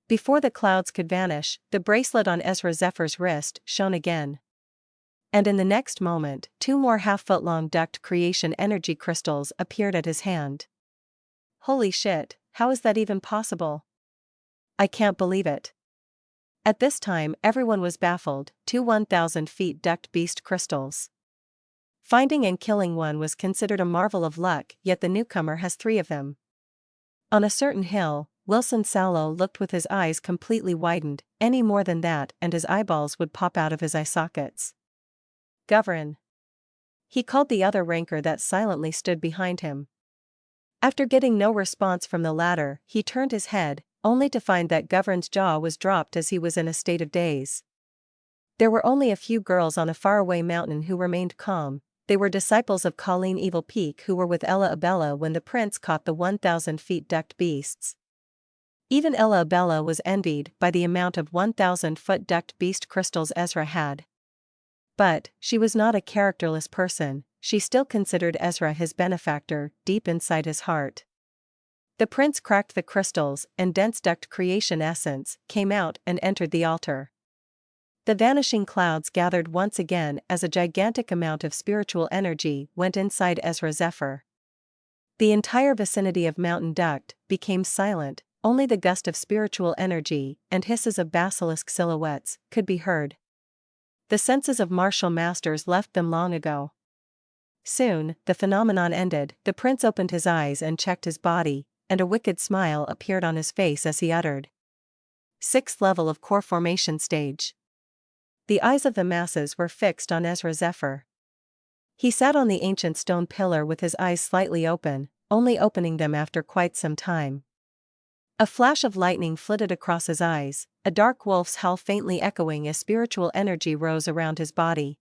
Before the clouds could vanish, the bracelet on Ezra Zephyr's wrist shone again. And in the next moment, 2 more half-foot-long duct creation energy crystals appeared at his hand. Holy shit, how is that even possible? I can't believe it. At this time everyone was baffled. 2 1,000 feet duct beast crystals. Finding and killing one was considered a marvel of luck, yet the newcomer has 3 of them. On a certain hill, Wilson Sallow looked with his eyes completely widened. Any more than that and his eyeballs would pop out of his eye sockets. Govern. He called the other ranker that silently stood behind him. After getting no response from the latter, he turned his head, only to find that Govern's jaw was dropped as he was in a state of daze. There were only a few girls on a faraway mountain who remained calm. They were disciples of Colleen Evil Peak who were with Ella Abella when the prince caught the 1,000 feet duct beasts. Even Ella Abella was envied by the amount of 1,000-foot duct beast crystals Ezra had. But she was not a characterless person. She still considered Ezra his benefactor, deep inside his heart. The prince cracked the crystals, and dense duct creation essence came out and entered the altar. The vanishing clouds gathered once again as a gigantic amount of spiritual energy went inside Ezra Zephyr. The entire vicinity of Mountain Duct became silent, only the gust of spiritual energy and hisses of basilisk silhouettes could be heard. The senses of martial masters left them long ago. Soon, the phenomenon ended. The prince opened his eyes and checked his body, and a wicked smile appeared on his face as he uttered. 6th level of core formation stage. The eyes of the masses were fixed on Ezra Zephyr. He sat on the ancient stone pillar with his eyes slightly open, only opening them after quite some time. A flash of lightning flitted across his eyes, a dark wolf's howl faintly echoing as spiritual energy rose around his body.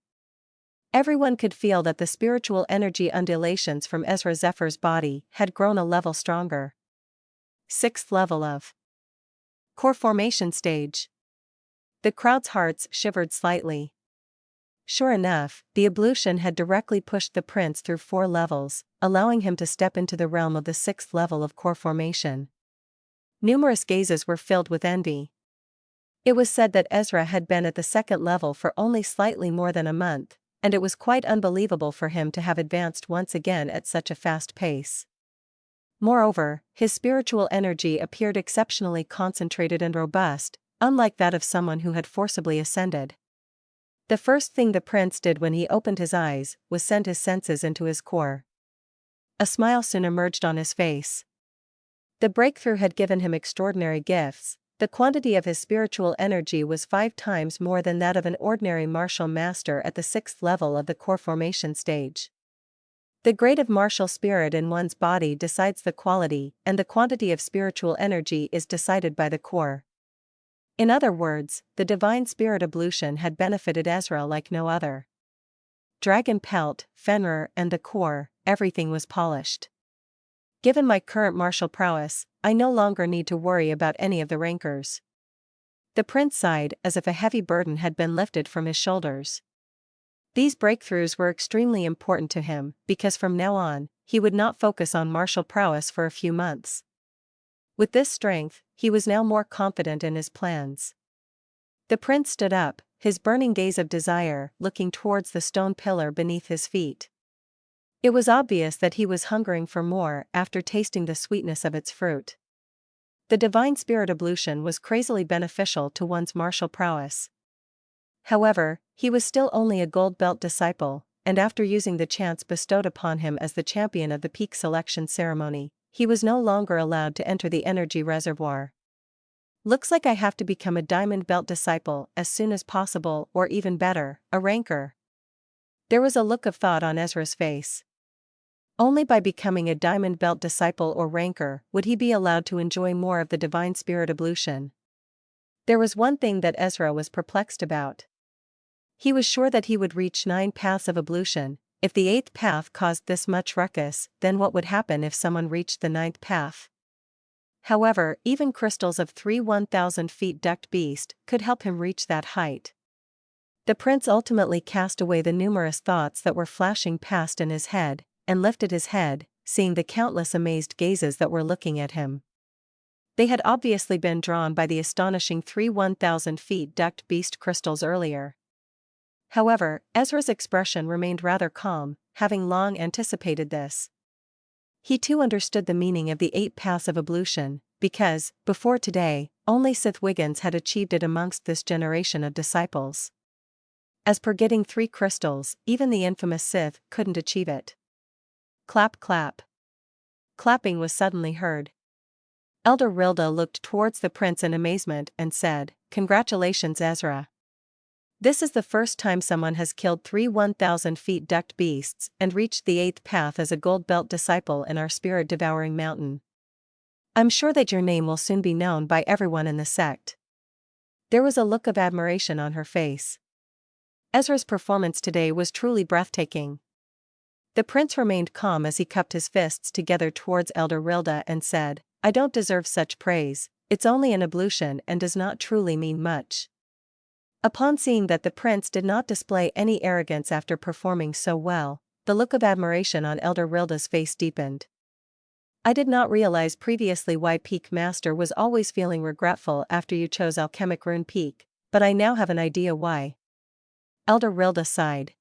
Everyone could feel that the spiritual energy undulations from Ezra Zephyr's body had grown a level stronger. 6th level of core formation stage. The crowd's hearts shivered slightly. Sure enough, the ablution had directly pushed the prince through 4 levels, allowing him to step into the realm of the 6th level of core formation. Numerous gazes were filled with envy. It was said that Ezra had been at the 2nd level for only slightly more than a month, and it was quite unbelievable for him to have advanced once again at such a fast pace. Moreover, his spiritual energy appeared exceptionally concentrated and robust, unlike that of someone who had forcibly ascended. The first thing the prince did when he opened his eyes was send his senses into his core. A smile soon emerged on his face. The breakthrough had given him extraordinary gifts. The quantity of his spiritual energy was 5 times more than that of an ordinary martial master at the 6th level of the core formation stage. The grade of martial spirit in one's body decides the quality, and the quantity of spiritual energy is decided by the core. In other words, the divine spirit ablution had benefited Ezra like no other. Dragon pelt, Fenrir, and the core, everything was polished. Given my current martial prowess, I no longer need to worry about any of the rankers. The prince sighed as if a heavy burden had been lifted from his shoulders. These breakthroughs were extremely important to him, because from now on, he would not focus on martial prowess for a few months. With this strength, he was now more confident in his plans. The prince stood up, his burning gaze of desire looking towards the stone pillar beneath his feet. It was obvious that he was hungering for more after tasting the sweetness of its fruit. The divine spirit ablution was crazily beneficial to one's martial prowess. However, he was still only a gold belt disciple, and after using the chance bestowed upon him as the champion of the peak selection ceremony, he was no longer allowed to enter the energy reservoir. Looks like I have to become a diamond belt disciple as soon as possible, or even better, a ranker. There was a look of thought on Ezra's face. Only by becoming a diamond belt disciple or ranker would he be allowed to enjoy more of the divine spirit ablution. There was one thing that Ezra was perplexed about. He was sure that he would reach 9 paths of ablution. If the 8th path caused this much ruckus, then what would happen if someone reached the 9th path? However, even crystals of 3 1,000 feet duct beast could help him reach that height. The prince ultimately cast away the numerous thoughts that were flashing past in his head, and lifted his head, seeing the countless amazed gazes that were looking at him. They had obviously been drawn by the astonishing 1,000 feet ducked beast crystals earlier. However, Ezra's expression remained rather calm, having long anticipated this. He too understood the meaning of the 8 paths of ablution, because, before today, only Sith Wiggins had achieved it amongst this generation of disciples. As per getting 3 crystals, even the infamous Sith couldn't achieve it. Clap clap. Clapping was suddenly heard. Elder Rilda looked towards the prince in amazement and said, "Congratulations, Ezra. This is the first time someone has killed 3 1,000 feet ducked beasts and reached the 8th path as a gold belt disciple in our spirit-devouring mountain. I'm sure that your name will soon be known by everyone in the sect." There was a look of admiration on her face. Ezra's performance today was truly breathtaking. The prince remained calm as he cupped his fists together towards Elder Rilda and said, "I don't deserve such praise, it's only an ablution and does not truly mean much." Upon seeing that the prince did not display any arrogance after performing so well, the look of admiration on Elder Rilda's face deepened. "I did not realize previously why Peak Master was always feeling regretful after you chose Alchemic Rune Peak, but I now have an idea why." Elder Rilda sighed.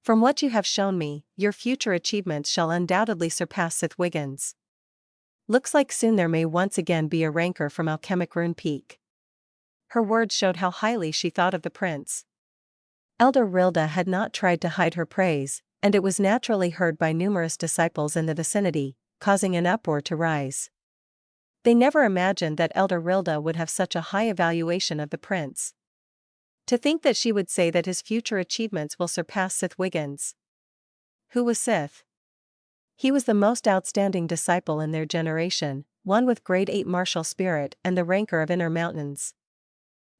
"From what you have shown me, your future achievements shall undoubtedly surpass Sith Wiggins. Looks like soon there may once again be a ranker from Alchemic Rune Peak." Her words showed how highly she thought of the prince. Elder Rilda had not tried to hide her praise, and it was naturally heard by numerous disciples in the vicinity, causing an uproar to rise. They never imagined that Elder Rilda would have such a high evaluation of the prince. To think that she would say that his future achievements will surpass Sith Wiggins. Who was Sith? He was the most outstanding disciple in their generation, one with grade 8 martial spirit and the ranker of Inner Mountains.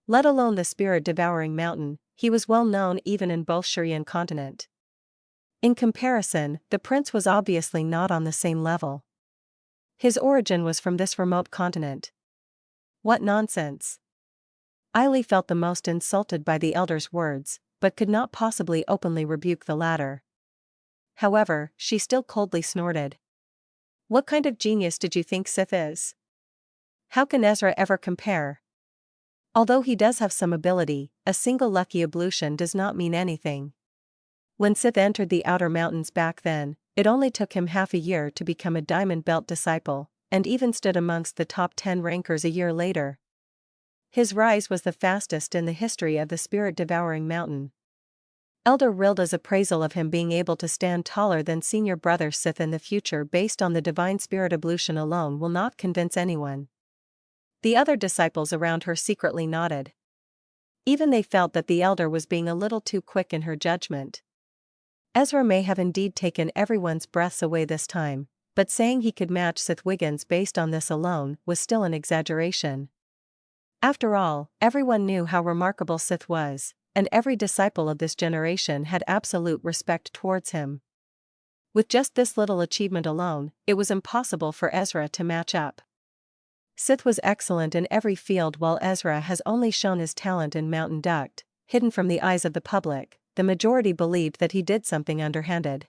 Let alone the spirit-devouring mountain, he was well known even in both Shurian continent. In comparison, the prince was obviously not on the same level. His origin was from this remote continent. What nonsense! Eiley felt the most insulted by the elder's words, but could not possibly openly rebuke the latter. However, she still coldly snorted. "What kind of genius did you think Sith is? How can Ezra ever compare? Although he does have some ability, a single lucky ablution does not mean anything. When Sith entered the outer mountains back then, it only took him half a year to become a diamond belt disciple, and even stood amongst the top 10 rankers a year later. His rise was the fastest in the history of the spirit-devouring mountain." Elder Rilda's appraisal of him being able to stand taller than senior brother Sith in the future based on the divine spirit ablution alone will not convince anyone. The other disciples around her secretly nodded. Even they felt that the elder was being a little too quick in her judgment. Ezra may have indeed taken everyone's breaths away this time, but saying he could match Sith Wiggins based on this alone was still an exaggeration. After all, everyone knew how remarkable Sith was, and every disciple of this generation had absolute respect towards him. With just this little achievement alone, it was impossible for Ezra to match up. Sith was excellent in every field while Ezra has only shown his talent in Mountain Duct, hidden from the eyes of the public. The majority believed that he did something underhanded.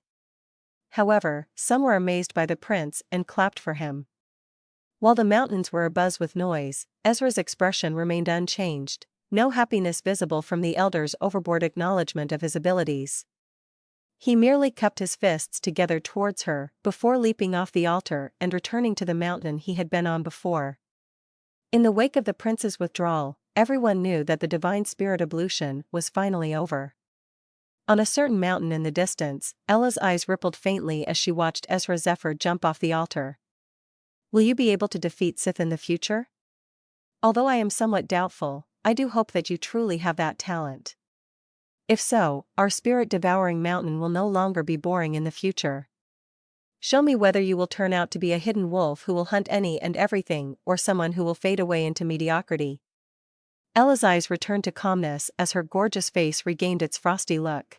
However, some were amazed by the prince and clapped for him. While the mountains were abuzz with noise, Ezra's expression remained unchanged, no happiness visible from the elder's overboard acknowledgement of his abilities. He merely cupped his fists together towards her, before leaping off the altar and returning to the mountain he had been on before. In the wake of the prince's withdrawal, everyone knew that the divine spirit ablution was finally over. On a certain mountain in the distance, Ella's eyes rippled faintly as she watched Ezra Zephyr jump off the altar. "Will you be able to defeat Sith in the future? Although I am somewhat doubtful, I do hope that you truly have that talent. If so, our spirit-devouring mountain will no longer be boring in the future. Show me whether you will turn out to be a hidden wolf who will hunt any and everything or someone who will fade away into mediocrity." Ella's eyes returned to calmness as her gorgeous face regained its frosty look.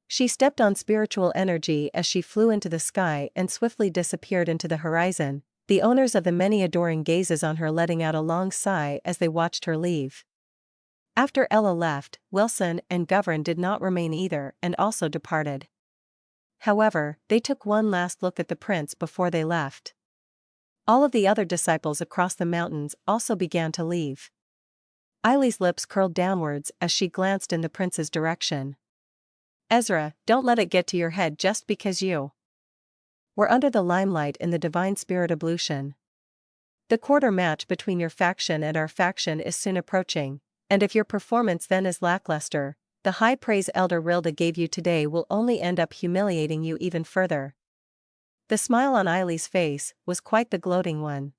She stepped on spiritual energy as she flew into the sky and swiftly disappeared into the horizon, the owners of the many adoring gazes on her letting out a long sigh as they watched her leave. After Ella left, Wilson and Govern did not remain either and also departed. However, they took one last look at the prince before they left. All of the other disciples across the mountains also began to leave. Eileen's lips curled downwards as she glanced in the prince's direction. Ezra, don't let it get to your head just because you were under the limelight in the divine spirit ablution. The quarter match between your faction and our faction is soon approaching, and if your performance then is lackluster, the high praise Elder Rilda gave you today will only end up humiliating you even further. The smile on Eileen's face was quite the gloating one.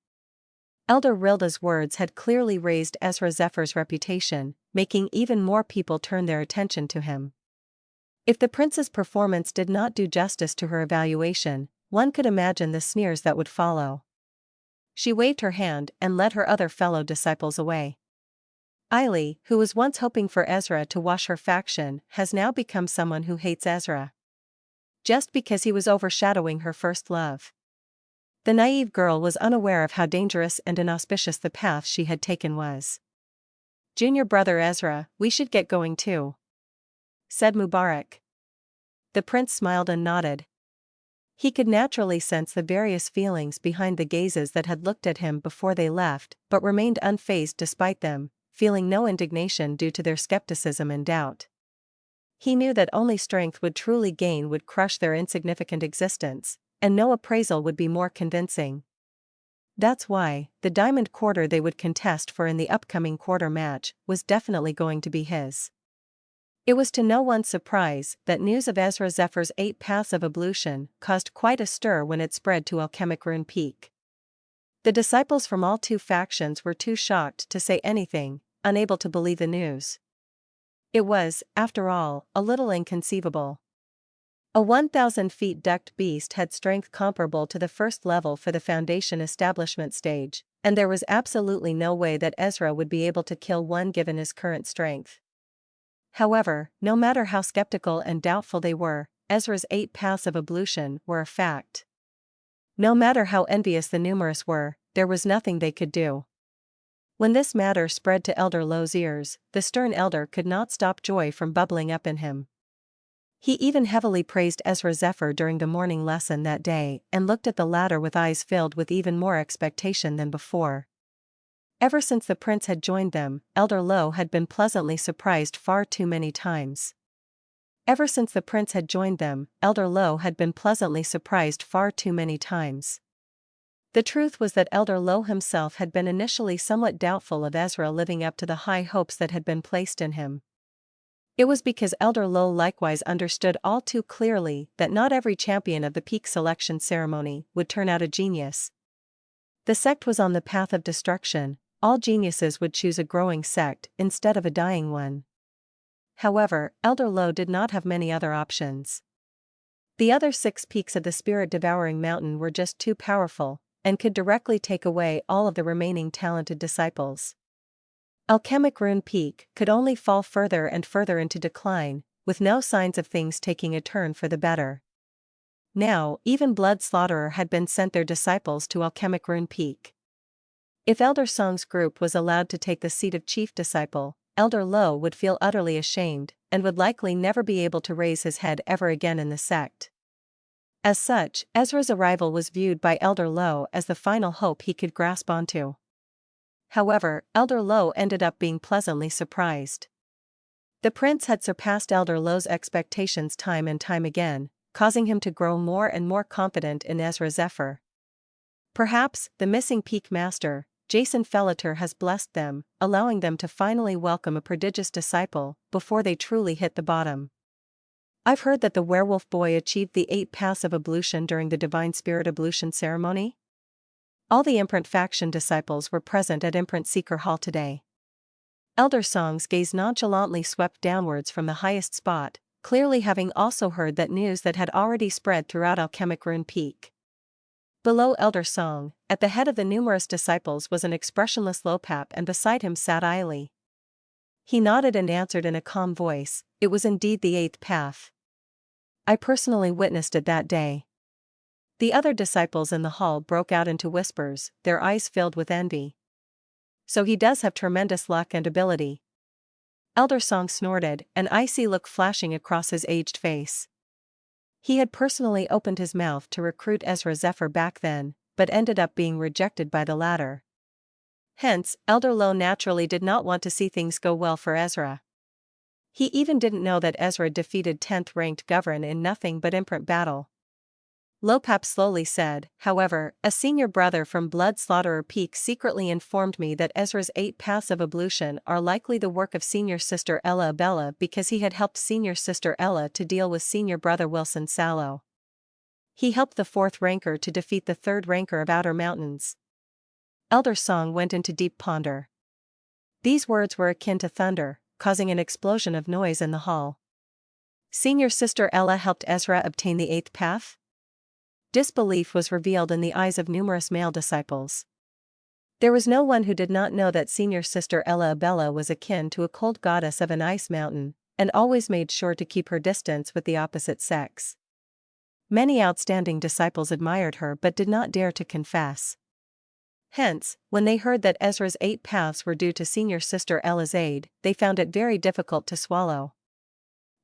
Elder Rilda's words had clearly raised Ezra Zephyr's reputation, making even more people turn their attention to him. If the prince's performance did not do justice to her evaluation, one could imagine the sneers that would follow. She waved her hand and led her other fellow disciples away. Eileen, who was once hoping for Ezra to wash her faction, has now become someone who hates Ezra. Just because he was overshadowing her first love. The naive girl was unaware of how dangerous and inauspicious the path she had taken was. Junior brother Ezra, we should get going too, said Mubarak. The prince smiled and nodded. He could naturally sense the various feelings behind the gazes that had looked at him before they left, but remained unfazed despite them, feeling no indignation due to their skepticism and doubt. He knew that only strength would truly gain would crush their insignificant existence, and no appraisal would be more convincing. That's why, the diamond quarter they would contest for in the upcoming quarter match was definitely going to be his. It was to no one's surprise that news of Ezra Zephyr's 8 paths of ablution caused quite a stir when it spread to Alchemic Rune Peak. The disciples from all two factions were too shocked to say anything, unable to believe the news. It was, after all, a little inconceivable. A 1,000 feet ducked beast had strength comparable to the first level for the Foundation establishment stage, and there was absolutely no way that Ezra would be able to kill one given his current strength. However, no matter how skeptical and doubtful they were, Ezra's 8 paths of ablution were a fact. No matter how envious the numerous were, there was nothing they could do. When this matter spread to Elder Lowe's ears, the stern elder could not stop joy from bubbling up in him. He even heavily praised Ezra Zephyr during the morning lesson that day and looked at the latter with eyes filled with even more expectation than before. Ever since the prince had joined them, Elder Lowe had been pleasantly surprised far too many times. Ever since the prince had joined them, Elder Lowe had been pleasantly surprised far too many times. The truth was that Elder Lowe himself had been initially somewhat doubtful of Ezra living up to the high hopes that had been placed in him. It was because Elder Lowe likewise understood all too clearly that not every champion of the peak selection ceremony would turn out a genius. The sect was on the path of destruction. All geniuses would choose a growing sect instead of a dying one. However, Elder Lowe did not have many other options. The other 6 peaks of the spirit-devouring mountain were just too powerful, and could directly take away all of the remaining talented disciples. Alchemic Rune Peak could only fall further and further into decline, with no signs of things taking a turn for the better. Now, even Blood Slaughterer had been sent their disciples to Alchemic Rune Peak. If Elder Song's group was allowed to take the seat of chief disciple, Elder Lowe would feel utterly ashamed, and would likely never be able to raise his head ever again in the sect. As such, Ezra's arrival was viewed by Elder Lowe as the final hope he could grasp onto. However, Elder Lowe ended up being pleasantly surprised. The prince had surpassed Elder Lowe's expectations time and time again, causing him to grow more and more confident in Ezra Zephyr. Perhaps, the missing peak master, Jason Fellator, has blessed them, allowing them to finally welcome a prodigious disciple before they truly hit the bottom. I've heard that the werewolf boy achieved the 8 paths of ablution during the Divine Spirit ablution ceremony. All the Imprint faction disciples were present at Imprint Seeker Hall today. Elder Song's gaze nonchalantly swept downwards from the highest spot, clearly having also heard that news that had already spread throughout Alchemic Rune Peak. Below Elder Song, at the head of the numerous disciples, was an expressionless Lopap, and beside him sat Eileen. He nodded and answered in a calm voice, it was indeed the 8th path. I personally witnessed it that day. The other disciples in the hall broke out into whispers, their eyes filled with envy. So he does have tremendous luck and ability. Elder Song snorted, an icy look flashing across his aged face. He had personally opened his mouth to recruit Ezra Zephyr back then, but ended up being rejected by the latter. Hence, Elder Low naturally did not want to see things go well for Ezra. He even didn't know that Ezra defeated 10th-ranked Govern in nothing but imprint battle. Lopap slowly said, however, a senior brother from Blood Slaughterer Peak secretly informed me that Ezra's 8 paths of ablution are likely the work of senior sister Ella Abella because he had helped senior sister Ella to deal with senior brother Wilson Sallow. He helped the 4th ranker to defeat the 3rd ranker of Outer Mountains. Elder Song went into deep ponder. These words were akin to thunder, causing an explosion of noise in the hall. Senior sister Ella helped Ezra obtain the 8th path? Disbelief was revealed in the eyes of numerous male disciples. There was no one who did not know that senior sister Ella Abella was akin to a cold goddess of an ice mountain, and always made sure to keep her distance with the opposite sex. Many outstanding disciples admired her but did not dare to confess. Hence, when they heard that Ezra's 8 paths were due to senior sister Ella's aid, they found it very difficult to swallow.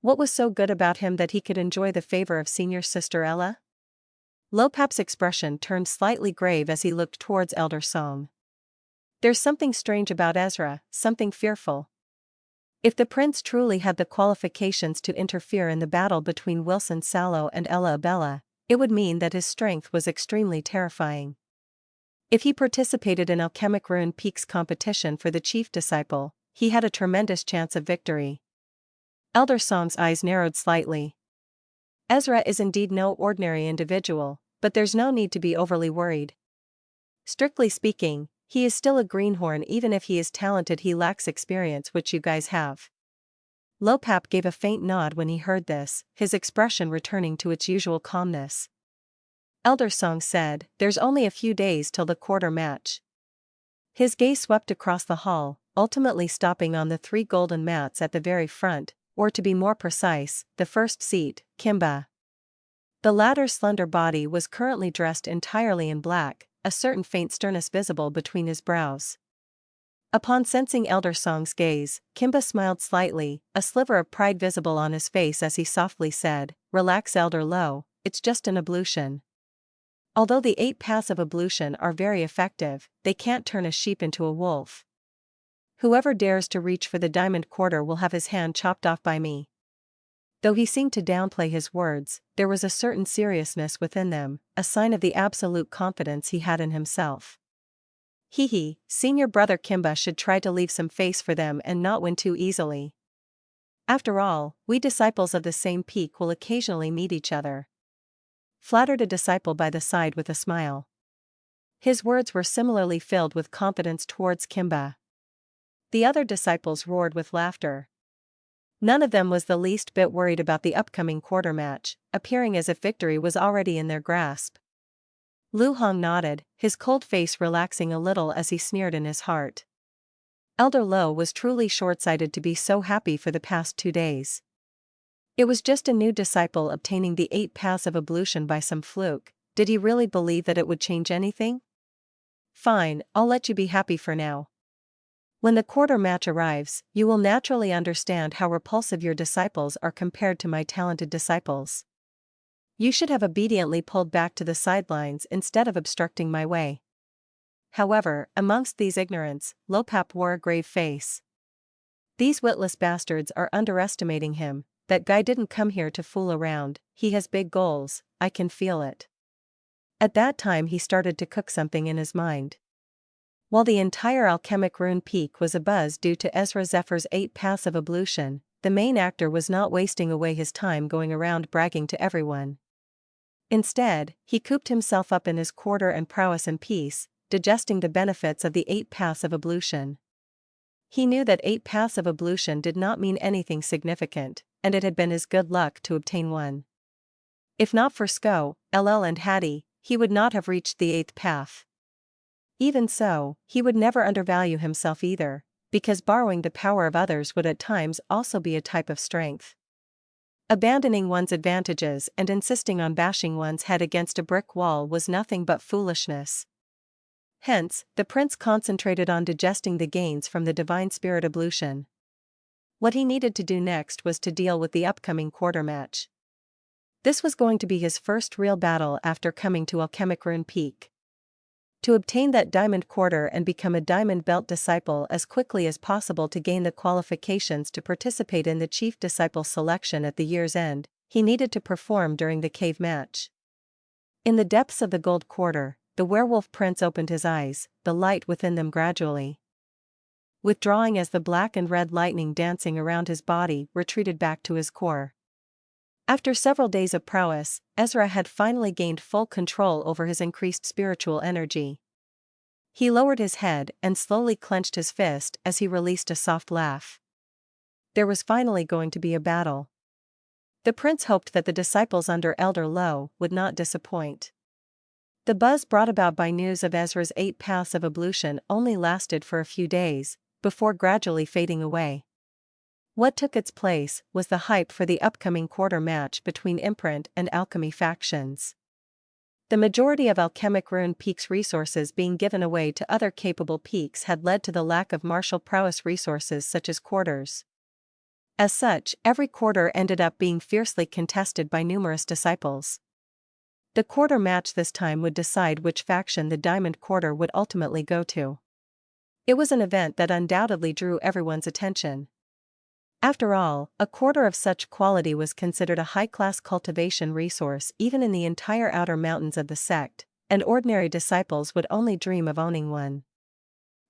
What was so good about him that he could enjoy the favor of senior sister Ella? Lopap's expression turned slightly grave as he looked towards Elder Song. There's something strange about Ezra, something fearful. If the prince truly had the qualifications to interfere in the battle between Wilson Sallow and Ella Abella, it would mean that his strength was extremely terrifying. If he participated in Alchemic Rune Peak's competition for the chief disciple, he had a tremendous chance of victory. Elder Song's eyes narrowed slightly. Ezra is indeed no ordinary individual, but there's no need to be overly worried. Strictly speaking, he is still a greenhorn. Even if he is talented, he lacks experience, which you guys have. Lopap gave a faint nod when he heard this, his expression returning to its usual calmness. Elder Song said, there's only a few days till the quarter match. His gaze swept across the hall, ultimately stopping on the 3 golden mats at the very front, or to be more precise, the first seat, Kimba. The latter's slender body was currently dressed entirely in black, a certain faint sternness visible between his brows. Upon sensing Elder Song's gaze, Kimba smiled slightly, a sliver of pride visible on his face as he softly said, relax Elder Low, it's just an ablution. Although the 8 paths of ablution are very effective, they can't turn a sheep into a wolf. Whoever dares to reach for the diamond quarter will have his hand chopped off by me. Though he seemed to downplay his words, there was a certain seriousness within them, a sign of the absolute confidence he had in himself. Senior brother Kimba should try to leave some face for them and not win too easily. After all, we disciples of the same peak will occasionally meet each other. Flattered a disciple by the side with a smile. His words were similarly filled with confidence towards Kimba. The other disciples roared with laughter. None of them was the least bit worried about the upcoming quarter match, appearing as if victory was already in their grasp. Lu Hong nodded, his cold face relaxing a little as he sneered in his heart. Elder Low was truly short-sighted to be so happy for the past 2 days. It was just a new disciple obtaining the 8 paths of ablution by some fluke. Did he really believe that it would change anything? Fine, I'll let you be happy for now. When the quarter match arrives, you will naturally understand how repulsive your disciples are compared to my talented disciples. You should have obediently pulled back to the sidelines instead of obstructing my way. However, amongst these ignorants, Lopap wore a grave face. These witless bastards are underestimating him. That guy didn't come here to fool around, he has big goals, I can feel it. At that time he started to cook something in his mind. While the entire Alchemic Rune Peak was abuzz due to Ezra Zephyr's 8 paths of ablution, the main actor was not wasting away his time going around bragging to everyone. Instead, he cooped himself up in his quarter and prowess in peace, digesting the benefits of the 8 paths of ablution. He knew that 8 paths of ablution did not mean anything significant, and it had been his good luck to obtain one. If not for Sko, LL and Hattie, he would not have reached the 8th path. Even so, he would never undervalue himself either, because borrowing the power of others would at times also be a type of strength. Abandoning one's advantages and insisting on bashing one's head against a brick wall was nothing but foolishness. Hence, the prince concentrated on digesting the gains from the divine spirit ablution. What he needed to do next was to deal with the upcoming quarter match. This was going to be his first real battle after coming to Alchemic Rune Peak. to obtain that diamond quarter and become a diamond belt disciple as quickly as possible to gain the qualifications to participate in the chief disciple selection at the year's end, he needed to perform during the cave match. In the depths of the gold quarter, the werewolf prince opened his eyes, the light within them gradually withdrawing as the black and red lightning dancing around his body retreated back to his core. After several days of prowess, Ezra had finally gained full control over his increased spiritual energy. He lowered his head and slowly clenched his fist as he released a soft laugh. There was finally going to be a battle. The prince hoped that the disciples under Elder Low would not disappoint. The buzz brought about by news of Ezra's 8 paths of ablution only lasted for a few days, before gradually fading away. What took its place was the hype for the upcoming quarter match between Imprint and Alchemy factions. The majority of Alchemic Rune Peak's resources being given away to other capable peaks had led to the lack of martial prowess resources such as quarters. As such, every quarter ended up being fiercely contested by numerous disciples. The quarter match this time would decide which faction the Diamond Quarter would ultimately go to. It was an event that undoubtedly drew everyone's attention. After all, a quarter of such quality was considered a high-class cultivation resource even in the entire outer mountains of the sect, and ordinary disciples would only dream of owning one.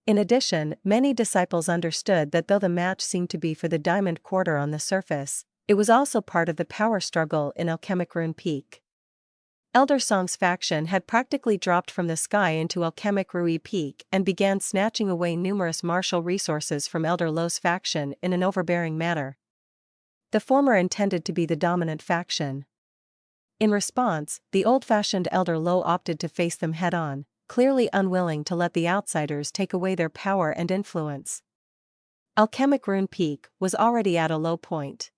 In addition, many disciples understood that though the match seemed to be for the Diamond Quarter on the surface, it was also part of the power struggle in Alchemic Rune Peak. Elder Song's faction had practically dropped from the sky into Alchemic Rune Peak and began snatching away numerous martial resources from Elder Low's faction in an overbearing manner. The former intended to be the dominant faction. In response, the old-fashioned Elder Low opted to face them head-on, clearly unwilling to let the outsiders take away their power and influence. Alchemic Rune Peak was already at a low point.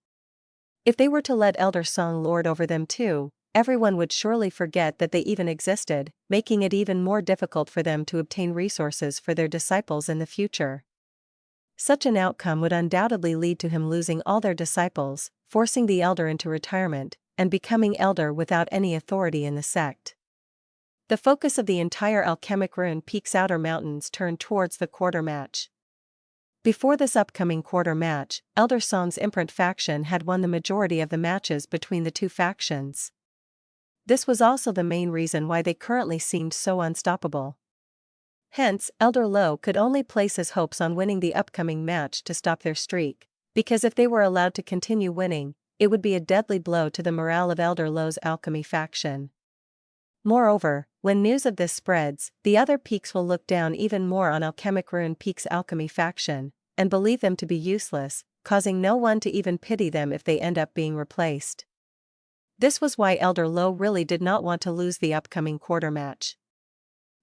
If they were to let Elder Song lord over them too, everyone would surely forget that they even existed, making it even more difficult for them to obtain resources for their disciples in the future. Such an outcome would undoubtedly lead to him losing all their disciples, forcing the elder into retirement, and becoming elder without any authority in the sect. The focus of the entire Alchemic Rune Peak's outer mountains turned towards the quarter match. Before this upcoming quarter match, Elder Song's Imprint faction had won the majority of the matches between the two factions. This was also the main reason why they currently seemed so unstoppable. Hence, Elder Low could only place his hopes on winning the upcoming match to stop their streak, because if they were allowed to continue winning, it would be a deadly blow to the morale of Elder Low's Alchemy faction. Moreover, when news of this spreads, the other peaks will look down even more on Alchemic Rune Peak's Alchemy faction, and believe them to be useless, causing no one to even pity them if they end up being replaced. This was why Elder Low really did not want to lose the upcoming quarter match.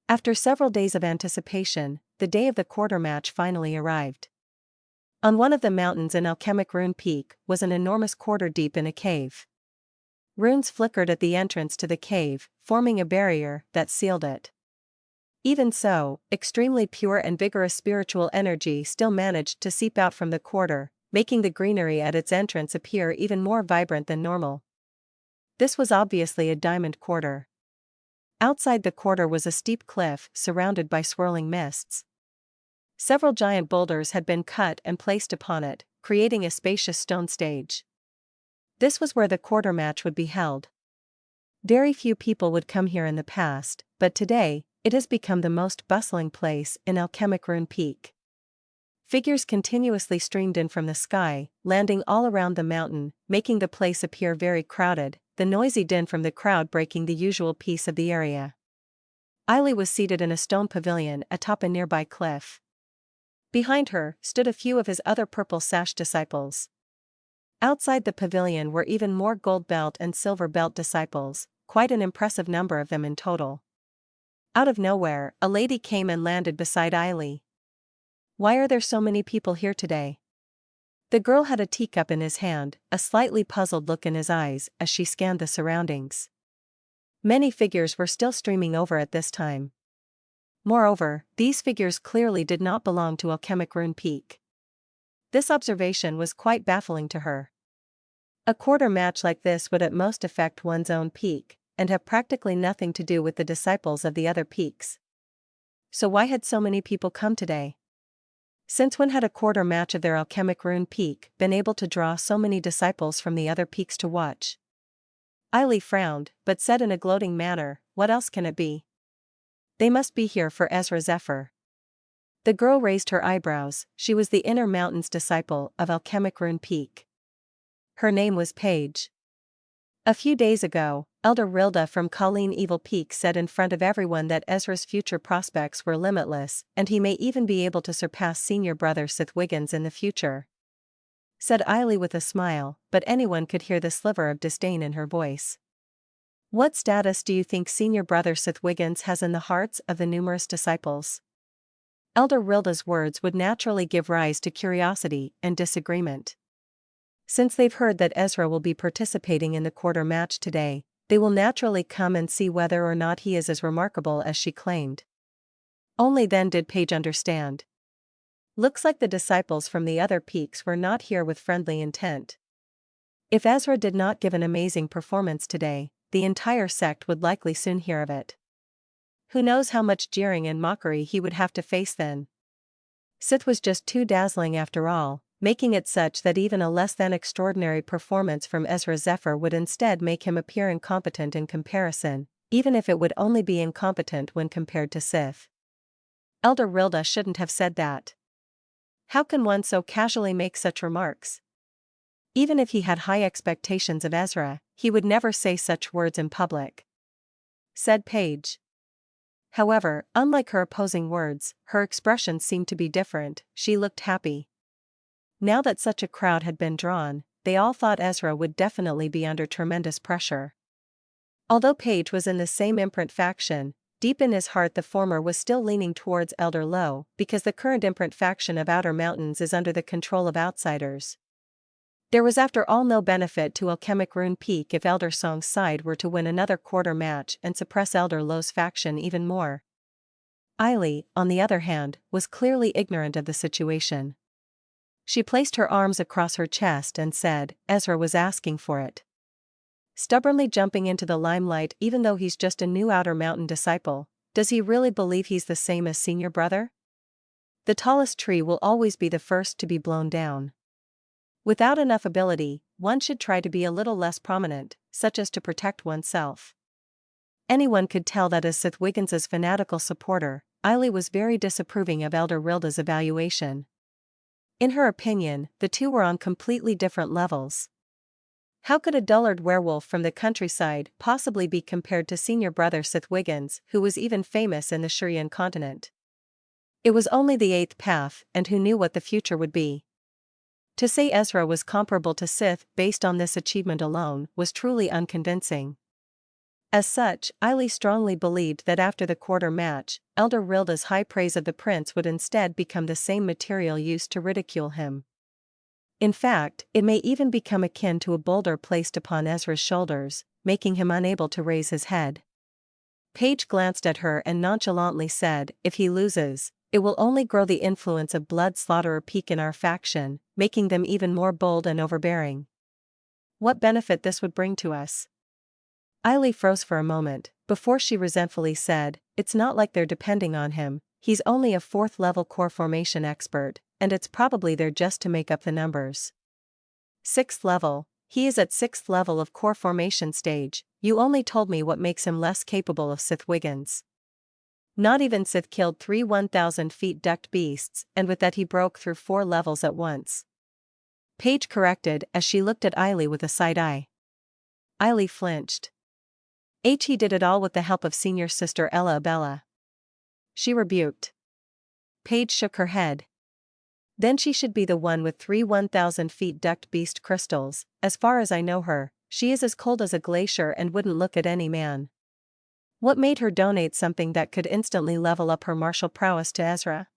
After several days of anticipation, the day of the quarter match finally arrived. On one of the mountains in Alchemic Rune Peak was an enormous quarter deep in a cave. Runes flickered at the entrance to the cave, forming a barrier that sealed it. Even so, extremely pure and vigorous spiritual energy still managed to seep out from the quarter, making the greenery at its entrance appear even more vibrant than normal. This was obviously a diamond quarter. Outside the quarter was a steep cliff surrounded by swirling mists. Several giant boulders had been cut and placed upon it, creating a spacious stone stage. This was where the quarter match would be held. Very few people would come here in the past, but today, it has become the most bustling place in Alchemic Rune Peak. Figures continuously streamed in from the sky, landing all around the mountain, making the place appear very crowded, the noisy din from the crowd breaking the usual peace of the area. Eiley was seated in a stone pavilion atop a nearby cliff. Behind her stood a few of his other purple sash disciples. Outside the pavilion were even more gold belt and silver belt disciples, quite an impressive number of them in total. Out of nowhere, a lady came and landed beside Eiley. "Why are there so many people here today?" The girl had a teacup in his hand, a slightly puzzled look in his eyes as she scanned the surroundings. Many figures were still streaming over at this time. Moreover, these figures clearly did not belong to Alchemic Rune Peak. This observation was quite baffling to her. A quarter match like this would at most affect one's own peak, and have practically nothing to do with the disciples of the other peaks. So why had so many people come today? Since when had a quarter match of their alchemic rune peak been able to draw so many disciples from the other peaks to watch? Eiley frowned, but said in a gloating manner, "What else can it be? They must be here for Ezra Zephyr." The girl raised her eyebrows. She was the Inner Mountains disciple of Alchemic Rune Peak. Her name was Paige. A few days ago, Elder Rilda from Colleen Evil Peak said in front of everyone that Ezra's future prospects were limitless, and he may even be able to surpass senior brother Sith Wiggins in the future. Said Eiley with a smile, but anyone could hear the sliver of disdain in her voice. What status do you think senior brother Sith Wiggins has in the hearts of the numerous disciples? Elder Rilda's words would naturally give rise to curiosity and disagreement. Since they've heard that Ezra will be participating in the quarter match today, they will naturally come and see whether or not he is as remarkable as she claimed. Only then did Paige understand. Looks like the disciples from the other peaks were not here with friendly intent. If Ezra did not give an amazing performance today, the entire sect would likely soon hear of it. Who knows how much jeering and mockery he would have to face then? Sith was just too dazzling after all, making it such that even a less than extraordinary performance from Ezra Zephyr would instead make him appear incompetent in comparison, even if it would only be incompetent when compared to Sith. Elder Rilda shouldn't have said that. How can one so casually make such remarks? Even if he had high expectations of Ezra, he would never say such words in public. Said Paige. However, unlike her opposing words, her expression seemed to be different. She looked happy. Now that such a crowd had been drawn, they all thought Ezra would definitely be under tremendous pressure. Although Paige was in the same imprint faction, deep in his heart the former was still leaning towards Elder Low, because the current imprint faction of Outer Mountains is under the control of outsiders. There was after all no benefit to Alchemic Rune Peak if Elder Song's side were to win another quarter match and suppress Elder Low's faction even more. Eiley, on the other hand, was clearly ignorant of the situation. She placed her arms across her chest and said, "Ezra was asking for it. Stubbornly jumping into the limelight even though he's just a new Outer Mountain disciple. Does he really believe he's the same as senior brother? The tallest tree will always be the first to be blown down. Without enough ability, one should try to be a little less prominent, such as to protect oneself." Anyone could tell that as Sith Wiggins's fanatical supporter, Eiley was very disapproving of Elder Rilda's evaluation. In her opinion, the two were on completely different levels. How could a dullard werewolf from the countryside possibly be compared to senior brother Sith Wiggins, who was even famous in the Shurian continent? It was only the eighth path, and who knew what the future would be? To say Ezra was comparable to Sith based on this achievement alone was truly unconvincing. As such, Eiley strongly believed that after the quarter match, Elder Rilda's high praise of the prince would instead become the same material used to ridicule him. In fact, it may even become akin to a boulder placed upon Ezra's shoulders, making him unable to raise his head. Paige glanced at her and nonchalantly said, "If he loses, it will only grow the influence of Blood Slaughterer Peak in our faction, making them even more bold and overbearing. What benefit this would bring to us?" Eiley froze for a moment, before she resentfully said, "It's not like they're depending on him, he's only a 4th level core formation expert, and it's probably there just to make up the numbers." 6th level, he is at 6th level of core formation stage. You only told me what makes him less capable of Sith Wiggins. Not even Sith killed 3 1,000 feet ducked beasts, and with that he broke through 4 levels at once. Paige corrected as she looked at Eiley with a side eye. Eiley flinched. He did it all with the help of senior sister Ella Abella. She rebuked. Paige shook her head. Then she should be the one with 3 1,000 feet ducked beast crystals. As far as I know her, she is as cold as a glacier and wouldn't look at any man. What made her donate something that could instantly level up her martial prowess to Ezra?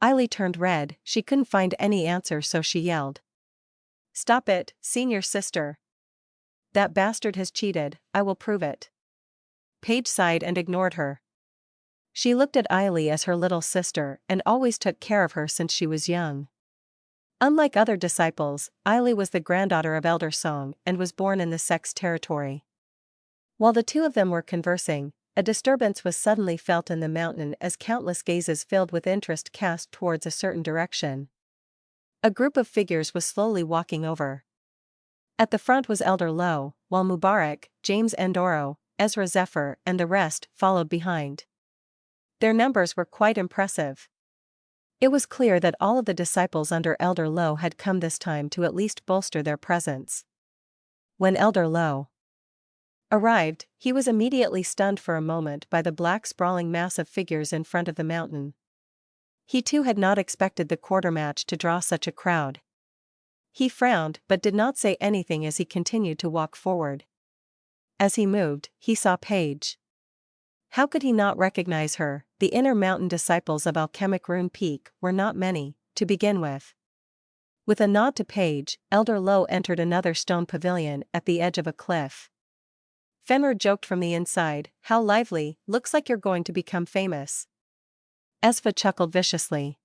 Eiley turned red. She couldn't find any answer, so she yelled. "Stop it, senior sister. That bastard has cheated, I will prove it." Paige sighed and ignored her. She looked at Eiley as her little sister and always took care of her since she was young. Unlike other disciples, Eiley was the granddaughter of Elder Song and was born in the Sect's territory. While the two of them were conversing, a disturbance was suddenly felt in the mountain as countless gazes filled with interest cast towards a certain direction. A group of figures was slowly walking over. At the front was Elder Lowe, while Mubarak, James Endoro, Ezra Zephyr and the rest followed behind. Their numbers were quite impressive. It was clear that all of the disciples under Elder Lowe had come this time to at least bolster their presence. When Elder Lowe arrived, he was immediately stunned for a moment by the black sprawling mass of figures in front of the mountain. He too had not expected the quarter match to draw such a crowd. He frowned but did not say anything as he continued to walk forward. As he moved, he saw Paige. How could he not recognize her? The inner mountain disciples of Alchemic Rune Peak were not many, to begin with. With a nod to Paige, Elder Lowe entered another stone pavilion at the edge of a cliff. Fenrir joked from the inside, "How lively, looks like you're going to become famous." Esfa chuckled viciously.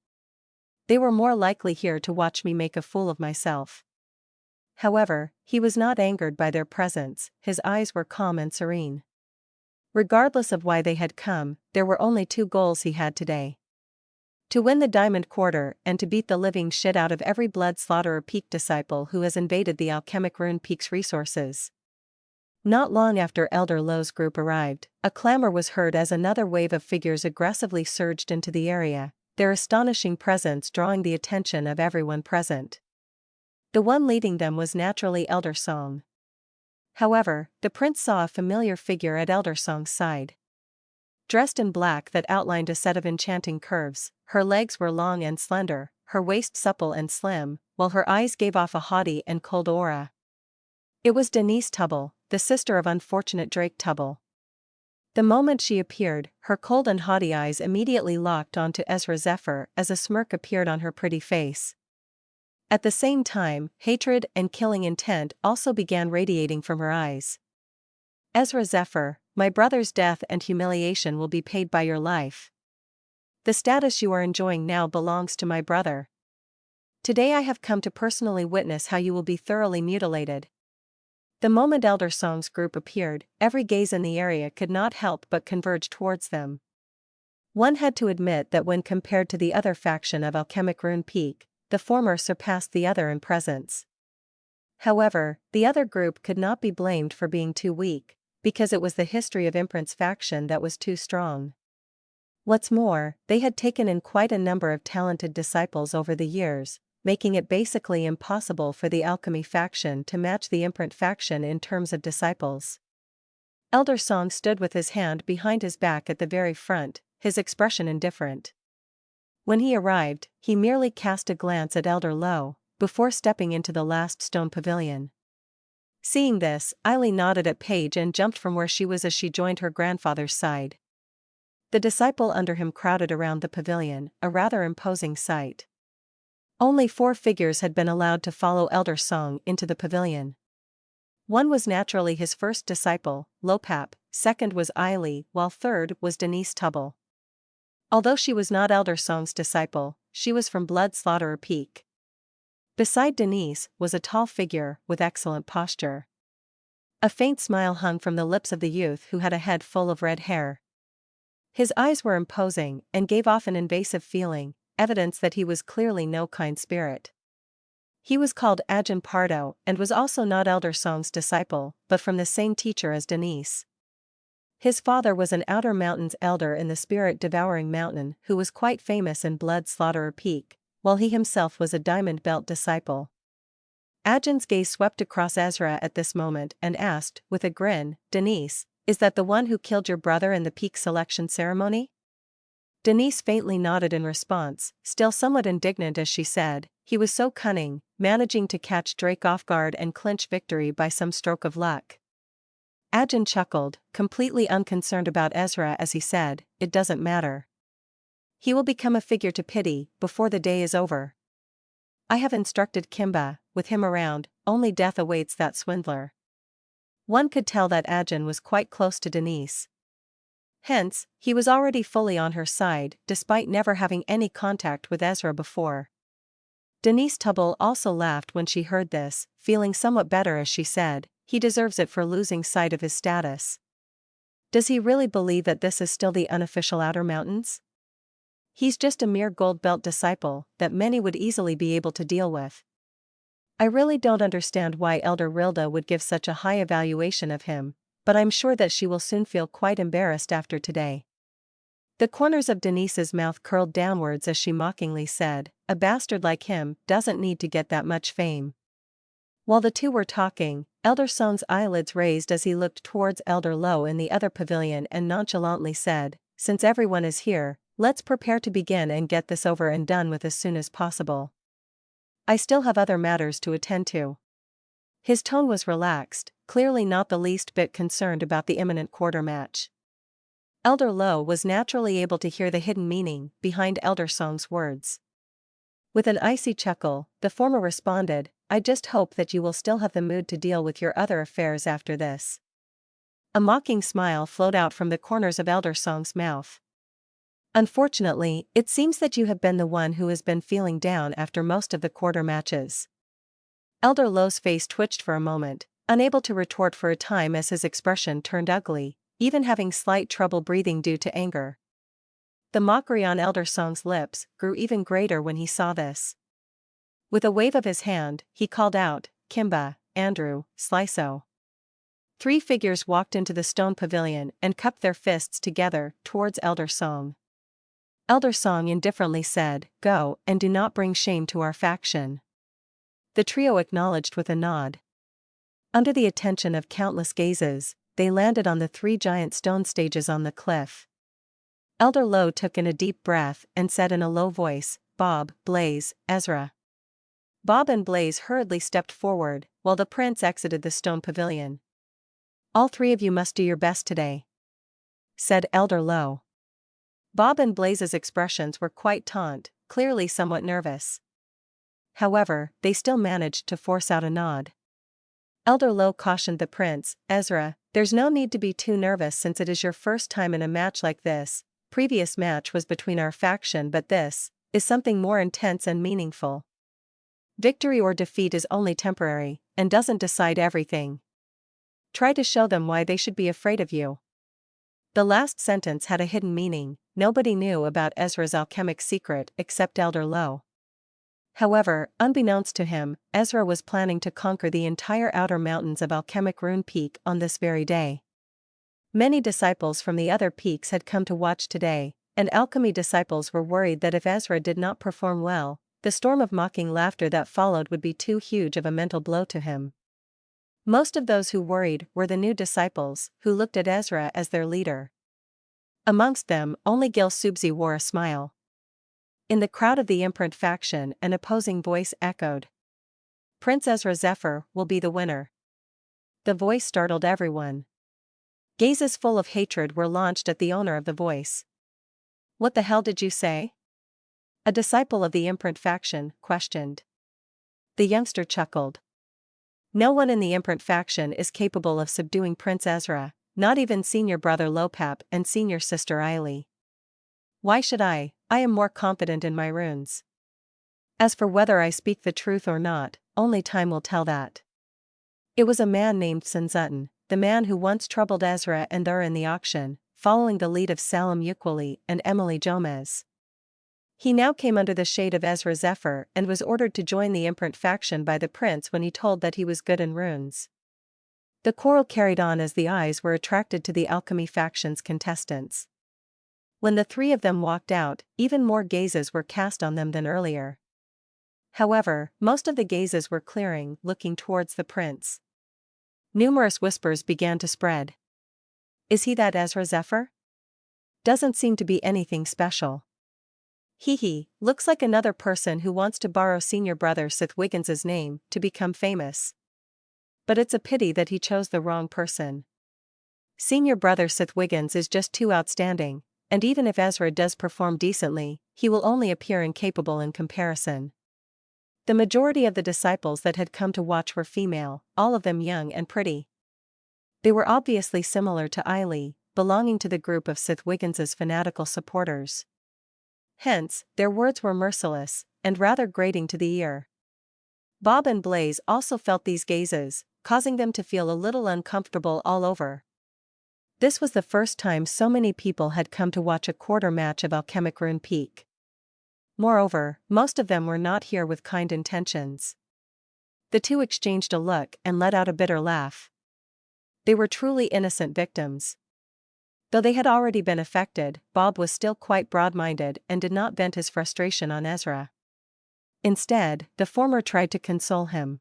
"They were more likely here to watch me make a fool of myself." However, he was not angered by their presence, his eyes were calm and serene. Regardless of why they had come, there were only two goals he had today. To win the Diamond Quarter and to beat the living shit out of every Blood Slaughterer Peak disciple who has invaded the Alchemic Rune Peak's resources. Not long after Elder Lowe's group arrived, a clamor was heard as another wave of figures aggressively surged into the area, their astonishing presence drawing the attention of everyone present. The one leading them was naturally Elder Song. However, the prince saw a familiar figure at Elder Song's side. Dressed in black that outlined a set of enchanting curves, her legs were long and slender, her waist supple and slim, while her eyes gave off a haughty and cold aura. It was Denise Tubble, the sister of unfortunate Drake Tubble. The moment she appeared, her cold and haughty eyes immediately locked onto Ezra Zephyr as a smirk appeared on her pretty face. At the same time, hatred and killing intent also began radiating from her eyes. "Ezra Zephyr, my brother's death and humiliation will be paid by your life. The status you are enjoying now belongs to my brother. Today I have come to personally witness how you will be thoroughly mutilated." The moment Elder Song's group appeared, every gaze in the area could not help but converge towards them. One had to admit that when compared to the other faction of Alchemic Rune Peak, the former surpassed the other in presence. However, the other group could not be blamed for being too weak, because it was the history of Imprint's faction that was too strong. What's more, they had taken in quite a number of talented disciples over the years, making it basically impossible for the Alchemy faction to match the Imprint faction in terms of disciples. Elder Song stood with his hand behind his back at the very front, his expression indifferent. When he arrived, he merely cast a glance at Elder Lowe, before stepping into the last stone pavilion. Seeing this, Eileen nodded at Paige and jumped from where she was as she joined her grandfather's side. The disciple under him crowded around the pavilion, a rather imposing sight. Only 4 figures had been allowed to follow Elder Song into the pavilion. One was naturally his first disciple, Lopap, second was Eileen, while third was Denise Tubble. Although she was not Elder Song's disciple, she was from Blood Slaughterer Peak. Beside Denise was a tall figure with excellent posture. A faint smile hung from the lips of the youth who had a head full of red hair. His eyes were imposing and gave off an invasive feeling, evidence that he was clearly no kind spirit. He was called Ajahn Pardo and was also not Elder Song's disciple, but from the same teacher as Denise. His father was an Outer Mountains elder in the Spirit-Devouring Mountain who was quite famous in Blood Slaughterer Peak, while he himself was a Diamond Belt disciple. Ajahn's gaze swept across Ezra at this moment and asked, with a grin, "Denise, is that the one who killed your brother in the Peak selection ceremony?" Denise faintly nodded in response, still somewhat indignant as she said, "He was so cunning, managing to catch Drake off guard and clinch victory by some stroke of luck." Ajahn chuckled, completely unconcerned about Ezra as he said, "It doesn't matter. He will become a figure to pity before the day is over. I have instructed Kimba, with him around, only death awaits that swindler." One could tell that Ajahn was quite close to Denise. Hence, he was already fully on her side despite never having any contact with Ezra before. Denise Tubble also laughed when she heard this, feeling somewhat better as she said, "He deserves it for losing sight of his status." Does he really believe that this is still the unofficial Outer Mountains? He's just a mere gold belt disciple that many would easily be able to deal with. I really don't understand why Elder Rilda would give such a high evaluation of him, but I'm sure that she will soon feel quite embarrassed after today. The corners of Denise's mouth curled downwards as she mockingly said, "A bastard like him doesn't need to get that much fame." While the two were talking, Elder Song's eyelids raised as he looked towards Elder Low in the other pavilion and nonchalantly said, "Since everyone is here, let's prepare to begin and get this over and done with as soon as possible. I still have other matters to attend to." His tone was relaxed, clearly not the least bit concerned about the imminent quarter match. Elder Low was naturally able to hear the hidden meaning behind Elder Song's words. With an icy chuckle, the former responded, "I just hope that you will still have the mood to deal with your other affairs after this." A mocking smile flowed out from the corners of Elder Song's mouth. "Unfortunately, it seems that you have been the one who has been feeling down after most of the quarter matches." Elder Low's face twitched for a moment, unable to retort for a time as his expression turned ugly, even having slight trouble breathing due to anger. The mockery on Elder Song's lips grew even greater when he saw this. With a wave of his hand, he called out, "Kimba, Andrew, Sliso." 3 figures walked into the stone pavilion and cupped their fists together towards Elder Song. Elder Song indifferently said, "Go, and do not bring shame to our faction." The trio acknowledged with a nod. Under the attention of countless gazes, they landed on the 3 giant stone stages on the cliff. Elder Low took in a deep breath and said in a low voice, "Bob, Blaze, Ezra." Bob and Blaze hurriedly stepped forward, while the prince exited the stone pavilion. "All 3 of you must do your best today," said Elder Low. Bob and Blaze's expressions were quite taut, clearly somewhat nervous. However, they still managed to force out a nod. Elder Low cautioned the prince, "Ezra, there's no need to be too nervous since it is your first time in a match like this. Previous match was between our faction, but this is something more intense and meaningful. Victory or defeat is only temporary, and doesn't decide everything. Try to show them why they should be afraid of you." The last sentence had a hidden meaning. Nobody knew about Ezra's alchemic secret except Elder Low. However, unbeknownst to him, Ezra was planning to conquer the entire outer mountains of Alchemic Rune Peak on this very day. Many disciples from the other peaks had come to watch today, and alchemy disciples were worried that if Ezra did not perform well, the storm of mocking laughter that followed would be too huge of a mental blow to him. Most of those who worried were the new disciples, who looked at Ezra as their leader. Amongst them, only Gil Subzi wore a smile. In the crowd of the imprint faction, an opposing voice echoed, "Prince Ezra Zephyr will be the winner." The voice startled everyone. Gazes full of hatred were launched at the owner of the voice. "What the hell did you say?" a disciple of the imprint faction questioned. The youngster chuckled. "No one in the imprint faction is capable of subduing Prince Ezra, not even senior brother Lopap and senior sister Eiley. Why should I am more confident in my runes. As for whether I speak the truth or not, only time will tell that." It was a man named Sunzutun, the man who once troubled Ezra and Ur in the auction, following the lead of Salim Ukwali and Emily Jomez. He now came under the shade of Ezra Zephyr and was ordered to join the imprint faction by the prince when he told that he was good in runes. The quarrel carried on as the eyes were attracted to the alchemy faction's contestants. When the 3 of them walked out, even more gazes were cast on them than earlier. However, most of the gazes were clearing, looking towards the prince. Numerous whispers began to spread. "Is he that Ezra Zephyr? Doesn't seem to be anything special. Hee, looks like another person who wants to borrow senior brother Seth Wiggins's name to become famous. But it's a pity that he chose the wrong person. Senior brother Seth Wiggins is just too outstanding, and even if Ezra does perform decently, he will only appear incapable in comparison." The majority of the disciples that had come to watch were female, all of them young and pretty. They were obviously similar to Eiley, belonging to the group of Seth Wiggins's fanatical supporters. Hence, their words were merciless, and rather grating to the ear. Bob and Blaze also felt these gazes, causing them to feel a little uncomfortable all over. This was the first time so many people had come to watch a quarter match of Alchemic Rune Peak. Moreover, most of them were not here with kind intentions. The two exchanged a look and let out a bitter laugh. They were truly innocent victims. Though they had already been affected, Bob was still quite broad-minded and did not vent his frustration on Ezra. Instead, the former tried to console him.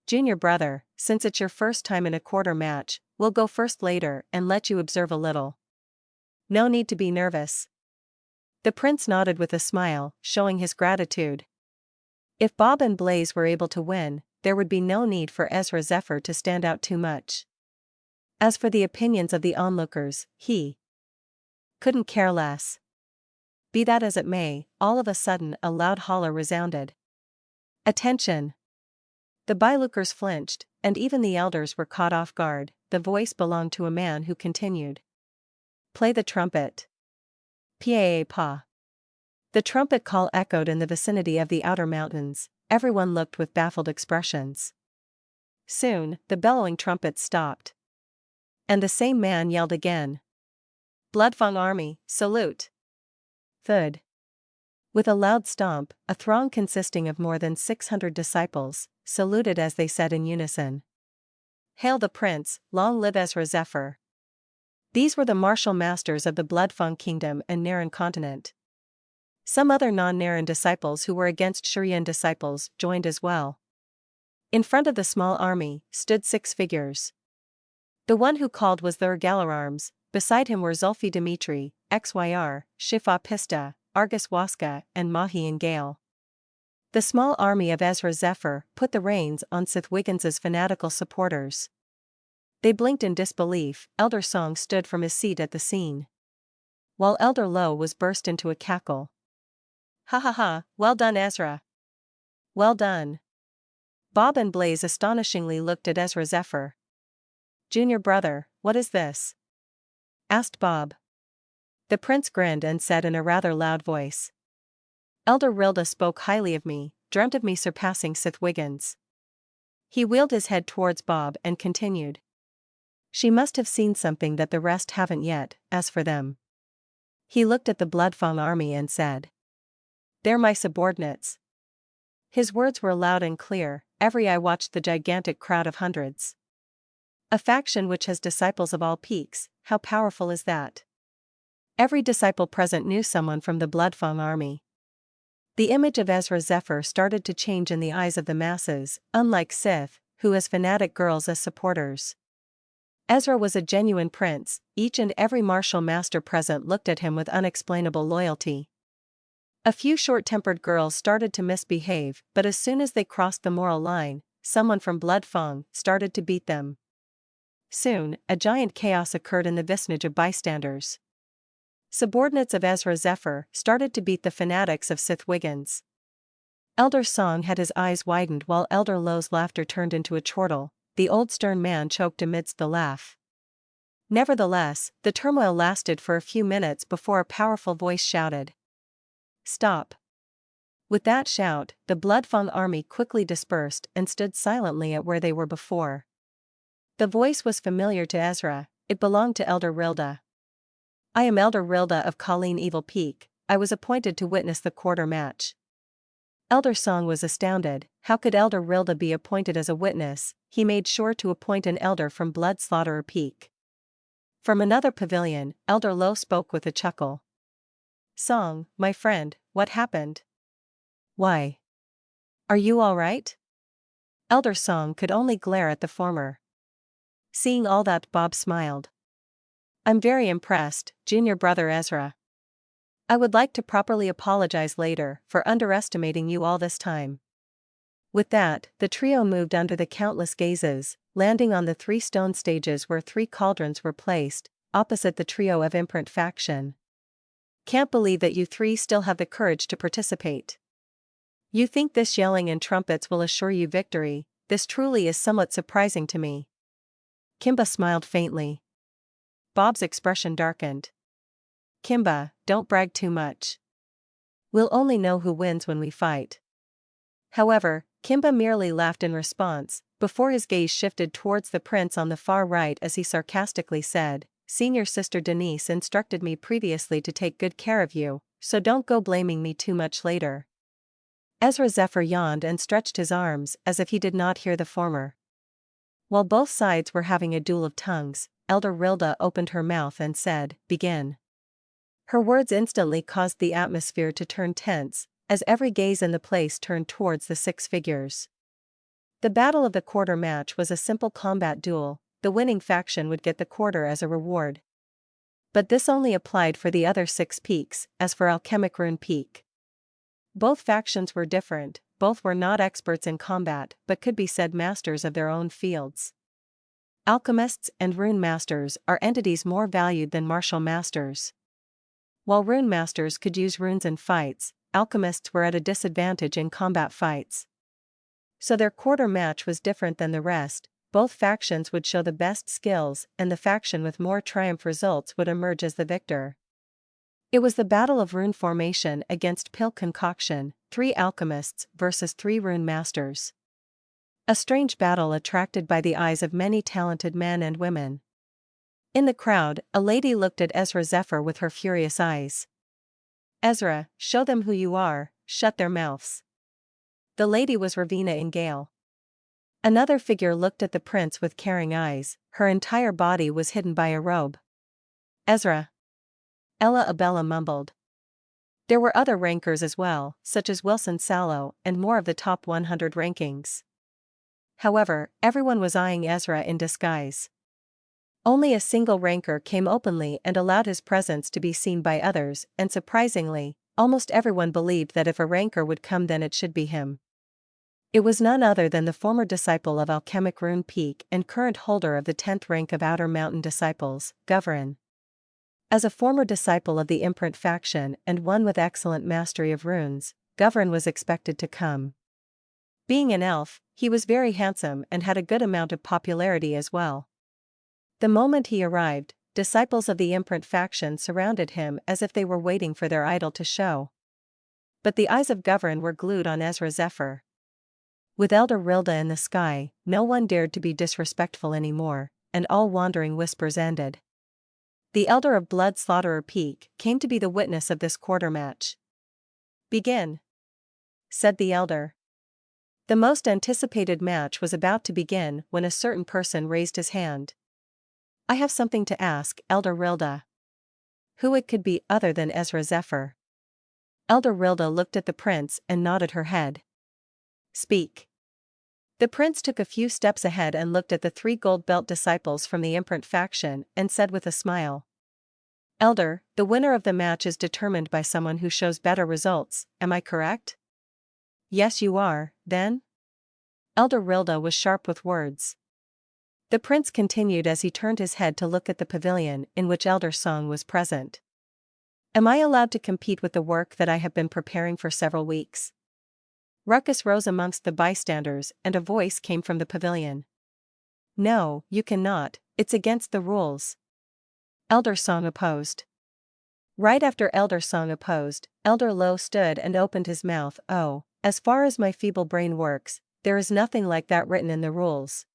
"Junior brother, since it's your first time in a quarter match, we'll go first later and let you observe a little. No need to be nervous." The prince nodded with a smile, showing his gratitude. If Bob and Blaze were able to win, there would be no need for Ezra Zephyr to stand out too much. As for the opinions of the onlookers, he couldn't care less. Be that as it may, all of a sudden a loud holler resounded. "Attention!" The bylookers flinched, and even the elders were caught off guard. The voice belonged to a man who continued. "Play the trumpet." Pa. The trumpet call echoed in the vicinity of the outer mountains. Everyone looked with baffled expressions. Soon, the bellowing trumpets stopped. And the same man yelled again. "Bloodfang army, salute!" Thud. With a loud stomp, a throng consisting of more than 600 disciples saluted as they said in unison. "Hail the prince, long live Ezra Zephyr." These were the martial masters of the Bloodfang kingdom and Naren continent. Some other non-Naren disciples who were against Shurian disciples joined as well. In front of the small army stood 6 figures. The one who called was the Galararms, beside him were Zulfi Dimitri, XYR, Shifa Pista, Argus Waska, and Mahi and Gale. The small army of Ezra Zephyr put the reins on Sith Wiggins's fanatical supporters. They blinked in disbelief. Elder Song stood from his seat at the scene, while Elder Low was burst into a cackle. "Ha ha ha, well done Ezra. Well done." Bob and Blaze astonishingly looked at Ezra Zephyr. "Junior brother, what is this?" asked Bob. The prince grinned and said in a rather loud voice. "Elder Rilda spoke highly of me, dreamt of me surpassing Sith Wiggins." He wheeled his head towards Bob and continued. "She must have seen something that the rest haven't yet. As for them." He looked at the Bloodfang army and said. "They're my subordinates." His words were loud and clear. Every eye watched the gigantic crowd of hundreds. A faction which has disciples of all peaks, how powerful is that? Every disciple present knew someone from the Bloodfang army. The image of Ezra Zephyr started to change in the eyes of the masses, unlike Sith, who has fanatic girls as supporters. Ezra was a genuine prince. Each and every martial master present looked at him with unexplainable loyalty. A few short-tempered girls started to misbehave, but as soon as they crossed the moral line, someone from Bloodfang started to beat them. Soon, a giant chaos occurred in the vicinage of bystanders. Subordinates of Ezra Zephyr started to beat the fanatics of Sith Wiggins. Elder Song had his eyes widened while Elder Low's laughter turned into a chortle. The old stern man choked amidst the laugh. Nevertheless, the turmoil lasted for a few minutes before a powerful voice shouted. "Stop." With that shout, the Bloodfang army quickly dispersed and stood silently at where they were before. The voice was familiar to Ezra. It belonged to Elder Rilda. "I am Elder Rilda of Colleen Evil Peak. I was appointed to witness the quarter match." Elder Song was astounded. How could Elder Rilda be appointed as a witness? He made sure to appoint an elder from Blood Slaughterer Peak. From another pavilion, Elder Low spoke with a chuckle. "Song, my friend, what happened? Why? Are you all right?" Elder Song could only glare at the former. Seeing all that, Bob smiled. "I'm very impressed, Junior Brother Ezra. I would like to properly apologize later for underestimating you all this time." With that, the trio moved under the countless gazes, landing on the 3 stone stages where 3 cauldrons were placed, opposite the trio of imprint faction. "Can't believe that you 3 still have the courage to participate. You think this yelling and trumpets will assure you victory? This truly is somewhat surprising to me." Kimba smiled faintly. Bob's expression darkened. "Kimba, don't brag too much. We'll only know who wins when we fight." However, Kimba merely laughed in response, before his gaze shifted towards the prince on the far right as he sarcastically said, Senior Sister Denise instructed me previously to take good care of you, so don't go blaming me too much later. Ezra Zephyr yawned and stretched his arms as if he did not hear the former. While both sides were having a duel of tongues, Elder Rilda opened her mouth and said, "Begin." Her words instantly caused the atmosphere to turn tense, as every gaze in the place turned towards the six figures. The battle of the quarter match was a simple combat duel. The winning faction would get the quarter as a reward. But this only applied for the other 6 peaks, as for Alchemic Rune Peak. Both factions were different, both were not experts in combat but could be said masters of their own fields. Alchemists and rune masters are entities more valued than martial masters. While rune masters could use runes in fights, alchemists were at a disadvantage in combat fights. So their quarter match was different than the rest. Both factions would show the best skills, and the faction with more triumph results would emerge as the victor. It was the battle of rune formation against pill concoction, 3 alchemists versus 3 rune masters. A strange battle attracted by the eyes of many talented men and women. In the crowd, a lady looked at Ezra Zephyr with her furious eyes. "Ezra, show them who you are, shut their mouths." The lady was Ravina in Gale. Another figure looked at the prince with caring eyes, her entire body was hidden by a robe. "Ezra." Ella Abella mumbled. There were other rankers as well, such as Wilson Sallow and more of the top 100 rankings. However, everyone was eyeing Ezra in disguise. Only a single ranker came openly and allowed his presence to be seen by others, and surprisingly, almost everyone believed that if a ranker would come then it should be him. It was none other than the former disciple of Alchemic Rune Peak and current holder of the 10th rank of Outer Mountain Disciples, Govern. As a former disciple of the Imprint faction and one with excellent mastery of runes, Govern was expected to come. Being an elf, he was very handsome and had a good amount of popularity as well. The moment he arrived, disciples of the Imprint faction surrounded him as if they were waiting for their idol to show. But the eyes of Govern were glued on Ezra Zephyr. With Elder Rilda in the sky, no one dared to be disrespectful anymore, and all wandering whispers ended. The Elder of Blood Slaughterer Peak came to be the witness of this quarter match. "Begin," said the Elder. The most anticipated match was about to begin when a certain person raised his hand. "I have something to ask, Elder Rilda." Who it could be other than Ezra Zephyr? Elder Rilda looked at the prince and nodded her head. "Speak." The prince took a few steps ahead and looked at the 3 gold belt disciples from the Imprint faction and said with a smile, "Elder, the winner of the match is determined by someone who shows better results, am I correct?" "Yes you are, then?" Elder Rilda was sharp with words. The prince continued as he turned his head to look at the pavilion in which Elder Song was present. "Am I allowed to compete with the work that I have been preparing for several weeks?" Ruckus rose amongst the bystanders and a voice came from the pavilion. "No, you cannot, it's against the rules." Elder Song opposed. Right after Elder Song opposed, Elder Low stood and opened his mouth. "Oh, as far as my feeble brain works, there is nothing like that written in the rules."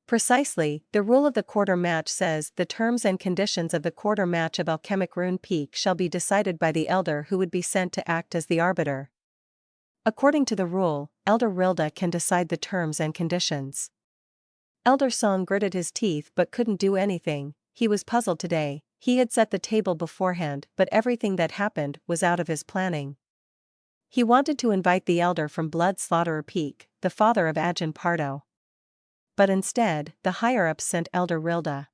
Precisely, the rule of the quarter match says the terms and conditions of the quarter match of Alchemic Rune Peak shall be decided by the Elder who would be sent to act as the arbiter. According to the rule, Elder Rilda can decide the terms and conditions. Elder Song gritted his teeth but couldn't do anything. He was puzzled today. He had set the table beforehand but everything that happened was out of his planning. He wanted to invite the Elder from Blood Slaughterer Peak, the father of Ajahn Pardo. But instead, the higher-ups sent Elder Rilda.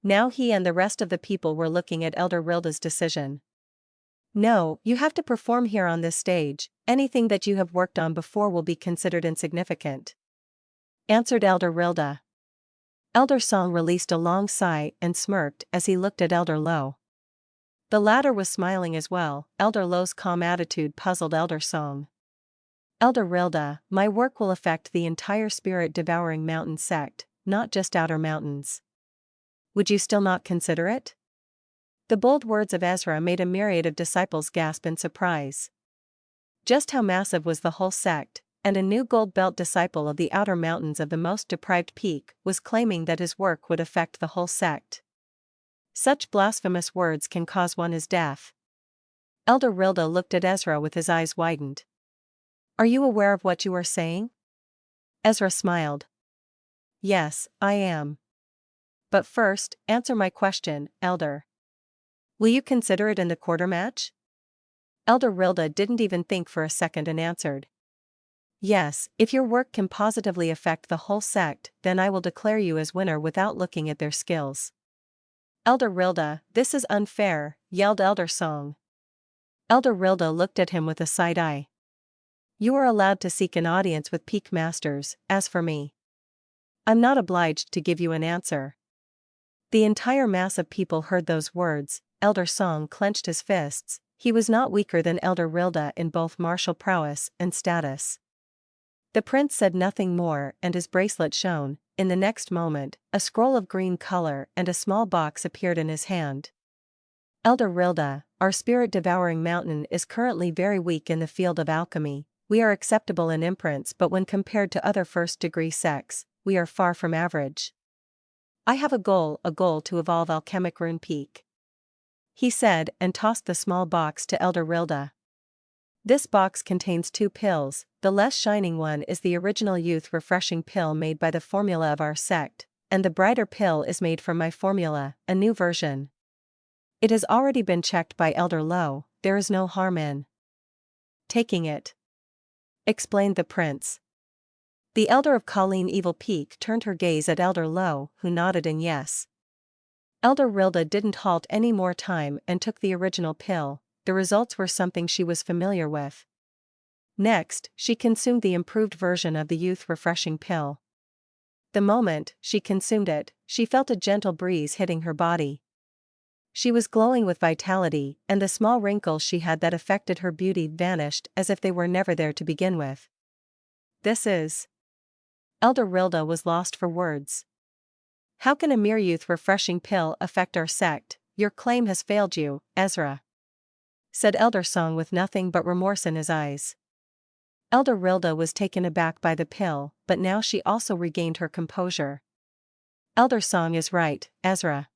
Now he and the rest of the people were looking at Elder Rilda's decision. "No, you have to perform here on this stage, anything that you have worked on before will be considered insignificant," answered Elder Rilda. Elder Song released a long sigh and smirked as he looked at Elder Low. The latter was smiling as well. Elder Low's calm attitude puzzled Elder Song. "Elder Rilda, my work will affect the entire spirit-devouring mountain sect, not just outer mountains. Would you still not consider it?" The bold words of Ezra made a myriad of disciples gasp in surprise. Just how massive was the whole sect, and a new gold belt disciple of the outer mountains of the most deprived peak was claiming that his work would affect the whole sect. Such blasphemous words can cause one is deaf. Elder Rilda looked at Ezra with his eyes widened. Are you aware of what you are saying? Ezra smiled. Yes, I am. But first, answer my question, Elder. Will you consider it in the quarter match? Elder Rilda didn't even think for a second and answered. Yes, if your work can positively affect the whole sect, then I will declare you as winner without looking at their skills. Elder Rilda, this is unfair, yelled Elder Song. Elder Rilda looked at him with a side eye. You are allowed to seek an audience with peak masters, as for me, I'm not obliged to give you an answer. The entire mass of people heard those words. Elder Song clenched his fists. He was not weaker than Elder Rilda in both martial prowess and status. The prince said nothing more and his bracelet shone. In the next moment, a scroll of green color and a small box appeared in his hand. Elder Rilda, our spirit-devouring mountain is currently very weak in the field of alchemy. We are acceptable in imprints, but when compared to other first-degree sects, we are far from average. I have a goal to evolve alchemic rune peak, he said and tossed the small box to Elder Rilda. This box contains 2 pills. The less shining one is the original youth refreshing pill made by the formula of our sect, and the brighter pill is made from my formula, a new version. It has already been checked by Elder Low, there is no harm in taking it, explained the prince. The elder of Colleen Evil Peak turned her gaze at Elder Low, who nodded in yes. Elder Rilda didn't halt any more time and took the original pill. The results were something she was familiar with. Next, she consumed the improved version of the youth refreshing pill. The moment she consumed it, she felt a gentle breeze hitting her body. She was glowing with vitality, and the small wrinkles she had that affected her beauty vanished as if they were never there to begin with. This is... Elder Rilda was lost for words. How can a mere youth refreshing pill affect our sect? Your claim has failed you, Ezra, said Elder Song with nothing but remorse in his eyes. Elder Rilda was taken aback by the pill, but now she also regained her composure. Elder Song is right, Ezra.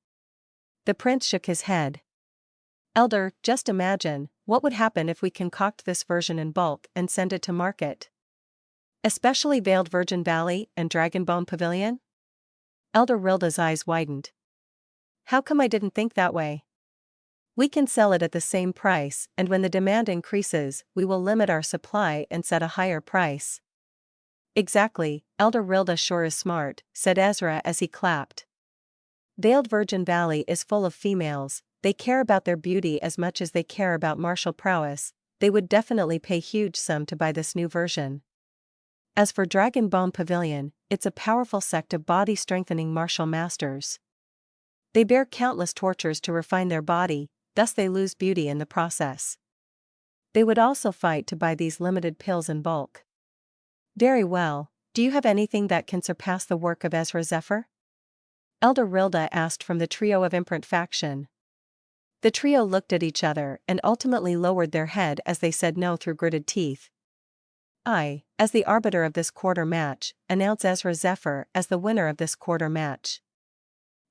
The prince shook his head. Elder, just imagine, what would happen if we concoct this version in bulk and send it to market? Especially Veiled Virgin Valley and Dragonbone Pavilion? Elder Rilda's eyes widened. How come I didn't think that way? We can sell it at the same price, and when the demand increases, we will limit our supply and set a higher price. Exactly, Elder Rilda sure is smart, said Ezra as he clapped. Veiled Virgin Valley is full of females, they care about their beauty as much as they care about martial prowess, they would definitely pay huge sum to buy this new version. As for Dragonbone Pavilion, it's a powerful sect of body-strengthening martial masters. They bear countless tortures to refine their body, thus they lose beauty in the process. They would also fight to buy these limited pills in bulk. Very well, do you have anything that can surpass the work of Ezra Zephyr? Elder Rilda asked from the trio of imprint faction. The trio looked at each other and ultimately lowered their head as they said no through gritted teeth. I, as the arbiter of this quarter match, announce Ezra Zephyr as the winner of this quarter match.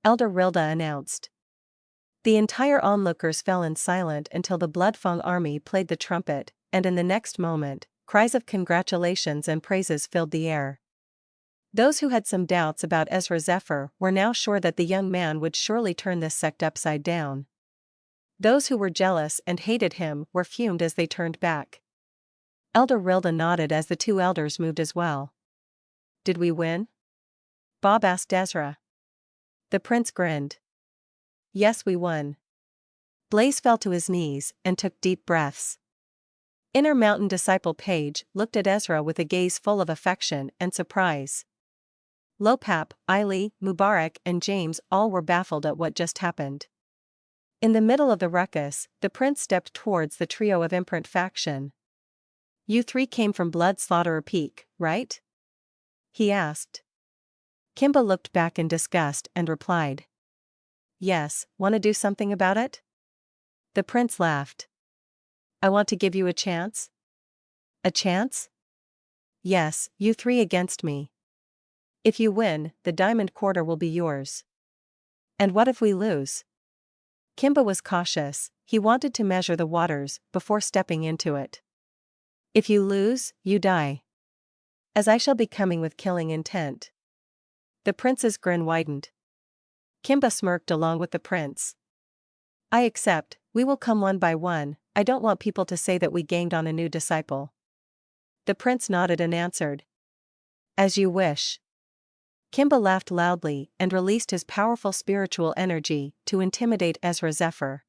Elder Rilda announced. The entire onlookers fell in silent until the Bloodfang army played the trumpet, and in the next moment, cries of congratulations and praises filled the air. Those who had some doubts about Ezra Zephyr were now sure that the young man would surely turn this sect upside down. Those who were jealous and hated him were fumed as they turned back. Elder Rilda nodded as the 2 elders moved as well. Did we win? Bob asked Ezra. The prince grinned. Yes, we won. Blaze fell to his knees and took deep breaths. Inner Mountain Disciple Page looked at Ezra with a gaze full of affection and surprise. Lopap, Eiley, Mubarak and James all were baffled at what just happened. In the middle of the ruckus, the prince stepped towards the trio of imprint faction. You 3 came from Blood Slaughterer Peak, right? He asked. Kimba looked back in disgust and replied. Yes, wanna do something about it? The prince laughed. I want to give you a chance? A chance? Yes, you 3 against me. If you win, the diamond quarter will be yours. And what if we lose? Kimba was cautious. He wanted to measure the waters before stepping into it. If you lose, you die. As I shall be coming with killing intent. The prince's grin widened. Kimba smirked along with the prince. I accept, we will come one by one. I don't want people to say that we gained on a new disciple. The prince nodded and answered. As you wish. Kimba laughed loudly and released his powerful spiritual energy to intimidate Ezra Zephyr.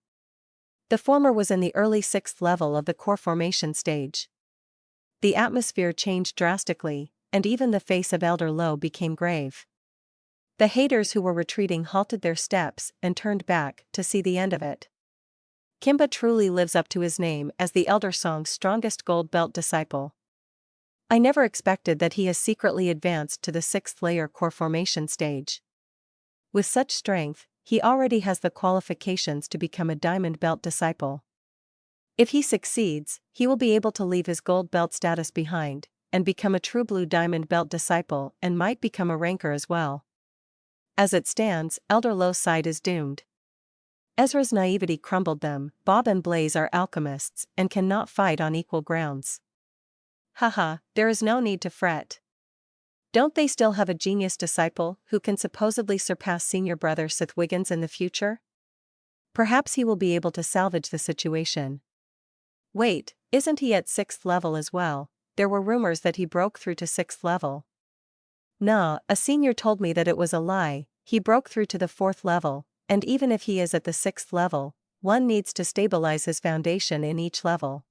The former was in the early 6th level of the core formation stage. The atmosphere changed drastically, and even the face of Elder Low became grave. The haters who were retreating halted their steps and turned back to see the end of it. Kimba truly lives up to his name as the Elder Song's strongest gold belt disciple. I never expected that he has secretly advanced to the 6th layer core formation stage. With such strength, he already has the qualifications to become a diamond belt disciple. If he succeeds, he will be able to leave his gold belt status behind, and become a true blue diamond belt disciple and might become a ranker as well. As it stands, Elder Low's side is doomed. Ezra's naivety crumbled them. Bob and Blaze are alchemists and cannot fight on equal grounds. Haha, there is no need to fret. Don't they still have a genius disciple who can supposedly surpass senior brother Seth Wiggins in the future? Perhaps he will be able to salvage the situation. Wait, isn't he at 6th level as well? There were rumors that he broke through to 6th level. Nah, a senior told me that it was a lie. He broke through to the 4th level, and even if he is at the 6th level, one needs to stabilize his foundation in each level.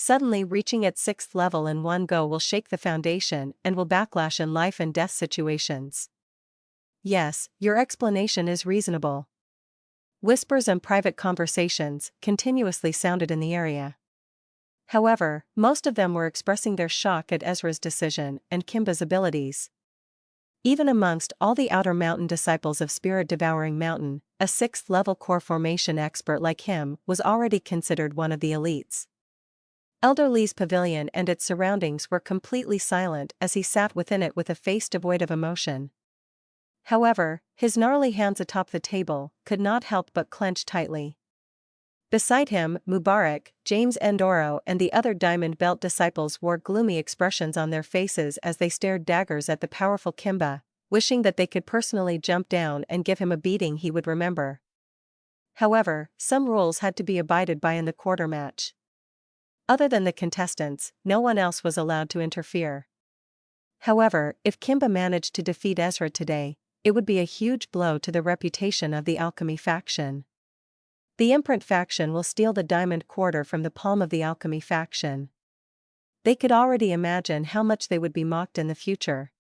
Suddenly reaching at 6th level in one go will shake the foundation and will backlash in life and death situations. Yes, your explanation is reasonable. Whispers and private conversations continuously sounded in the area. However, most of them were expressing their shock at Ezra's decision and Kimba's abilities. Even amongst all the Outer Mountain disciples of Spirit Devouring Mountain, a 6th level core formation expert like him was already considered one of the elites. Elder Lee's pavilion and its surroundings were completely silent as he sat within it with a face devoid of emotion. However, his gnarly hands atop the table could not help but clench tightly. Beside him, Mubarak, James Endoro and the other Diamond Belt disciples wore gloomy expressions on their faces as they stared daggers at the powerful Kimba, wishing that they could personally jump down and give him a beating he would remember. However, some rules had to be abided by in the quarter match. Other than the contestants, no one else was allowed to interfere. However, if Kimba managed to defeat Ezra today, it would be a huge blow to the reputation of the Alchemy faction. The Imprint faction will steal the diamond quarter from the palm of the Alchemy faction. They could already imagine how much they would be mocked in the future.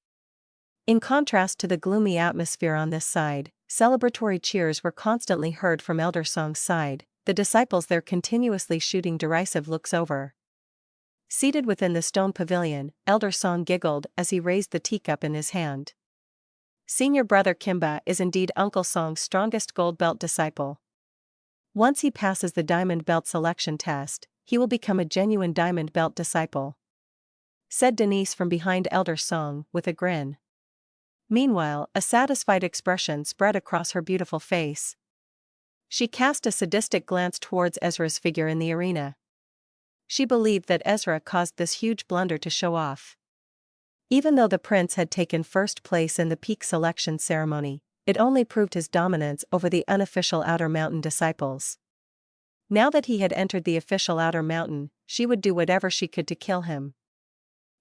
In contrast to the gloomy atmosphere on this side, celebratory cheers were constantly heard from Elder Song's side, the disciples there continuously shooting derisive looks over. Seated within the stone pavilion, Elder Song giggled as he raised the teacup in his hand. Senior brother Kimba is indeed Uncle Song's strongest gold belt disciple. Once he passes the diamond belt selection test, he will become a genuine diamond belt disciple, said Denise from behind Elder Song with a grin. Meanwhile, a satisfied expression spread across her beautiful face. She cast a sadistic glance towards Ezra's figure in the arena. She believed that Ezra caused this huge blunder to show off. Even though the prince had taken first place in the peak selection ceremony, it only proved his dominance over the unofficial Outer Mountain disciples. Now that he had entered the official Outer Mountain, she would do whatever she could to kill him.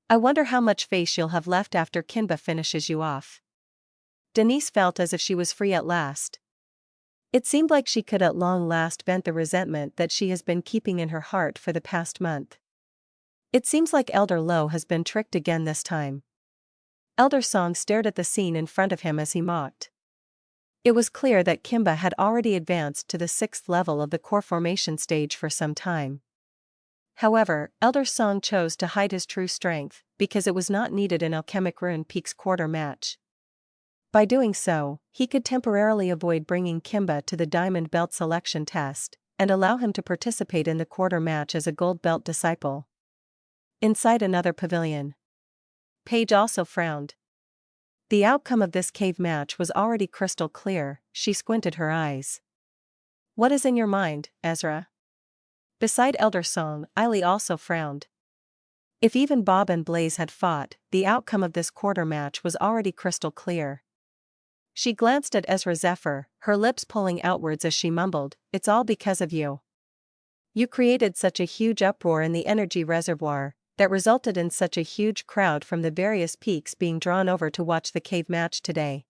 I wonder how much face you'll have left after Kimba finishes you off. Denise felt as if she was free at last. It seemed like she could at long last vent the resentment that she has been keeping in her heart for the past month. It seems like Elder Low has been tricked again this time. Elder Song stared at the scene in front of him as he mocked. It was clear that Kimba had already advanced to the 6th level of the core formation stage for some time. However, Elder Song chose to hide his true strength because it was not needed in Alchemic Rune Peak's quarter match. By doing so, he could temporarily avoid bringing Kimba to the Diamond Belt selection test, and allow him to participate in the quarter match as a Gold Belt disciple. Inside another pavilion, Paige also frowned. The outcome of this cave match was already crystal clear. She squinted her eyes. What is in your mind, Ezra? Beside Elder Song, Eiley also frowned. If even Bob and Blaze had fought, the outcome of this quarter match was already crystal clear. She glanced at Ezra Zephyr, her lips pulling outwards as she mumbled, "It's all because of you. You created such a huge uproar in the energy reservoir that resulted in such a huge crowd from the various peaks being drawn over to watch the cave match today.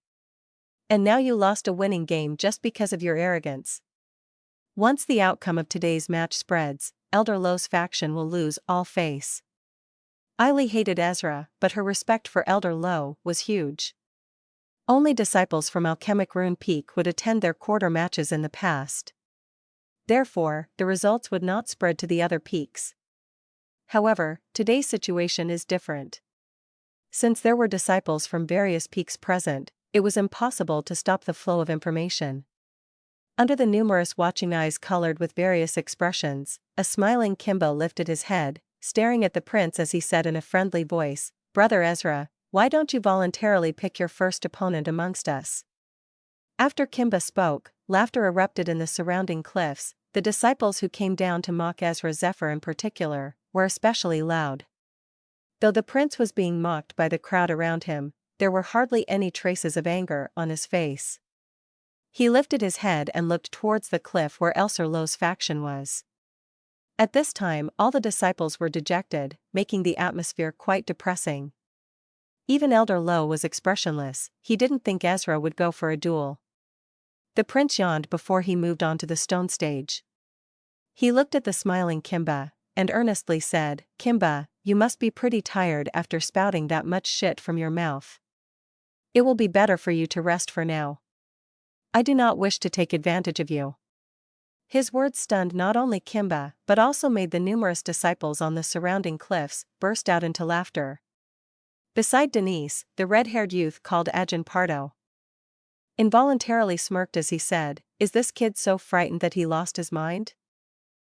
And now you lost a winning game just because of your arrogance. Once the outcome of today's match spreads, Elder Lo's faction will lose all face." Eiley hated Ezra, but her respect for Elder Lo was huge. Only disciples from Alchemic Rune Peak would attend their quarter matches in the past. Therefore, the results would not spread to the other peaks. However, today's situation is different. Since there were disciples from various peaks present, it was impossible to stop the flow of information. Under the numerous watching eyes colored with various expressions, a smiling Kimba lifted his head, staring at the prince as he said in a friendly voice, "Brother Ezra, why don't you voluntarily pick your first opponent amongst us?" After Kimba spoke, laughter erupted in the surrounding cliffs. The disciples who came down to mock Ezra Zephyr in particular were especially loud. Though the prince was being mocked by the crowd around him, there were hardly any traces of anger on his face. He lifted his head and looked towards the cliff where Elder Lo's faction was. At this time all the disciples were dejected, making the atmosphere quite depressing. Even Elder Lo was expressionless. He didn't think Ezra would go for a duel. The prince yawned before he moved on to the stone stage. He looked at the smiling Kimba, and earnestly said, "Kimba, you must be pretty tired after spouting that much shit from your mouth. It will be better for you to rest for now. I do not wish to take advantage of you." His words stunned not only Kimba, but also made the numerous disciples on the surrounding cliffs burst out into laughter. Beside Denise, the red-haired youth called Ajahn Pardo involuntarily smirked as he said, "Is this kid so frightened that he lost his mind?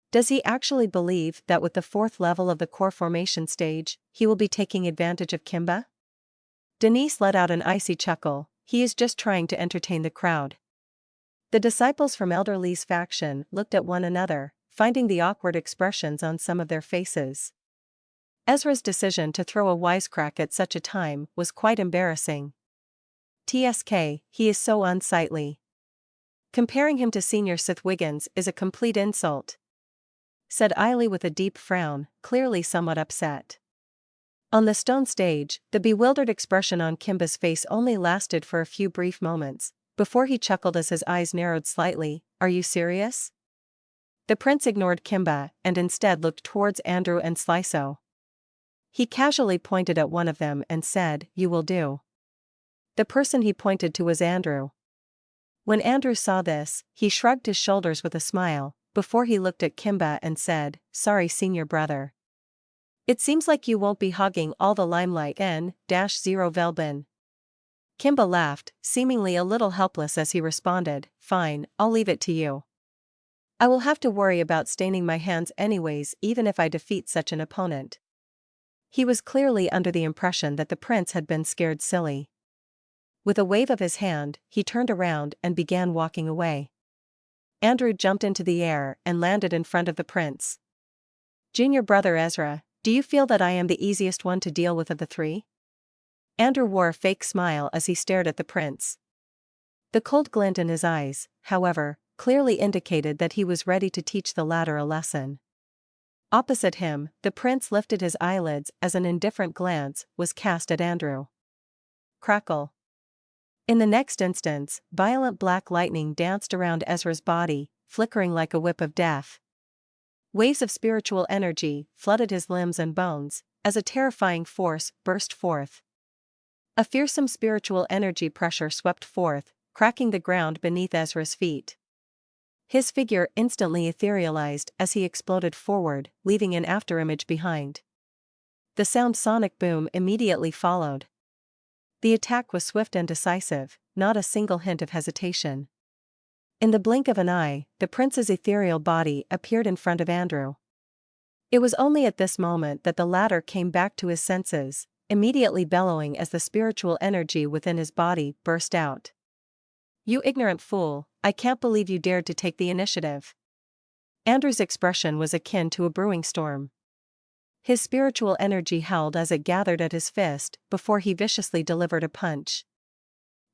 Does he actually believe that with the 4th level of the core formation stage, he will be taking advantage of Kimba?" Denise let out an icy chuckle. "He is just trying to entertain the crowd." The disciples from Elder Lee's faction looked at one another, finding the awkward expressions on some of their faces. Ezra's decision to throw a wisecrack at such a time was quite embarrassing. "TSK, he is so unsightly. Comparing him to Senior Sith Wiggins is a complete insult," said Eiley with a deep frown, clearly somewhat upset. On the stone stage, the bewildered expression on Kimba's face only lasted for a few brief moments, before he chuckled as his eyes narrowed slightly. "Are you serious?" The prince ignored Kimba and instead looked towards Andrew and Sliso. He casually pointed at one of them and said, "You will do." The person he pointed to was Andrew. When Andrew saw this, he shrugged his shoulders with a smile, before he looked at Kimba and said, "Sorry senior brother. It seems like you won't be hogging all the limelight. N-0 Velbin." Kimba laughed, seemingly a little helpless as he responded, "Fine, I'll leave it to you. I will have to worry about staining my hands anyways even if I defeat such an opponent." He was clearly under the impression that the prince had been scared silly. With a wave of his hand, he turned around and began walking away. Andrew jumped into the air and landed in front of the prince. "Junior brother Ezra, do you feel that I am the easiest one to deal with of the three?" Andrew wore a fake smile as he stared at the prince. The cold glint in his eyes, however, clearly indicated that he was ready to teach the latter a lesson. Opposite him, the prince lifted his eyelids as an indifferent glance was cast at Andrew. Crackle. In the next instance, violent black lightning danced around Ezra's body, flickering like a whip of death. Waves of spiritual energy flooded his limbs and bones, as a terrifying force burst forth. A fearsome spiritual energy pressure swept forth, cracking the ground beneath Ezra's feet. His figure instantly etherealized as he exploded forward, leaving an afterimage behind. The sound sonic boom immediately followed. The attack was swift and decisive, not a single hint of hesitation. In the blink of an eye, the prince's ethereal body appeared in front of Andrew. It was only at this moment that the latter came back to his senses, immediately bellowing as the spiritual energy within his body burst out. "You ignorant fool, I can't believe you dared to take the initiative." Andrew's expression was akin to a brewing storm. His spiritual energy howled as it gathered at his fist before he viciously delivered a punch.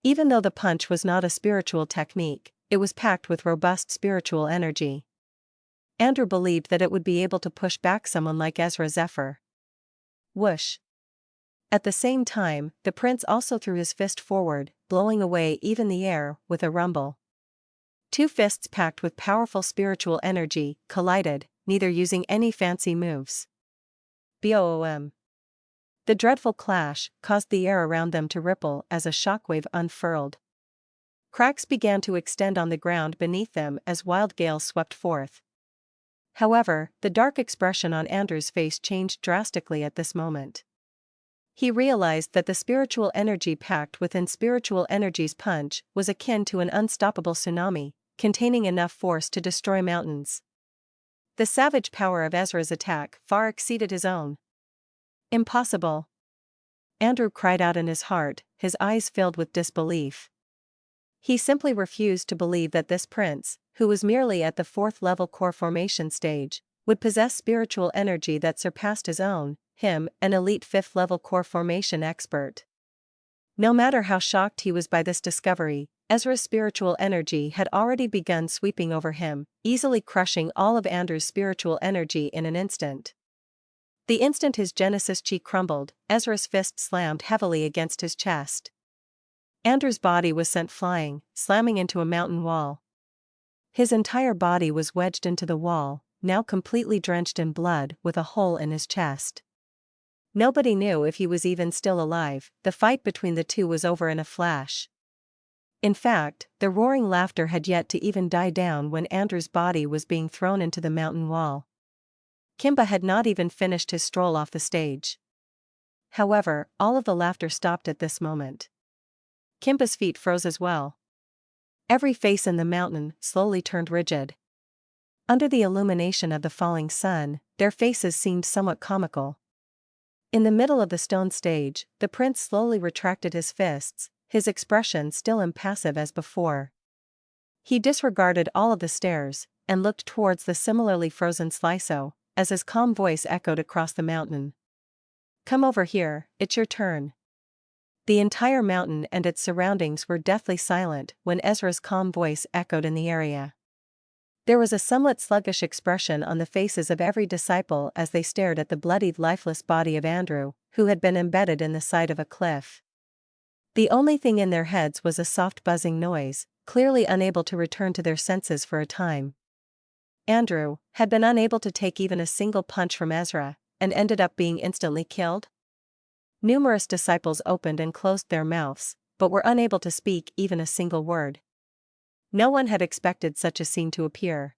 Even though the punch was not a spiritual technique, it was packed with robust spiritual energy. Andrew believed that it would be able to push back someone like Ezra Zephyr. Whoosh! At the same time, the prince also threw his fist forward, blowing away even the air with a rumble. Two fists packed with powerful spiritual energy collided, neither using any fancy moves. Boom! The dreadful clash caused the air around them to ripple as a shockwave unfurled. Cracks began to extend on the ground beneath them as wild gales swept forth. However, the dark expression on Andrew's face changed drastically at this moment. He realized that the spiritual energy packed within spiritual energy's punch was akin to an unstoppable tsunami, containing enough force to destroy mountains. The savage power of Ezra's attack far exceeded his own. "Impossible!" Andrew cried out in his heart, his eyes filled with disbelief. He simply refused to believe that this prince, who was merely at the 4th level core formation stage, would possess spiritual energy that surpassed his own, him, an elite 5th level core formation expert. No matter how shocked he was by this discovery, Ezra's spiritual energy had already begun sweeping over him, easily crushing all of Andrew's spiritual energy in an instant. The instant his Genesis chi crumbled, Ezra's fist slammed heavily against his chest. Andrew's body was sent flying, slamming into a mountain wall. His entire body was wedged into the wall, now completely drenched in blood with a hole in his chest. Nobody knew if he was even still alive. The fight between the two was over in a flash. In fact, the roaring laughter had yet to even die down when Andrew's body was being thrown into the mountain wall. Kimba had not even finished his stroll off the stage. However, all of the laughter stopped at this moment. Kimba's feet froze as well. Every face in the mountain slowly turned rigid. Under the illumination of the falling sun, their faces seemed somewhat comical. In the middle of the stone stage, the prince slowly retracted his fists, his expression still impassive as before. He disregarded all of the stares, and looked towards the similarly frozen Sliso, as his calm voice echoed across the mountain. "Come over here, it's your turn." The entire mountain and its surroundings were deathly silent when Ezra's calm voice echoed in the area. There was a somewhat sluggish expression on the faces of every disciple as they stared at the bloodied lifeless body of Andrew, who had been embedded in the side of a cliff. The only thing in their heads was a soft buzzing noise, clearly unable to return to their senses for a time. Andrew had been unable to take even a single punch from Ezra, and ended up being instantly killed? Numerous disciples opened and closed their mouths, but were unable to speak even a single word. No one had expected such a scene to appear.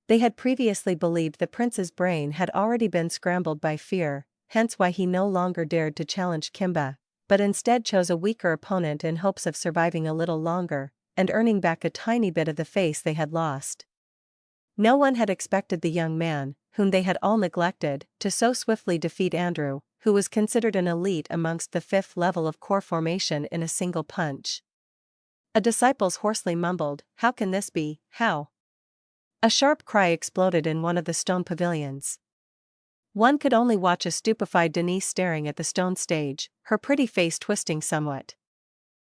They had previously believed the prince's brain had already been scrambled by fear, hence why he no longer dared to challenge Kimba, but instead chose a weaker opponent in hopes of surviving a little longer, and earning back a tiny bit of the face they had lost. No one had expected the young man, whom they had all neglected, to so swiftly defeat Andrew, who was considered an elite amongst the 5th level of core formation in a single punch. A disciple's hoarsely mumbled, "How can this be, how?" A sharp cry exploded in one of the stone pavilions. One could only watch a stupefied Denise staring at the stone stage, her pretty face twisting somewhat.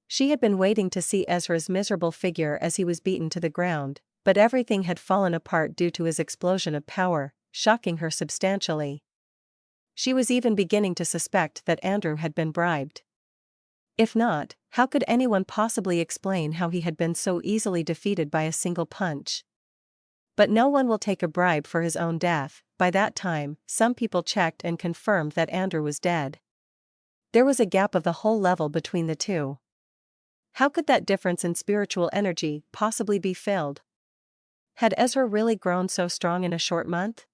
She had been waiting to see Ezra's miserable figure as he was beaten to the ground, but everything had fallen apart due to his explosion of power, shocking her substantially. She was even beginning to suspect that Andrew had been bribed. If not, how could anyone possibly explain how he had been so easily defeated by a single punch? But no one will take a bribe for his own death. By that time, some people checked and confirmed that Andrew was dead. There was a gap of the whole level between the two. How could that difference in spiritual energy possibly be filled? Had Ezra really grown so strong in a short month?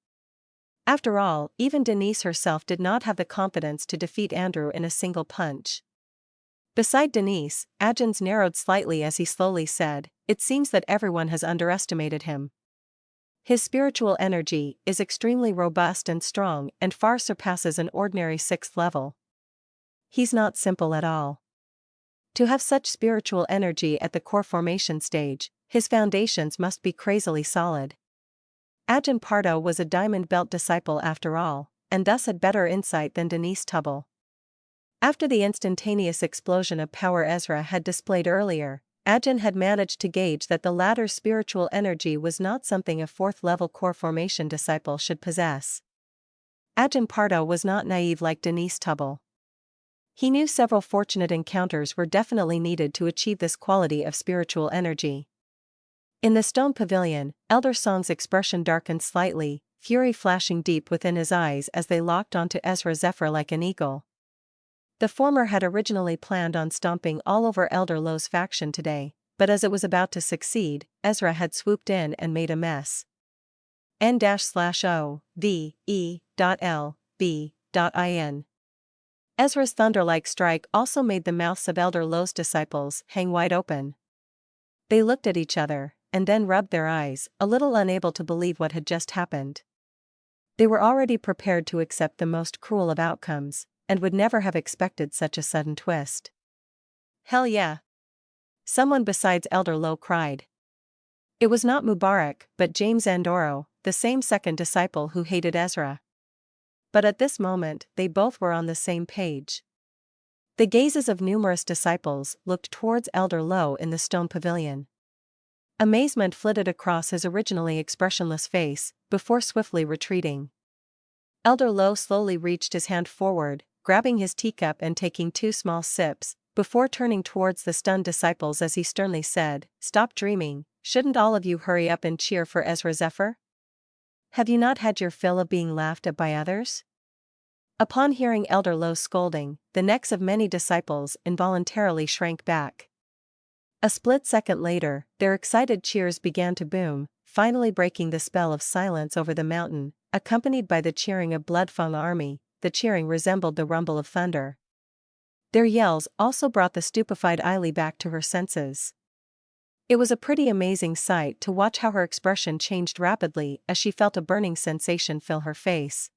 After all, even Denise herself did not have the confidence to defeat Andrew in a single punch. Beside Denise, Ajans narrowed slightly as he slowly said, "It seems that everyone has underestimated him. His spiritual energy is extremely robust and strong and far surpasses an ordinary 6th level. He's not simple at all. To have such spiritual energy at the core formation stage, His foundations must be crazily solid. Ajahn Pardo was a diamond belt disciple after all, and thus had better insight than Denise Tubble. After the instantaneous explosion of power Ezra had displayed earlier, Ajahn had managed to gauge that the latter's spiritual energy was not something a fourth-level core formation disciple should possess. Ajahn Pardo was not naive like Denise Tubble. He knew several fortunate encounters were definitely needed to achieve this quality of spiritual energy. In the stone pavilion, Elder Song's expression darkened slightly, fury flashing deep within his eyes as they locked onto Ezra Zephyr like an eagle. The former had originally planned on stomping all over Elder Lo's faction today, but as it was about to succeed, Ezra had swooped in and made a mess. N-O-V-E.L-B.in. Ezra's thunder-like strike also made the mouths of Elder Lo's disciples hang wide open. They looked at each other, and then rubbed their eyes, a little unable to believe what had just happened. They were already prepared to accept the most cruel of outcomes, and would never have expected such a sudden twist. "Hell yeah!" someone besides Elder Lo cried. It was not Mubarak, but James Andoro, the same second disciple who hated Ezra. But at this moment, they both were on the same page. The gazes of numerous disciples looked towards Elder Lo in the stone pavilion. Amazement flitted across his originally expressionless face, before swiftly retreating. Elder Lo slowly reached his hand forward, grabbing his teacup and taking 2 small sips, before turning towards the stunned disciples as he sternly said, "Stop dreaming, shouldn't all of you hurry up and cheer for Ezra Zephyr? Have you not had your fill of being laughed at by others?" Upon hearing Elder Lo's scolding, the necks of many disciples involuntarily shrank back. A split second later, their excited cheers began to boom, finally breaking the spell of silence over the mountain, accompanied by the cheering of Bloodfang army. The cheering resembled the rumble of thunder. Their yells also brought the stupefied Eily back to her senses. It was a pretty amazing sight to watch how her expression changed rapidly as she felt a burning sensation fill her face.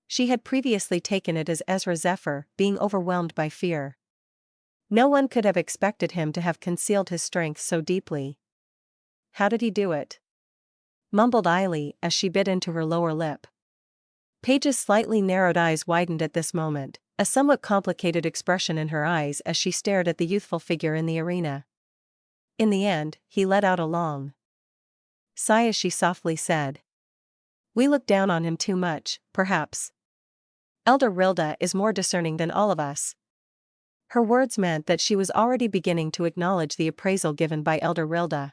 She had previously taken it as Ezra Zephyr being overwhelmed by fear. No one could have expected him to have concealed his strength so deeply. "How did he do it?" mumbled Eily as she bit into her lower lip. Paige's slightly narrowed eyes widened at this moment, a somewhat complicated expression in her eyes as she stared at the youthful figure in the arena. In the end, he let out a long sigh as she softly said, "We look down on him too much, perhaps. Elder Rilda is more discerning than all of us." Her words meant that she was already beginning to acknowledge the appraisal given by Elder Rilda.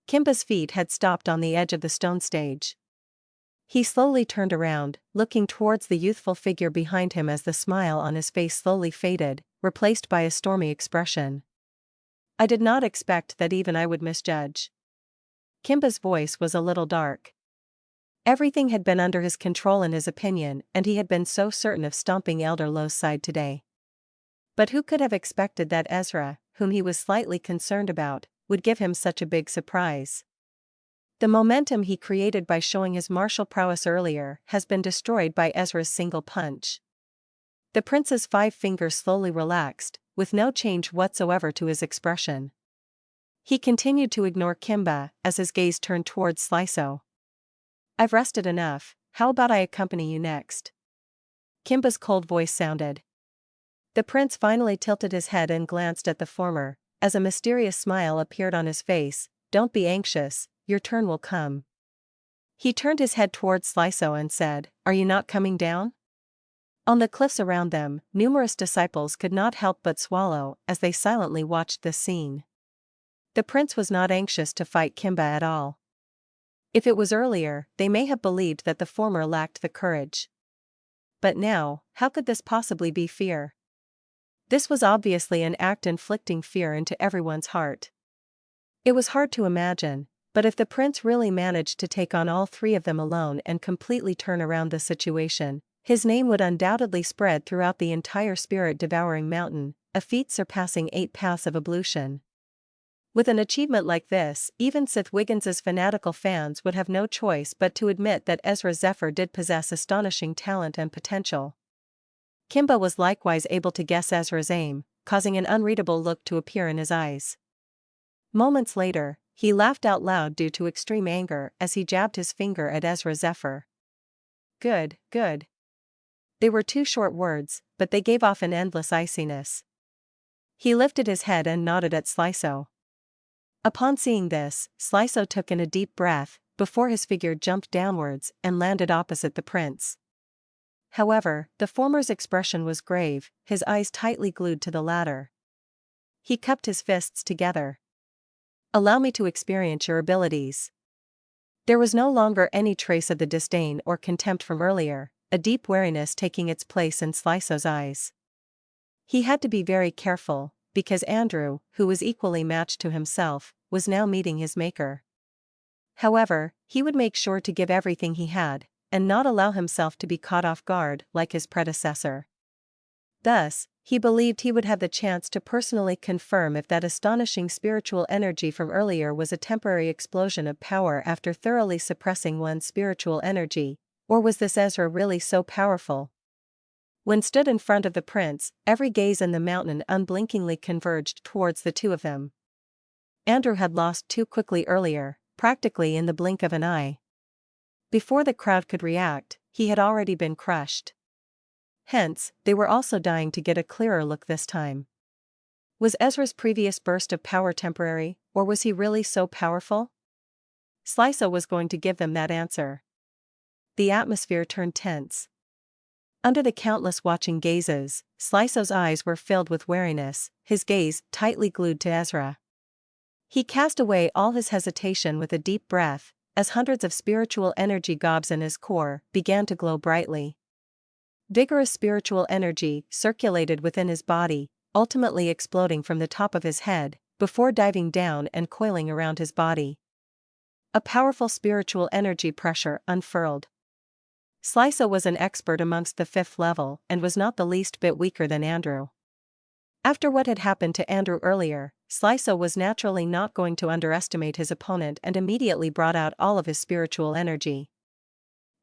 Kimba's feet had stopped on the edge of the stone stage. He slowly turned around, looking towards the youthful figure behind him as the smile on his face slowly faded, replaced by a stormy expression. "I did not expect that even I would misjudge." Kimba's voice was a little dark. Everything had been under his control in his opinion, and he had been so certain of stomping Elder Lo's side today. But who could have expected that Ezra, whom he was slightly concerned about, would give him such a big surprise? The momentum he created by showing his martial prowess earlier has been destroyed by Ezra's single punch. The prince's 5 fingers slowly relaxed, with no change whatsoever to his expression. He continued to ignore Kimba as his gaze turned towards Sliso. "I've rested enough, how about I accompany you next?" Kimba's cold voice sounded. The prince finally tilted his head and glanced at the former, as a mysterious smile appeared on his face. "Don't be anxious, your turn will come." He turned his head towards Sliso and said, "Are you not coming down?" On the cliffs around them, numerous disciples could not help but swallow as they silently watched this scene. The prince was not anxious to fight Kimba at all. If it was earlier, they may have believed that the former lacked the courage. But now, how could this possibly be fear? This was obviously an act inflicting fear into everyone's heart. It was hard to imagine, but if the prince really managed to take on all 3 of them alone and completely turn around the situation, his name would undoubtedly spread throughout the entire spirit-devouring mountain, a feat surpassing 8 paths of ablution. With an achievement like this, even Sith Wiggins's fanatical fans would have no choice but to admit that Ezra Zephyr did possess astonishing talent and potential. Kimba was likewise able to guess Ezra's aim, causing an unreadable look to appear in his eyes. Moments later, he laughed out loud due to extreme anger as he jabbed his finger at Ezra Zephyr. Good, good. They were 2 short words, but they gave off an endless iciness. He lifted his head and nodded at Sliso. Upon seeing this, Sliso took in a deep breath, before his figure jumped downwards and landed opposite the prince. However, the former's expression was grave, his eyes tightly glued to the latter. He cupped his fists together. Allow me to experience your abilities. There was no longer any trace of the disdain or contempt from earlier, a deep wariness taking its place in Sliso's eyes. He had to be very careful, because Andrew, who was equally matched to himself, was now meeting his maker. However, he would make sure to give everything he had, and not allow himself to be caught off guard like his predecessor. Thus, he believed he would have the chance to personally confirm if that astonishing spiritual energy from earlier was a temporary explosion of power after thoroughly suppressing one's spiritual energy, or was this Ezra really so powerful? When stood in front of the prince, every gaze in the mountain unblinkingly converged towards the 2 of them. Andrew had lost too quickly earlier, practically in the blink of an eye. Before the crowd could react, he had already been crushed. Hence, they were also dying to get a clearer look this time. Was Ezra's previous burst of power temporary, or was he really so powerful? Sliso was going to give them that answer. The atmosphere turned tense. Under the countless watching gazes, Sliso's eyes were filled with wariness, his gaze tightly glued to Ezra. He cast away all his hesitation with a deep breath, as hundreds of spiritual energy gobs in his core began to glow brightly. Vigorous spiritual energy circulated within his body, ultimately exploding from the top of his head, before diving down and coiling around his body. A powerful spiritual energy pressure unfurled. Sliso was an expert amongst the 5th level and was not the least bit weaker than Andrew. After what had happened to Andrew earlier, Sliso was naturally not going to underestimate his opponent and immediately brought out all of his spiritual energy.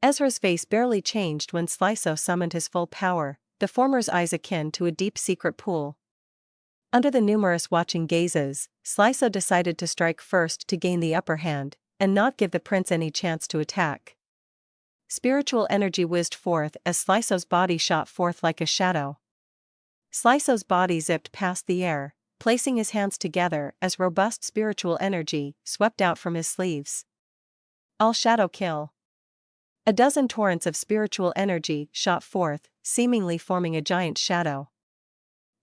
Ezra's face barely changed when Sliso summoned his full power, the former's eyes akin to a deep secret pool. Under the numerous watching gazes, Sliso decided to strike first to gain the upper hand, and not give the prince any chance to attack. Spiritual energy whizzed forth as Sliso's body shot forth like a shadow. Sliso's body zipped past the air, placing his hands together as robust spiritual energy swept out from his sleeves. All shadow kill. A dozen torrents of spiritual energy shot forth, seemingly forming a giant shadow.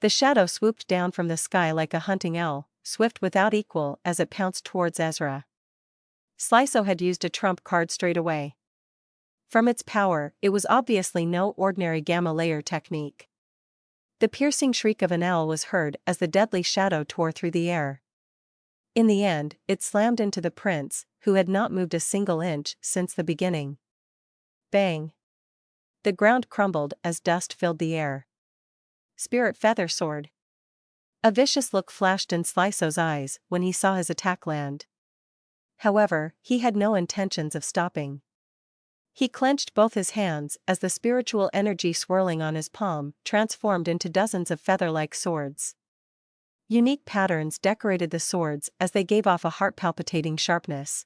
The shadow swooped down from the sky like a hunting owl, swift without equal as it pounced towards Ezra. Sliso had used a trump card straight away. From its power, it was obviously no ordinary gamma layer technique. The piercing shriek of an owl was heard as the deadly shadow tore through the air. In the end, it slammed into the prince, who had not moved a single inch since the beginning. Bang! The ground crumbled as dust filled the air. Spirit feather sword. A vicious look flashed in Sliso's eyes when he saw his attack land. However, he had no intentions of stopping. He clenched both his hands as the spiritual energy swirling on his palm transformed into dozens of feather-like swords. Unique patterns decorated the swords as they gave off a heart-palpitating sharpness.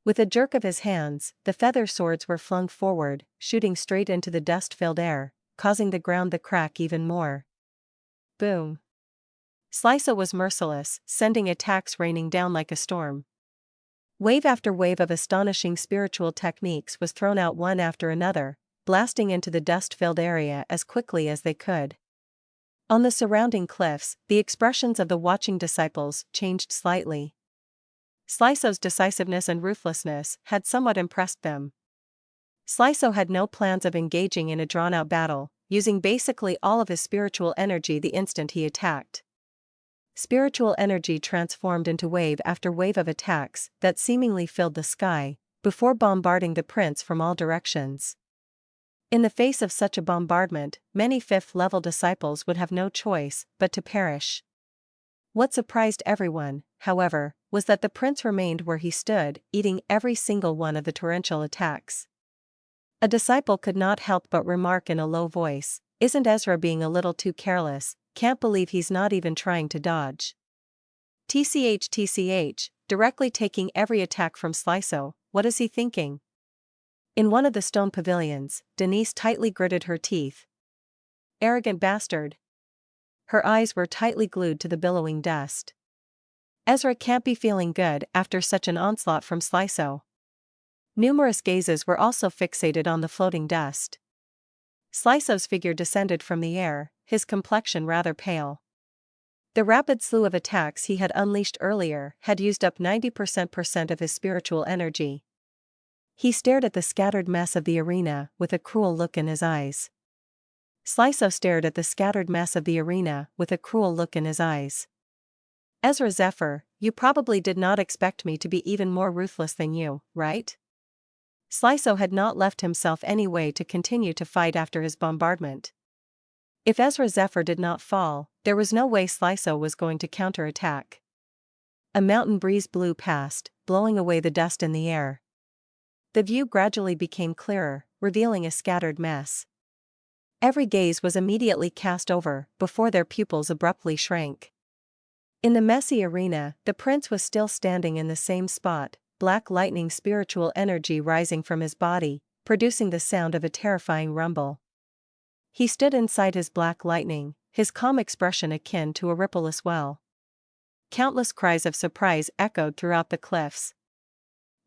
With a jerk of his hands, the feather swords were flung forward, shooting straight into the dust-filled air, causing the ground to crack even more. Boom! Sliso was merciless, sending attacks raining down like a storm. Wave after wave of astonishing spiritual techniques was thrown out one after another, blasting into the dust-filled area as quickly as they could. On the surrounding cliffs, the expressions of the watching disciples changed slightly. Sliso's decisiveness and ruthlessness had somewhat impressed them. Sliso had no plans of engaging in a drawn-out battle, using basically all of his spiritual energy the instant he attacked. Spiritual energy transformed into wave after wave of attacks that seemingly filled the sky, before bombarding the prince from all directions. In the face of such a bombardment, many 5th-level disciples would have no choice but to perish. What surprised everyone, however, was that the prince remained where he stood, eating every single one of the torrential attacks. A disciple could not help but remark in a low voice, "Isn't Ezra being a little too careless? Can't believe he's not even trying to dodge." TCH, directly taking every attack from Sliso. What is he thinking? In one of the stone pavilions, Denise tightly gritted her teeth. Arrogant bastard. Her eyes were tightly glued to the billowing dust. Ezra can't be feeling good after such an onslaught from Sliso. Numerous gazes were also fixated on the floating dust. Sliso's figure descended from the air, his complexion rather pale. The rapid slew of attacks he had unleashed earlier had used up 90% of his spiritual energy. He stared at the scattered mess of the arena with a cruel look in his eyes. Sliso stared at the scattered mess of the arena with a cruel look in his eyes. Ezra Zephyr, you probably did not expect me to be even more ruthless than you, right? Sliso had not left himself any way to continue to fight after his bombardment. If Ezra Zephyr did not fall, there was no way Sliso was going to counterattack. A mountain breeze blew past, blowing away the dust in the air. The view gradually became clearer, revealing a scattered mess. Every gaze was immediately cast over, before their pupils abruptly shrank. In the messy arena, the prince was still standing in the same spot, black lightning spiritual energy rising from his body, producing the sound of a terrifying rumble. He stood inside his black lightning, his calm expression akin to a rippleless well. Countless cries of surprise echoed throughout the cliffs.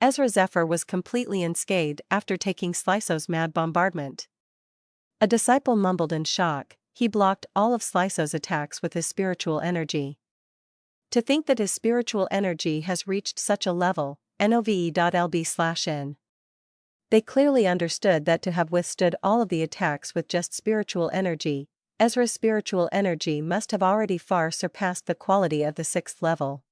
Ezra Zephyr was completely unscathed after taking Sliso's mad bombardment. A disciple mumbled in shock, he blocked all of Sliso's attacks with his spiritual energy. To think that his spiritual energy has reached such a level, nove.lb/n. They clearly understood that to have withstood all of the attacks with just spiritual energy, Ezra's spiritual energy must have already far surpassed the quality of the 6th level.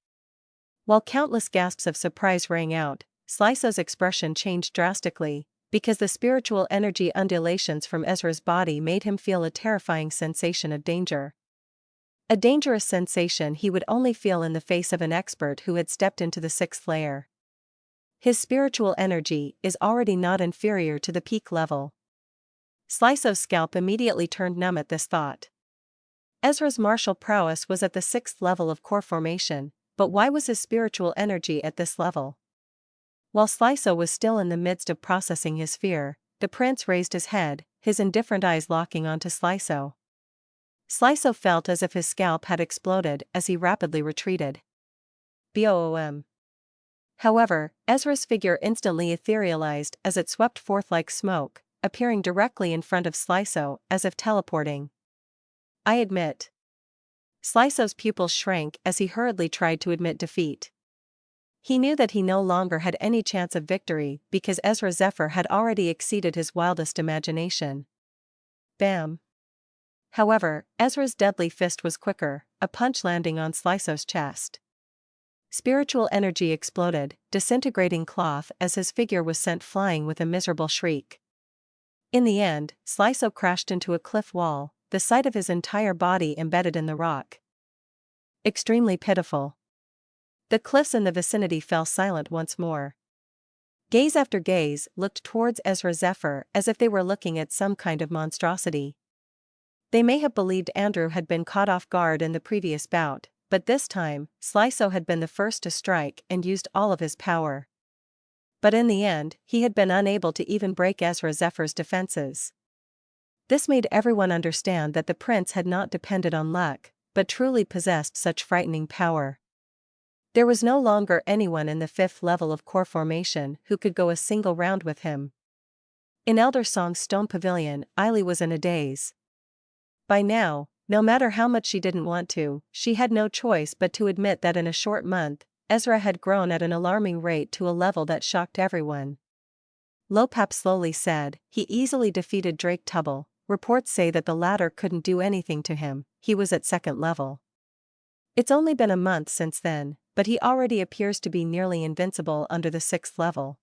While countless gasps of surprise rang out, Sliso's expression changed drastically, because the spiritual energy undulations from Ezra's body made him feel a terrifying sensation of danger. A dangerous sensation he would only feel in the face of an expert who had stepped into the 6th layer. His spiritual energy is already not inferior to the peak level. Sliso's scalp immediately turned numb at this thought. Ezra's martial prowess was at the 6th level of core formation, but why was his spiritual energy at this level? While Sliso was still in the midst of processing his fear, the prince raised his head, his indifferent eyes locking onto Sliso. Sliso felt as if his scalp had exploded as he rapidly retreated. Boom. However, Ezra's figure instantly etherealized as it swept forth like smoke, appearing directly in front of Sliso as if teleporting. I admit. Sliso's pupils shrank as he hurriedly tried to admit defeat. He knew that he no longer had any chance of victory because Ezra Zephyr had already exceeded his wildest imagination. Bam. However, Ezra's deadly fist was quicker, a punch landing on Sliso's chest. Spiritual energy exploded, disintegrating cloth as his figure was sent flying with a miserable shriek. In the end, Sliso crashed into a cliff wall, the sight of his entire body embedded in the rock. Extremely pitiful. The cliffs in the vicinity fell silent once more. Gaze after gaze looked towards Ezra Zephyr as if they were looking at some kind of monstrosity. They may have believed Andrew had been caught off guard in the previous bout, but this time, Sliso had been the first to strike and used all of his power. But in the end, he had been unable to even break Ezra Zephyr's defenses. This made everyone understand that the prince had not depended on luck, but truly possessed such frightening power. There was no longer anyone in the 5th level of core formation who could go a single round with him. In Elder Song's stone pavilion, Eiley was in a daze. By now, no matter how much she didn't want to, she had no choice but to admit that in a short month, Ezra had grown at an alarming rate to a level that shocked everyone. Lopap slowly said, he easily defeated Drake Tubble. Reports say that the latter couldn't do anything to him, he was at 2nd level. It's only been a month since then, but he already appears to be nearly invincible under the 6th level.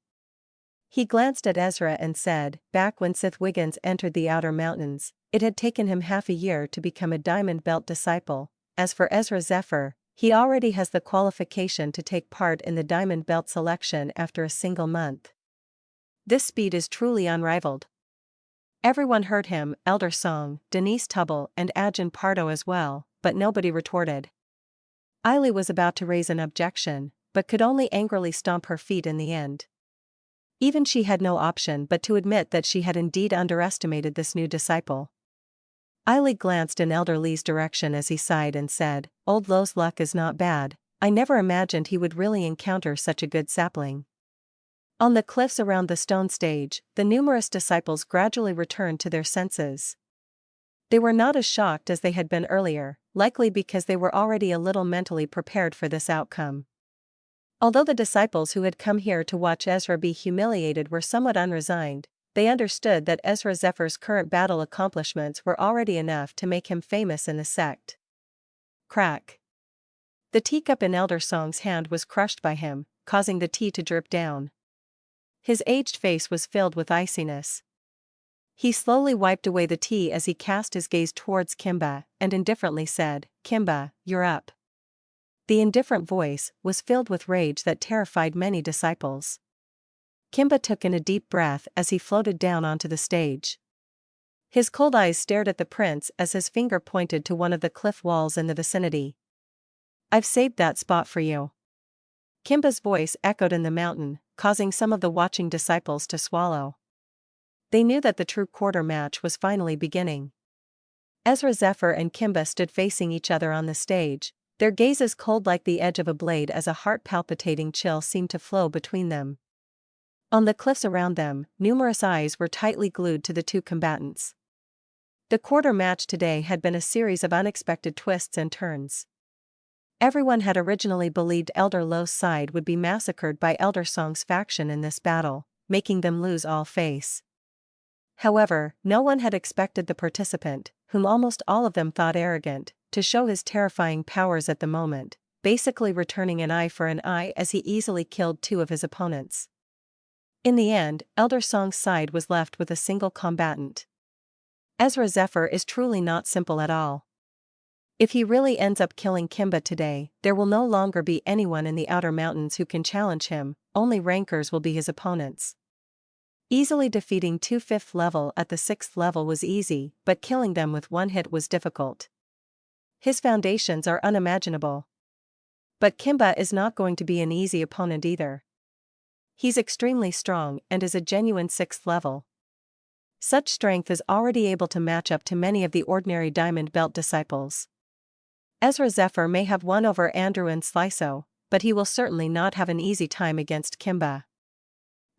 He glanced at Ezra and said, back when Sith Wiggins entered the Outer Mountains, it had taken him half a year to become a Diamond Belt disciple. As for Ezra Zephyr, he already has the qualification to take part in the Diamond Belt selection after a single month. This speed is truly unrivaled. Everyone heard him, Elder Song, Denise Tubble and Ajahn Pardo as well, but nobody retorted. Eiley was about to raise an objection, but could only angrily stomp her feet in the end. Even she had no option but to admit that she had indeed underestimated this new disciple. Eiley glanced in Elder Lee's direction as he sighed and said, "Old Lo's luck is not bad. I never imagined he would really encounter such a good sapling." On the cliffs around the stone stage, the numerous disciples gradually returned to their senses. They were not as shocked as they had been earlier, likely because they were already a little mentally prepared for this outcome. Although the disciples who had come here to watch Ezra be humiliated were somewhat unresigned, they understood that Ezra Zephyr's current battle accomplishments were already enough to make him famous in the sect. Crack. The teacup in Elder Song's hand was crushed by him, causing the tea to drip down. His aged face was filled with iciness. He slowly wiped away the tea as he cast his gaze towards Kimba and indifferently said, "Kimba, you're up." The indifferent voice was filled with rage that terrified many disciples. Kimba took in a deep breath as he floated down onto the stage. His cold eyes stared at the prince as his finger pointed to one of the cliff walls in the vicinity. "I've saved that spot for you." Kimba's voice echoed in the mountain, causing some of the watching disciples to swallow. They knew that the true quarter match was finally beginning. Ezra Zephyr and Kimba stood facing each other on the stage, their gazes cold like the edge of a blade as a heart-palpitating chill seemed to flow between them. On the cliffs around them, numerous eyes were tightly glued to the two combatants. The quarter match today had been a series of unexpected twists and turns. Everyone had originally believed Elder Lo's side would be massacred by Elder Song's faction in this battle, making them lose all face. However, no one had expected the participant, whom almost all of them thought arrogant, to show his terrifying powers at the moment, basically returning an eye for an eye as he easily killed two of his opponents. In the end, Elder Song's side was left with a single combatant. Ezra Zephyr is truly not simple at all. If he really ends up killing Kimba today, there will no longer be anyone in the outer mountains who can challenge him, only rankers will be his opponents. Easily defeating two 5th level at the 6th level was easy, but killing them with one hit was difficult. His foundations are unimaginable. But Kimba is not going to be an easy opponent either. He's extremely strong and is a genuine 6th level. Such strength is already able to match up to many of the ordinary Diamond Belt disciples. Ezra Zephyr may have won over Andrew and Sliso, but he will certainly not have an easy time against Kimba.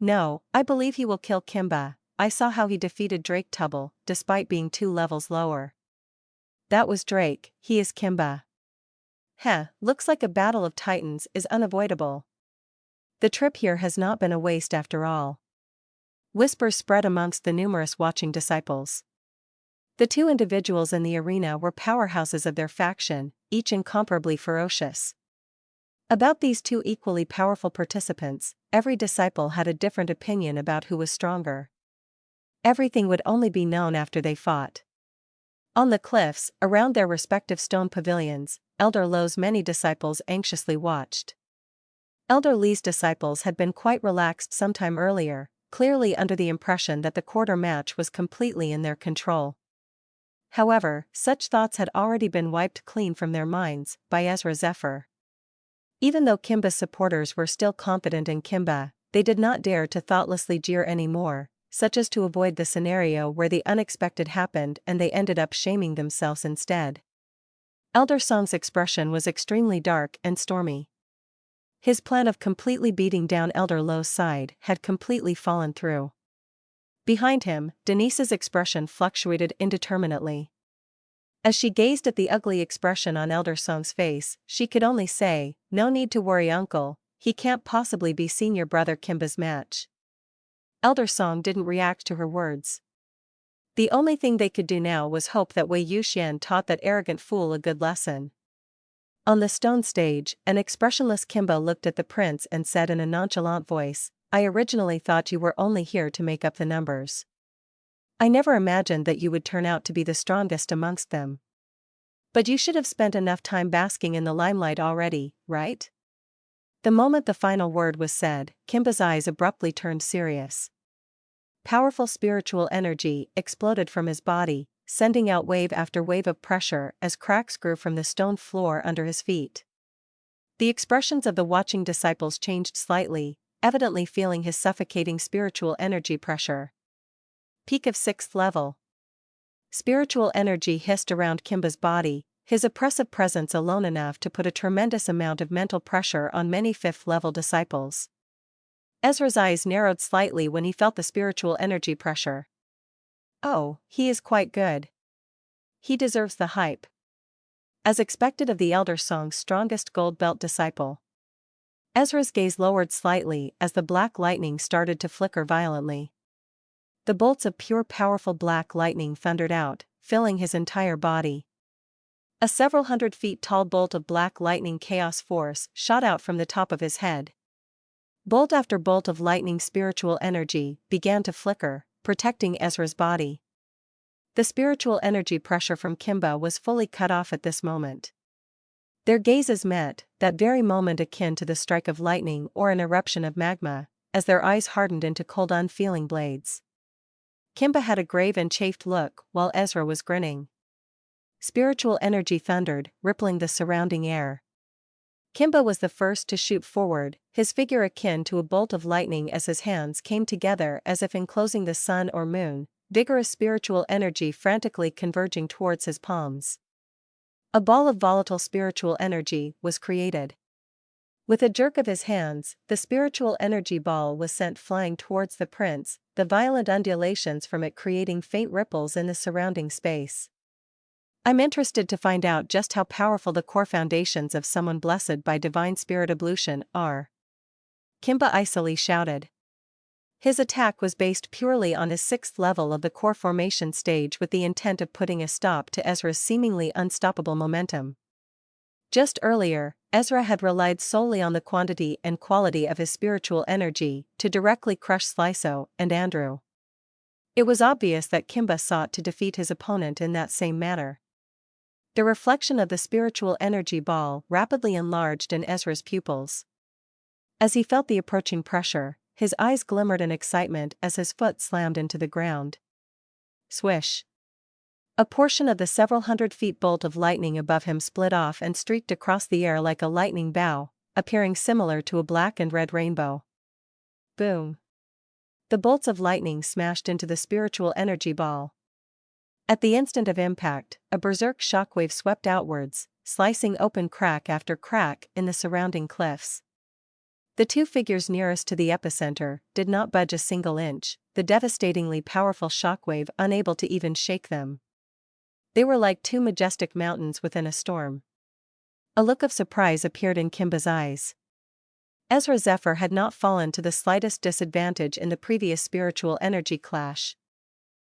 No, I believe he will kill Kimba. I saw how he defeated Drake Tubble, despite being 2 levels lower. That was Drake, he is Kimba. Heh, looks like a battle of titans is unavoidable. The trip here has not been a waste after all. Whispers spread amongst the numerous watching disciples. The two individuals in the arena were powerhouses of their faction, each incomparably ferocious. About these two equally powerful participants, every disciple had a different opinion about who was stronger. Everything would only be known after they fought. On the cliffs, around their respective stone pavilions, Elder Lo's many disciples anxiously watched. Elder Lee's disciples had been quite relaxed some time earlier, clearly under the impression that the quarter match was completely in their control. However, such thoughts had already been wiped clean from their minds by Ezra Zephyr. Even though Kimba's supporters were still confident in Kimba, they did not dare to thoughtlessly jeer anymore, such as to avoid the scenario where the unexpected happened and they ended up shaming themselves instead. Elder Song's expression was extremely dark and stormy. His plan of completely beating down Elder Lo's side had completely fallen through. Behind him, Denise's expression fluctuated indeterminately. As she gazed at the ugly expression on Elder Song's face, she could only say, "No need to worry, uncle, he can't possibly be senior brother Kimba's match." Elder Song didn't react to her words. The only thing they could do now was hope that Wei Yuxian taught that arrogant fool a good lesson. On the stone stage, an expressionless Kimba looked at the prince and said in a nonchalant voice, "I originally thought you were only here to make up the numbers. I never imagined that you would turn out to be the strongest amongst them. But you should have spent enough time basking in the limelight already, right?" The moment the final word was said, Kimba's eyes abruptly turned serious. Powerful spiritual energy exploded from his body, sending out wave after wave of pressure as cracks grew from the stone floor under his feet. The expressions of the watching disciples changed slightly, evidently feeling his suffocating spiritual energy pressure. Peak of 6th level. Spiritual energy hissed around Kimba's body, his oppressive presence alone enough to put a tremendous amount of mental pressure on many 5th level disciples. Ezra's eyes narrowed slightly when he felt the spiritual energy pressure. Oh, he is quite good. He deserves the hype. As expected of the Elder Song's strongest gold belt disciple. Ezra's gaze lowered slightly as the black lightning started to flicker violently. The bolts of pure powerful black lightning thundered out, filling his entire body. A several hundred feet tall bolt of black lightning chaos force shot out from the top of his head. Bolt after bolt of lightning spiritual energy began to flicker, protecting Ezra's body. The spiritual energy pressure from Kimba was fully cut off at this moment. Their gazes met, that very moment akin to the strike of lightning or an eruption of magma, as their eyes hardened into cold unfeeling blades. Kimba had a grave and chafed look while Ezra was grinning. Spiritual energy thundered, rippling the surrounding air. Kimba was the first to shoot forward, his figure akin to a bolt of lightning as his hands came together as if enclosing the sun or moon, vigorous spiritual energy frantically converging towards his palms. A ball of volatile spiritual energy was created. With a jerk of his hands, the spiritual energy ball was sent flying towards the prince, the violent undulations from it creating faint ripples in the surrounding space. I'm interested to find out just how powerful the core foundations of someone blessed by divine spirit ablution are. Kimba icily shouted. His attack was based purely on his 6th level of the core formation stage with the intent of putting a stop to Ezra's seemingly unstoppable momentum. Just earlier, Ezra had relied solely on the quantity and quality of his spiritual energy to directly crush Sliso and Andrew. It was obvious that Kimba sought to defeat his opponent in that same manner. The reflection of the spiritual energy ball rapidly enlarged in Ezra's pupils. As he felt the approaching pressure, his eyes glimmered in excitement as his foot slammed into the ground. Swish! A portion of the several hundred feet bolt of lightning above him split off and streaked across the air like a lightning bow, appearing similar to a black and red rainbow. Boom! The bolts of lightning smashed into the spiritual energy ball. At the instant of impact, a berserk shockwave swept outwards, slicing open crack after crack in the surrounding cliffs. The two figures nearest to the epicenter did not budge a single inch, the devastatingly powerful shockwave unable to even shake them. They were like two majestic mountains within a storm. A look of surprise appeared in Kimba's eyes. Ezra Zephyr had not fallen to the slightest disadvantage in the previous spiritual energy clash.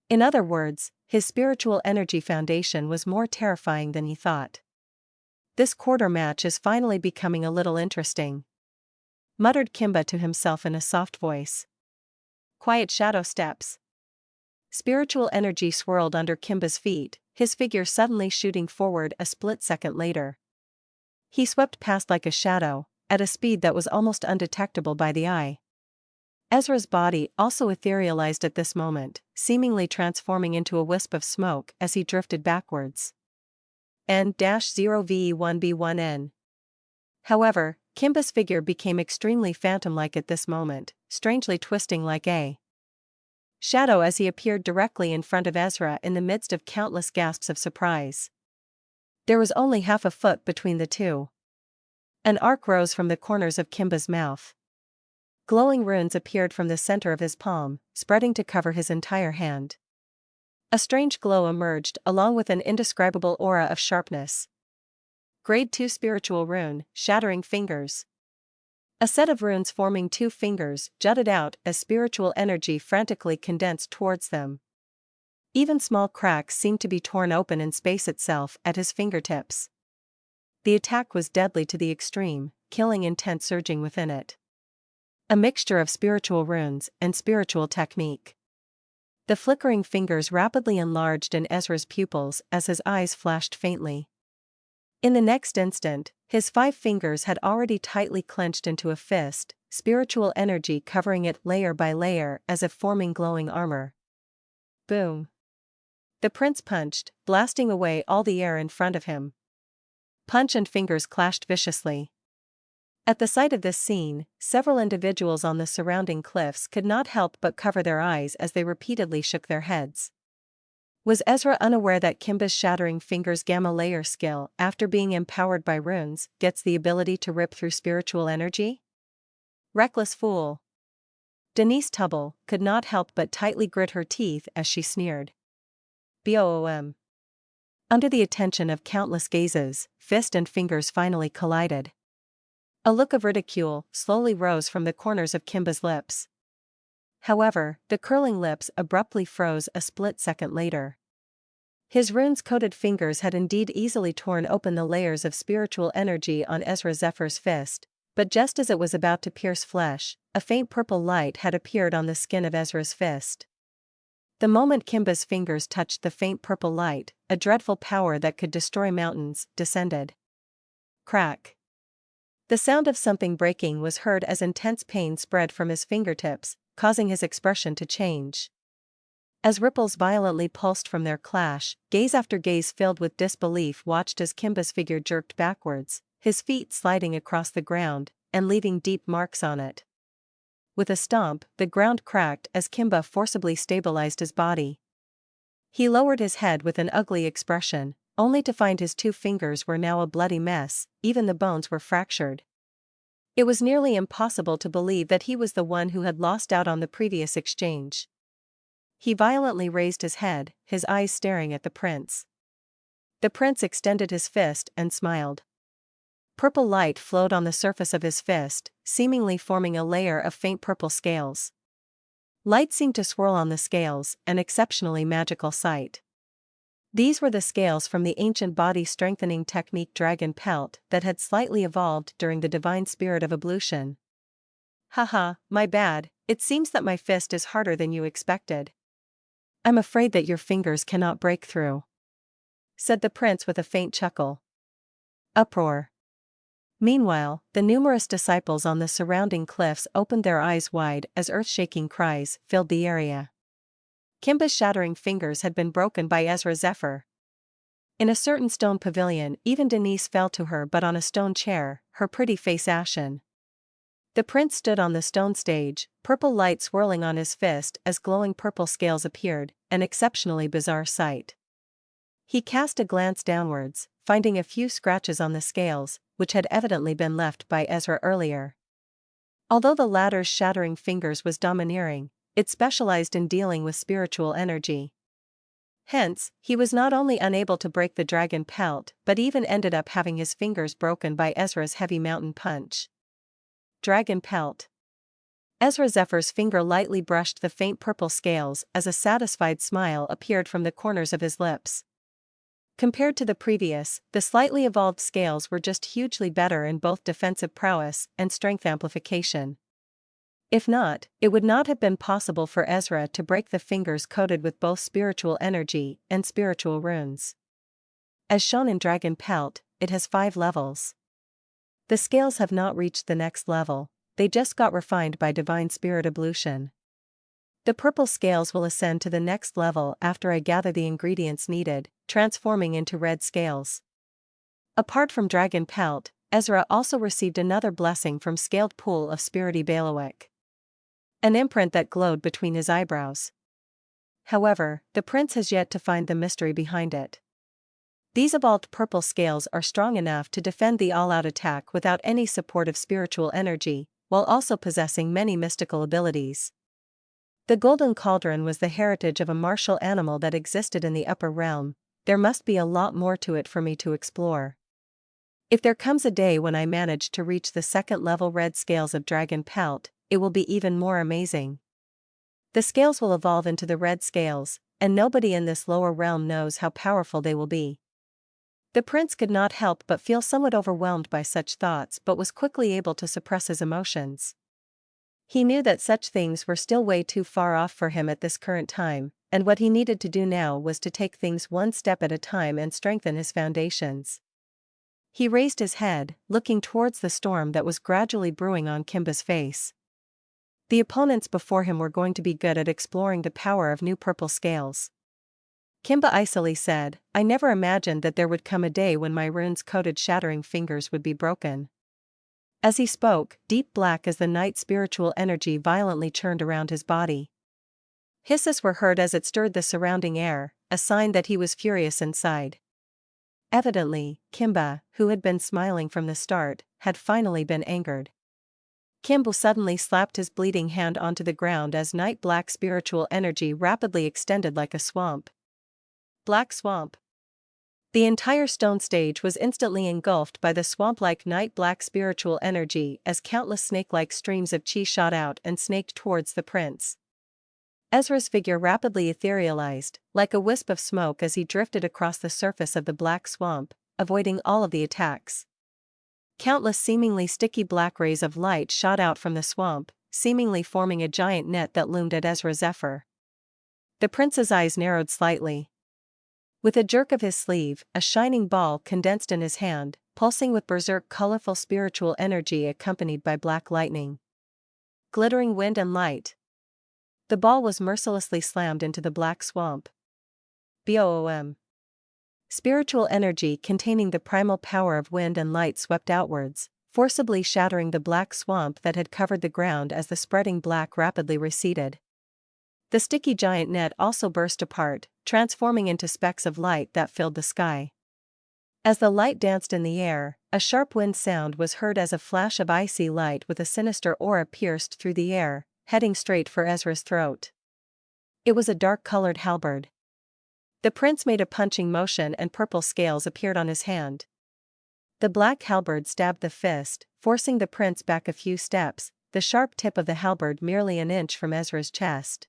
In other words, his spiritual energy foundation was more terrifying than he thought. This quarter match is finally becoming a little interesting, muttered Kimba to himself in a soft voice. Quiet shadow steps. Spiritual energy swirled under Kimba's feet, his figure suddenly shooting forward a split second later. He swept past like a shadow, at a speed that was almost undetectable by the eye. Ezra's body also etherealized at this moment, seemingly transforming into a wisp of smoke as he drifted backwards. N-0VE1B1N. However, Kimba's figure became extremely phantom-like at this moment, strangely twisting like a shadow as he appeared directly in front of Ezra in the midst of countless gasps of surprise. There was only half a foot between the two. An arc rose from the corners of Kimba's mouth. Glowing runes appeared from the center of his palm, spreading to cover his entire hand. A strange glow emerged along with an indescribable aura of sharpness. Grade 2 spiritual rune, shattering fingers. A set of runes forming 2 fingers jutted out as spiritual energy frantically condensed towards them. Even small cracks seemed to be torn open in space itself at his fingertips. The attack was deadly to the extreme, killing intent surging within it. A mixture of spiritual runes and spiritual technique. The flickering fingers rapidly enlarged in Ezra's pupils as his eyes flashed faintly. In the next instant, his 5 fingers had already tightly clenched into a fist, spiritual energy covering it layer by layer as if forming glowing armor. Boom! The prince punched, blasting away all the air in front of him. Punch and fingers clashed viciously. At the sight of this scene, several individuals on the surrounding cliffs could not help but cover their eyes as they repeatedly shook their heads. Was Ezra unaware that Kimba's Shattering Fingers Gamma Layer skill, after being empowered by runes, gets the ability to rip through spiritual energy? Reckless fool. Denise Tubble could not help but tightly grit her teeth as she sneered. Boom. Under the attention of countless gazes, fist and fingers finally collided. A look of ridicule slowly rose from the corners of Kimba's lips. However, the curling lips abruptly froze a split second later. His runes-coated fingers had indeed easily torn open the layers of spiritual energy on Ezra Zephyr's fist, but just as it was about to pierce flesh, a faint purple light had appeared on the skin of Ezra's fist. The moment Kimba's fingers touched the faint purple light, a dreadful power that could destroy mountains descended. Crack. The sound of something breaking was heard as intense pain spread from his fingertips, causing his expression to change. As ripples violently pulsed from their clash, gaze after gaze filled with disbelief watched as Kimba's figure jerked backwards, his feet sliding across the ground, and leaving deep marks on it. With a stomp, the ground cracked as Kimba forcibly stabilized his body. He lowered his head with an ugly expression, only to find his two fingers were now a bloody mess, even the bones were fractured. It was nearly impossible to believe that he was the one who had lost out on the previous exchange. He violently raised his head, his eyes staring at the prince. The prince extended his fist and smiled. Purple light flowed on the surface of his fist, seemingly forming a layer of faint purple scales. Light seemed to swirl on the scales, an exceptionally magical sight. These were the scales from the ancient body-strengthening technique Dragon Pelt that had slightly evolved during the divine spirit of ablution. Haha, my bad, it seems that my fist is harder than you expected. I'm afraid that your fingers cannot break through, said the prince with a faint chuckle. Uproar. Meanwhile, the numerous disciples on the surrounding cliffs opened their eyes wide as earth-shaking cries filled the area. Kimba's shattering fingers had been broken by Ezra Zephyr. In a certain stone pavilion, even Denise fell to her but on a stone chair, her pretty face ashen. The prince stood on the stone stage, purple light swirling on his fist as glowing purple scales appeared, an exceptionally bizarre sight. He cast a glance downwards, finding a few scratches on the scales, which had evidently been left by Ezra earlier. Although the latter's shattering fingers was domineering, it specialized in dealing with spiritual energy. Hence, he was not only unable to break the dragon pelt but even ended up having his fingers broken by Ezra's heavy mountain punch. Dragon pelt. Ezra Zephyr's finger lightly brushed the faint purple scales as a satisfied smile appeared from the corners of his lips. Compared to the previous, the slightly evolved scales were just hugely better in both defensive prowess and strength amplification. If not, it would not have been possible for Ezra to break the fingers coated with both spiritual energy and spiritual runes. As shown in Dragon Pelt, it has 5 levels. The scales have not reached the next level, they just got refined by divine spirit ablution. The purple scales will ascend to the next level after I gather the ingredients needed, transforming into red scales. Apart from Dragon Pelt, Ezra also received another blessing from Scaled Pool of Spirity Bailiwick. An imprint that glowed between his eyebrows. However, the prince has yet to find the mystery behind it. These evolved purple scales are strong enough to defend the all-out attack without any support of spiritual energy, while also possessing many mystical abilities. The golden cauldron was the heritage of a martial animal that existed in the upper realm. There must be a lot more to it for me to explore. If there comes a day when I manage to reach the second-level red scales of Dragon Pelt, it will be even more amazing. The scales will evolve into the red scales, and nobody in this lower realm knows how powerful they will be. The prince could not help but feel somewhat overwhelmed by such thoughts but was quickly able to suppress his emotions. He knew that such things were still way too far off for him at this current time, and what he needed to do now was to take things one step at a time and strengthen his foundations. He raised his head, looking towards the storm that was gradually brewing on Kimba's face. The opponents before him were going to be good at exploring the power of new purple scales. Kimba icily said, "I never imagined that there would come a day when my runes-coated shattering fingers would be broken." As he spoke, deep black as the night spiritual energy violently churned around his body. Hisses were heard as it stirred the surrounding air, a sign that he was furious inside. Evidently, Kimba, who had been smiling from the start, had finally been angered. Kimba suddenly slapped his bleeding hand onto the ground as night black spiritual energy rapidly extended like a swamp. Black swamp. The entire stone stage was instantly engulfed by the swamp-like night black spiritual energy as countless snake-like streams of chi shot out and snaked towards the prince. Ezra's figure rapidly etherealized, like a wisp of smoke as he drifted across the surface of the black swamp, avoiding all of the attacks. Countless seemingly sticky black rays of light shot out from the swamp, seemingly forming a giant net that loomed at Ezra Zephyr. The prince's eyes narrowed slightly. With a jerk of his sleeve, a shining ball condensed in his hand, pulsing with berserk colorful spiritual energy accompanied by black lightning. Glittering wind and light. The ball was mercilessly slammed into the black swamp. Boom. Spiritual energy containing the primal power of wind and light swept outwards, forcibly shattering the black swamp that had covered the ground as the spreading black rapidly receded. The sticky giant net also burst apart, transforming into specks of light that filled the sky. As the light danced in the air, a sharp wind sound was heard as a flash of icy light with a sinister aura pierced through the air, heading straight for Ezra's throat. It was a dark-colored halberd. The prince made a punching motion and purple scales appeared on his hand. The black halberd stabbed the fist, forcing the prince back a few steps, the sharp tip of the halberd merely an inch from Ezra's chest.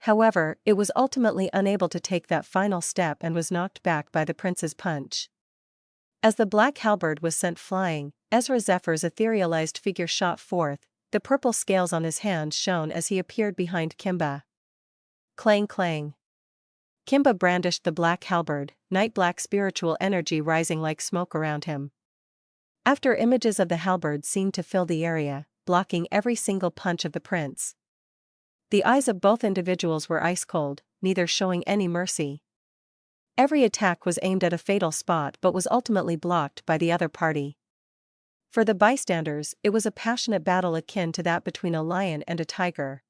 However, it was ultimately unable to take that final step and was knocked back by the prince's punch. As the black halberd was sent flying, Ezra Zephyr's etherealized figure shot forth, the purple scales on his hand shone as he appeared behind Kimba. Clang clang. Kimba brandished the black halberd, night black spiritual energy rising like smoke around him. After images of the halberd seemed to fill the area, blocking every single punch of the prince. The eyes of both individuals were ice-cold, neither showing any mercy. Every attack was aimed at a fatal spot but was ultimately blocked by the other party. For the bystanders, it was a passionate battle akin to that between a lion and a tiger.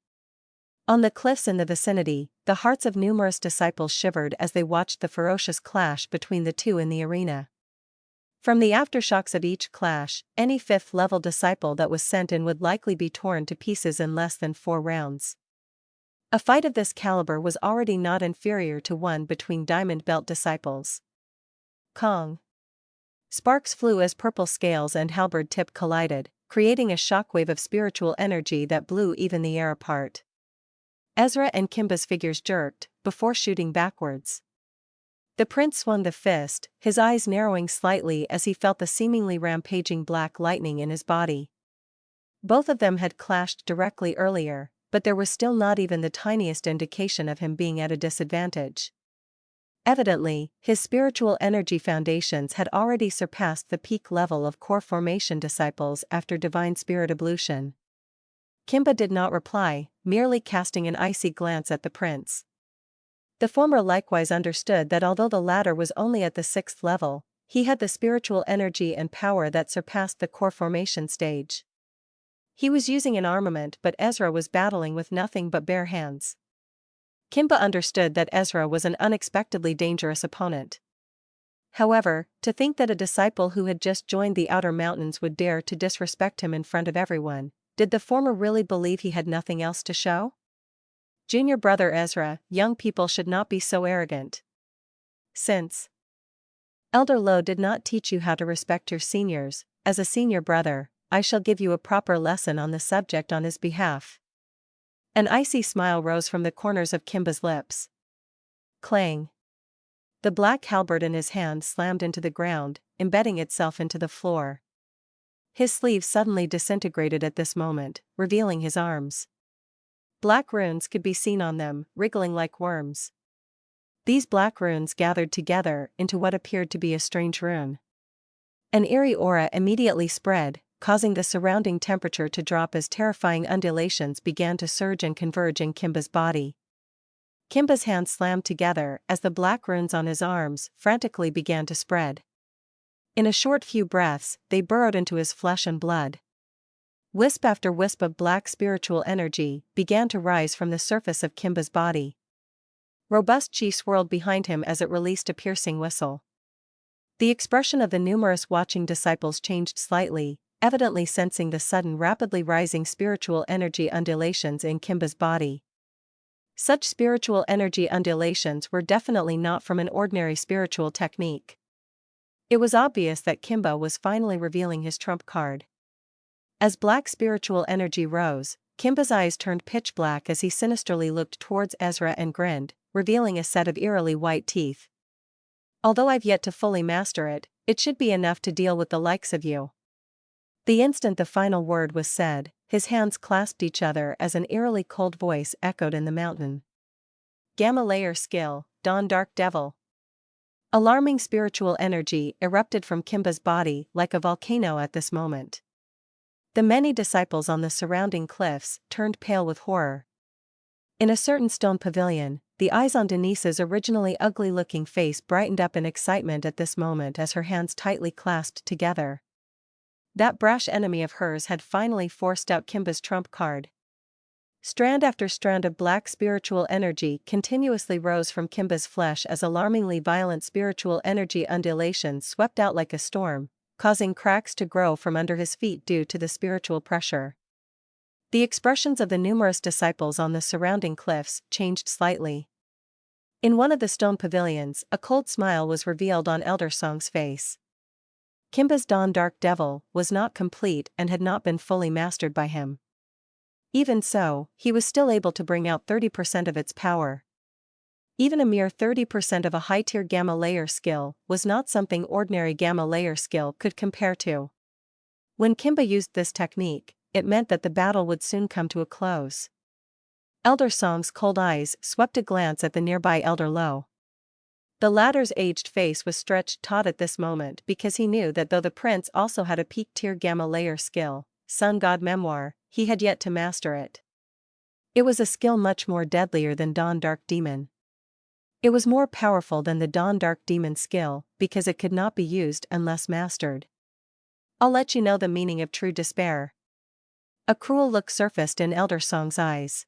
On the cliffs in the vicinity, the hearts of numerous disciples shivered as they watched the ferocious clash between the two in the arena. From the aftershocks of each clash, any fifth-level disciple that was sent in would likely be torn to pieces in less than 4 rounds. A fight of this caliber was already not inferior to one between Diamond Belt disciples. Kong. Sparks flew as purple scales and halberd tip collided, creating a shockwave of spiritual energy that blew even the air apart. Ezra and Kimba's figures jerked, before shooting backwards. The prince swung the fist, his eyes narrowing slightly as he felt the seemingly rampaging black lightning in his body. Both of them had clashed directly earlier, but there was still not even the tiniest indication of him being at a disadvantage. Evidently, his spiritual energy foundations had already surpassed the peak level of core formation disciples after divine spirit ablution. Kimba did not reply, merely casting an icy glance at the prince. The former likewise understood that although the latter was only at the 6th level, he had the spiritual energy and power that surpassed the core formation stage. He was using an armament, but Ezra was battling with nothing but bare hands. Kimba understood that Ezra was an unexpectedly dangerous opponent. However, to think that a disciple who had just joined the Outer Mountains would dare to disrespect him in front of everyone, did the former really believe he had nothing else to show? Junior brother Ezra, young people should not be so arrogant. Since Elder Lo did not teach you how to respect your seniors, as a senior brother, I shall give you a proper lesson on the subject on his behalf. An icy smile rose from the corners of Kimba's lips. Clang. The black halberd in his hand slammed into the ground, embedding itself into the floor. His sleeve suddenly disintegrated at this moment, revealing his arms. Black runes could be seen on them, wriggling like worms. These black runes gathered together into what appeared to be a strange rune. An eerie aura immediately spread, causing the surrounding temperature to drop as terrifying undulations began to surge and converge in Kimba's body. Kimba's hands slammed together as the black runes on his arms frantically began to spread. In a short few breaths, they burrowed into his flesh and blood. Wisp after wisp of black spiritual energy began to rise from the surface of Kimba's body. Robust chi swirled behind him as it released a piercing whistle. The expression of the numerous watching disciples changed slightly, evidently sensing the sudden rapidly rising spiritual energy undulations in Kimba's body. Such spiritual energy undulations were definitely not from an ordinary spiritual technique. It was obvious that Kimba was finally revealing his trump card. As black spiritual energy rose, Kimba's eyes turned pitch black as he sinisterly looked towards Ezra and grinned, revealing a set of eerily white teeth. Although I've yet to fully master it, it should be enough to deal with the likes of you. The instant the final word was said, his hands clasped each other as an eerily cold voice echoed in the mountain. Gamma layer skill, Dawn Dark Devil. Alarming spiritual energy erupted from Kimba's body like a volcano at this moment. The many disciples on the surrounding cliffs turned pale with horror. In a certain stone pavilion, the eyes on Denise's originally ugly-looking face brightened up in excitement at this moment as her hands tightly clasped together. That brash enemy of hers had finally forced out Kimba's trump card. Strand after strand of black spiritual energy continuously rose from Kimba's flesh as alarmingly violent spiritual energy undulations swept out like a storm, causing cracks to grow from under his feet due to the spiritual pressure. The expressions of the numerous disciples on the surrounding cliffs changed slightly. In one of the stone pavilions, a cold smile was revealed on Elder Song's face. Kimba's Dawn Dark Devil was not complete and had not been fully mastered by him. Even so, he was still able to bring out 30% of its power. Even a mere 30% of a high-tier gamma layer skill was not something ordinary gamma layer skill could compare to. When Kimba used this technique, it meant that the battle would soon come to a close. Elder Song's cold eyes swept a glance at the nearby Elder Lo. The latter's aged face was stretched taut at this moment because he knew that though the prince also had a peak-tier gamma layer skill, Sun God Memoir, he had yet to master it. It was a skill much more deadlier than Dawn Dark Demon. It was more powerful than the Dawn Dark Demon skill because it could not be used unless mastered. I'll let you know the meaning of true despair. A cruel look surfaced in Elder Song's eyes.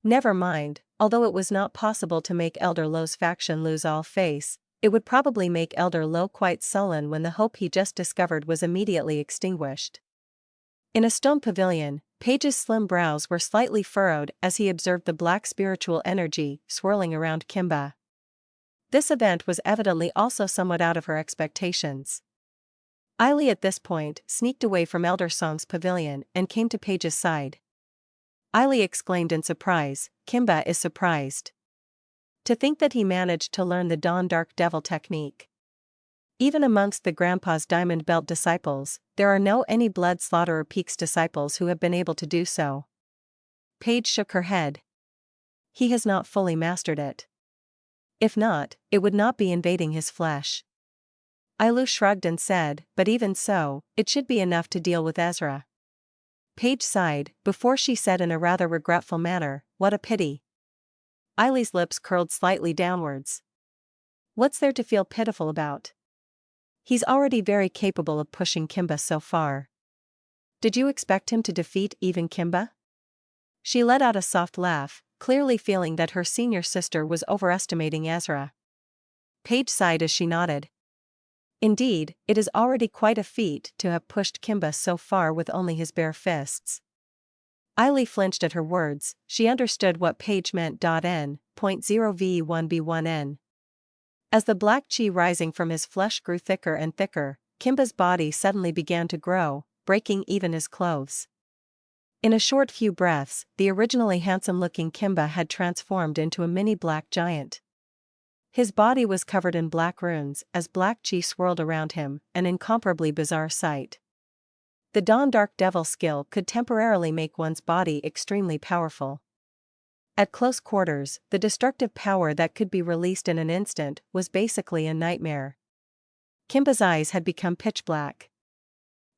Never mind, although it was not possible to make Elder Lo's faction lose all face, it would probably make Elder Lo quite sullen when the hope he just discovered was immediately extinguished. In a stone pavilion, Page's slim brows were slightly furrowed as he observed the black spiritual energy swirling around Kimba. This event was evidently also somewhat out of her expectations. Eiley at this point sneaked away from Elder Song's pavilion and came to Page's side. Eiley exclaimed in surprise, "Kimba is surprised. To think that he managed to learn the Dawn Dark Devil technique. Even amongst the Grandpa's Diamond Belt disciples, there are no any Blood Slaughterer Peaks disciples who have been able to do so." Page shook her head. He has not fully mastered it. If not, it would not be invading his flesh. Ailu shrugged and said, "But even so, it should be enough to deal with Ezra." Page sighed, before she said in a rather regretful manner, "What a pity." Eiley's lips curled slightly downwards. What's there to feel pitiful about? He's already very capable of pushing Kimba so far. Did you expect him to defeat even Kimba? She let out a soft laugh, clearly feeling that her senior sister was overestimating Ezra. Page sighed as she nodded. Indeed, it is already quite a feat to have pushed Kimba so far with only his bare fists. Eiley flinched at her words. She understood what Page meant. N.0v1b1n. As the black chi rising from his flesh grew thicker and thicker, Kimba's body suddenly began to grow, breaking even his clothes. In a short few breaths, the originally handsome-looking Kimba had transformed into a mini black giant. His body was covered in black runes as black chi swirled around him, an incomparably bizarre sight. The Dawn Dark Devil skill could temporarily make one's body extremely powerful. At close quarters, the destructive power that could be released in an instant was basically a nightmare. Kimba's eyes had become pitch black.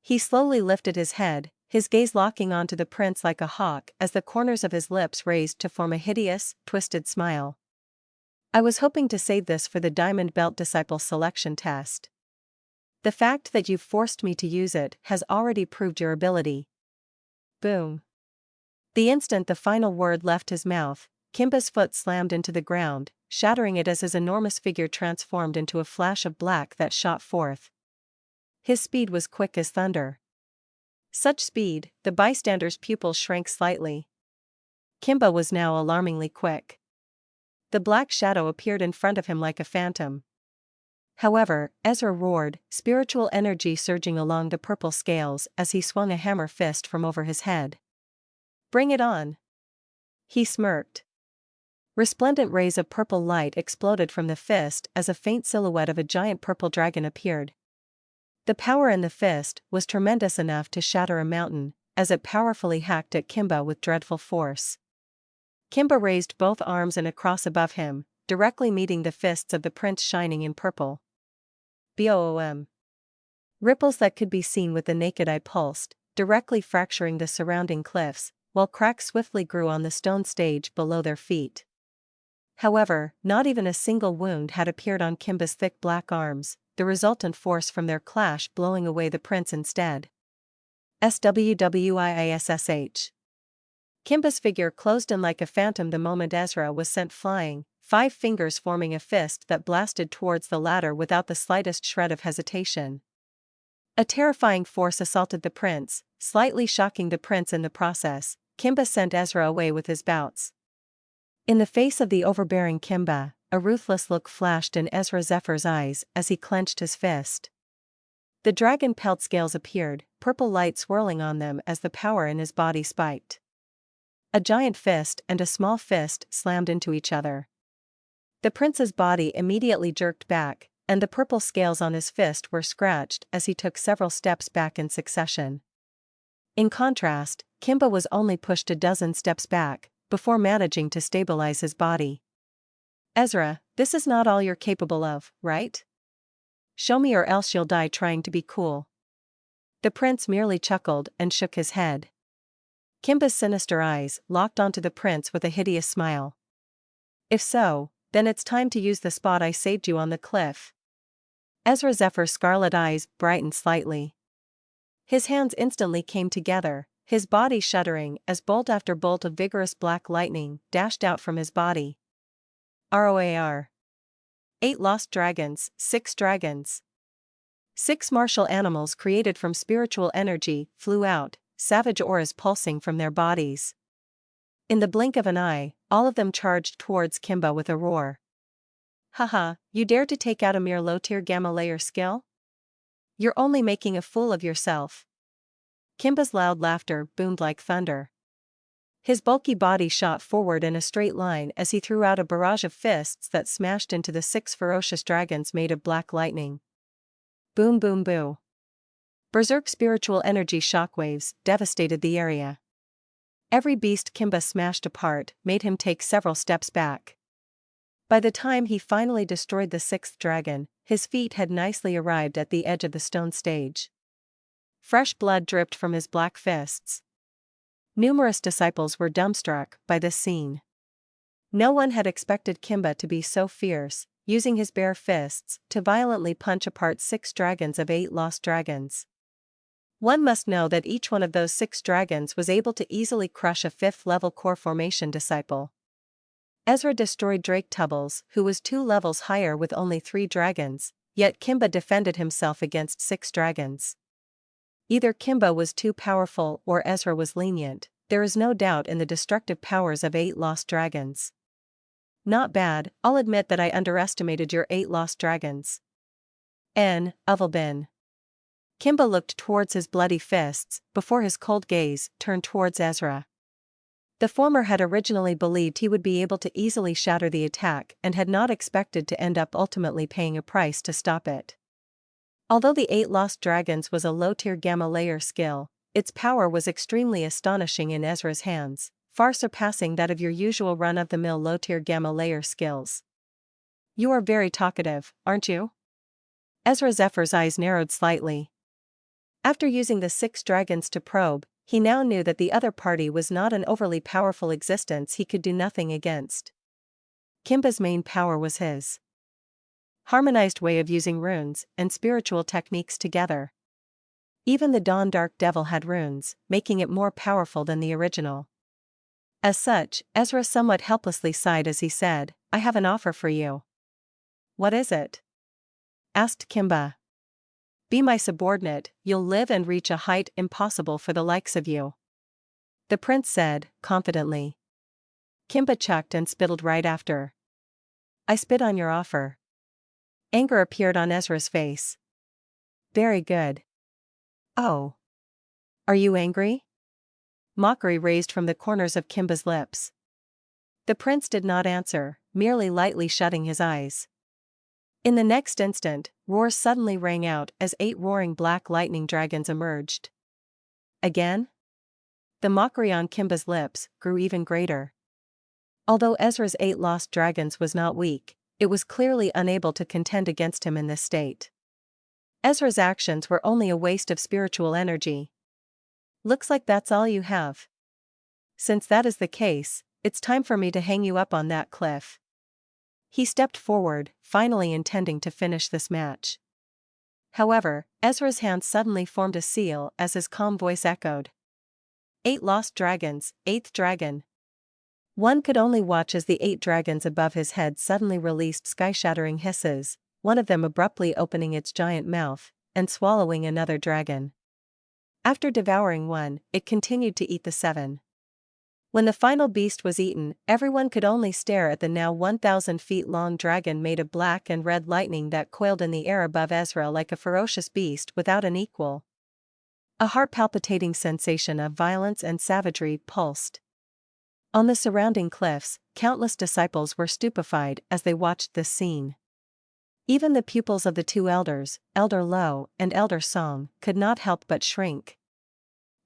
He slowly lifted his head, his gaze locking onto the prince like a hawk as the corners of his lips raised to form a hideous, twisted smile. I was hoping to save this for the Diamond Belt Disciple Selection Test. The fact that you've forced me to use it has already proved your ability. Boom. The instant the final word left his mouth, Kimba's foot slammed into the ground, shattering it as his enormous figure transformed into a flash of black that shot forth. His speed was quick as thunder. Such speed, the bystander's pupils shrank slightly. Kimba was now alarmingly quick. The black shadow appeared in front of him like a phantom. However, Ezra roared, spiritual energy surging along the purple scales as he swung a hammer fist from over his head. Bring it on! He smirked. Resplendent rays of purple light exploded from the fist as a faint silhouette of a giant purple dragon appeared. The power in the fist was tremendous enough to shatter a mountain, as it powerfully hacked at Kimba with dreadful force. Kimba raised both arms and a cross above him, directly meeting the fists of the prince shining in purple. Boom! Ripples that could be seen with the naked eye pulsed, directly fracturing the surrounding cliffs, while cracks swiftly grew on the stone stage below their feet. However, not even a single wound had appeared on Kimba's thick black arms, the resultant force from their clash blowing away the prince instead. SWWIISSH. Kimba's figure closed in like a phantom the moment Ezra was sent flying, 5 fingers forming a fist that blasted towards the ladder without the slightest shred of hesitation. A terrifying force assaulted the prince, slightly shocking the prince in the process. Kimba sent Ezra away with his bouts. In the face of the overbearing Kimba, a ruthless look flashed in Ezra Zephyr's eyes as he clenched his fist. The dragon pelt scales appeared, purple light swirling on them as the power in his body spiked. A giant fist and a small fist slammed into each other. The prince's body immediately jerked back, and the purple scales on his fist were scratched as he took several steps back in succession. In contrast, Kimba was only pushed a dozen steps back, before managing to stabilize his body. Ezra, this is not all you're capable of, right? Show me or else you'll die trying to be cool. The prince merely chuckled and shook his head. Kimba's sinister eyes locked onto the prince with a hideous smile. If so, then it's time to use the spot I saved you on the cliff. Ezra Zephyr's scarlet eyes brightened slightly. His hands instantly came together, his body shuddering as bolt after bolt of vigorous black lightning dashed out from his body. ROAR. 8 lost dragons, 6 dragons. 6 martial animals created from spiritual energy flew out, savage auras pulsing from their bodies. In the blink of an eye, all of them charged towards Kimba with a roar. Haha, you dare to take out a mere low-tier gamma layer skill? You're only making a fool of yourself. Kimba's loud laughter boomed like thunder. His bulky body shot forward in a straight line as he threw out a barrage of fists that smashed into the 6 ferocious dragons made of black lightning. Boom boom boo. Berserk spiritual energy shockwaves devastated the area. Every beast Kimba smashed apart made him take several steps back. By the time he finally destroyed the 6th dragon, his feet had nicely arrived at the edge of the stone stage. Fresh blood dripped from his black fists. Numerous disciples were dumbstruck by this scene. No one had expected Kimba to be so fierce, using his bare fists to violently punch apart 6 dragons of 8 lost dragons. One must know that each one of those 6 dragons was able to easily crush a 5th-level core formation disciple. Ezra destroyed Drake Tubbles, who was 2 levels higher with only 3 dragons, yet Kimba defended himself against 6 dragons. Either Kimba was too powerful or Ezra was lenient. There is no doubt in the destructive powers of 8 lost dragons. Not bad, I'll admit that I underestimated your 8 lost dragons. Uvelbin. Kimba looked towards his bloody fists, before his cold gaze turned towards Ezra. The former had originally believed he would be able to easily shatter the attack and had not expected to end up ultimately paying a price to stop it. Although the 8 lost dragons was a low-tier gamma layer skill, its power was extremely astonishing in Ezra's hands, far surpassing that of your usual run-of-the-mill low-tier gamma layer skills. You are very talkative, aren't you? Ezra Zephyr's eyes narrowed slightly. After using the 6 dragons to probe, he now knew that the other party was not an overly powerful existence he could do nothing against. Kimba's main power was his harmonized way of using runes and spiritual techniques together. Even the Dawn Dark Devil had runes, making it more powerful than the original. As such, Ezra somewhat helplessly sighed as he said, "I have an offer for you." "What is it?" asked Kimba. "Be my subordinate, you'll live and reach a height impossible for the likes of you," the prince said, confidently. Kimba chucked and spittled right after. "I spit on your offer." Anger appeared on Ezra's face. "Very good." "Oh. Are you angry?" Mockery raised from the corners of Kimba's lips. The prince did not answer, merely lightly shutting his eyes. In the next instant, roars suddenly rang out as 8 roaring black lightning dragons emerged. Again? The mockery on Kimba's lips grew even greater. Although Ezra's 8 lost dragons was not weak, it was clearly unable to contend against him in this state. Ezra's actions were only a waste of spiritual energy. "Looks like that's all you have. Since that is the case, it's time for me to hang you up on that cliff." He stepped forward, finally intending to finish this match. However, Ezra's hand suddenly formed a seal as his calm voice echoed. 8 lost dragons, 8th dragon. One could only watch as the 8 dragons above his head suddenly released sky-shattering hisses, one of them abruptly opening its giant mouth and swallowing another dragon. After devouring one, it continued to eat the 7. When the final beast was eaten, everyone could only stare at the now 1,000 feet long dragon made of black and red lightning that coiled in the air above Ezra like a ferocious beast without an equal. A heart-palpitating sensation of violence and savagery pulsed. On the surrounding cliffs, countless disciples were stupefied as they watched this scene. Even the pupils of the 2 elders, Elder Lo and Elder Song, could not help but shrink.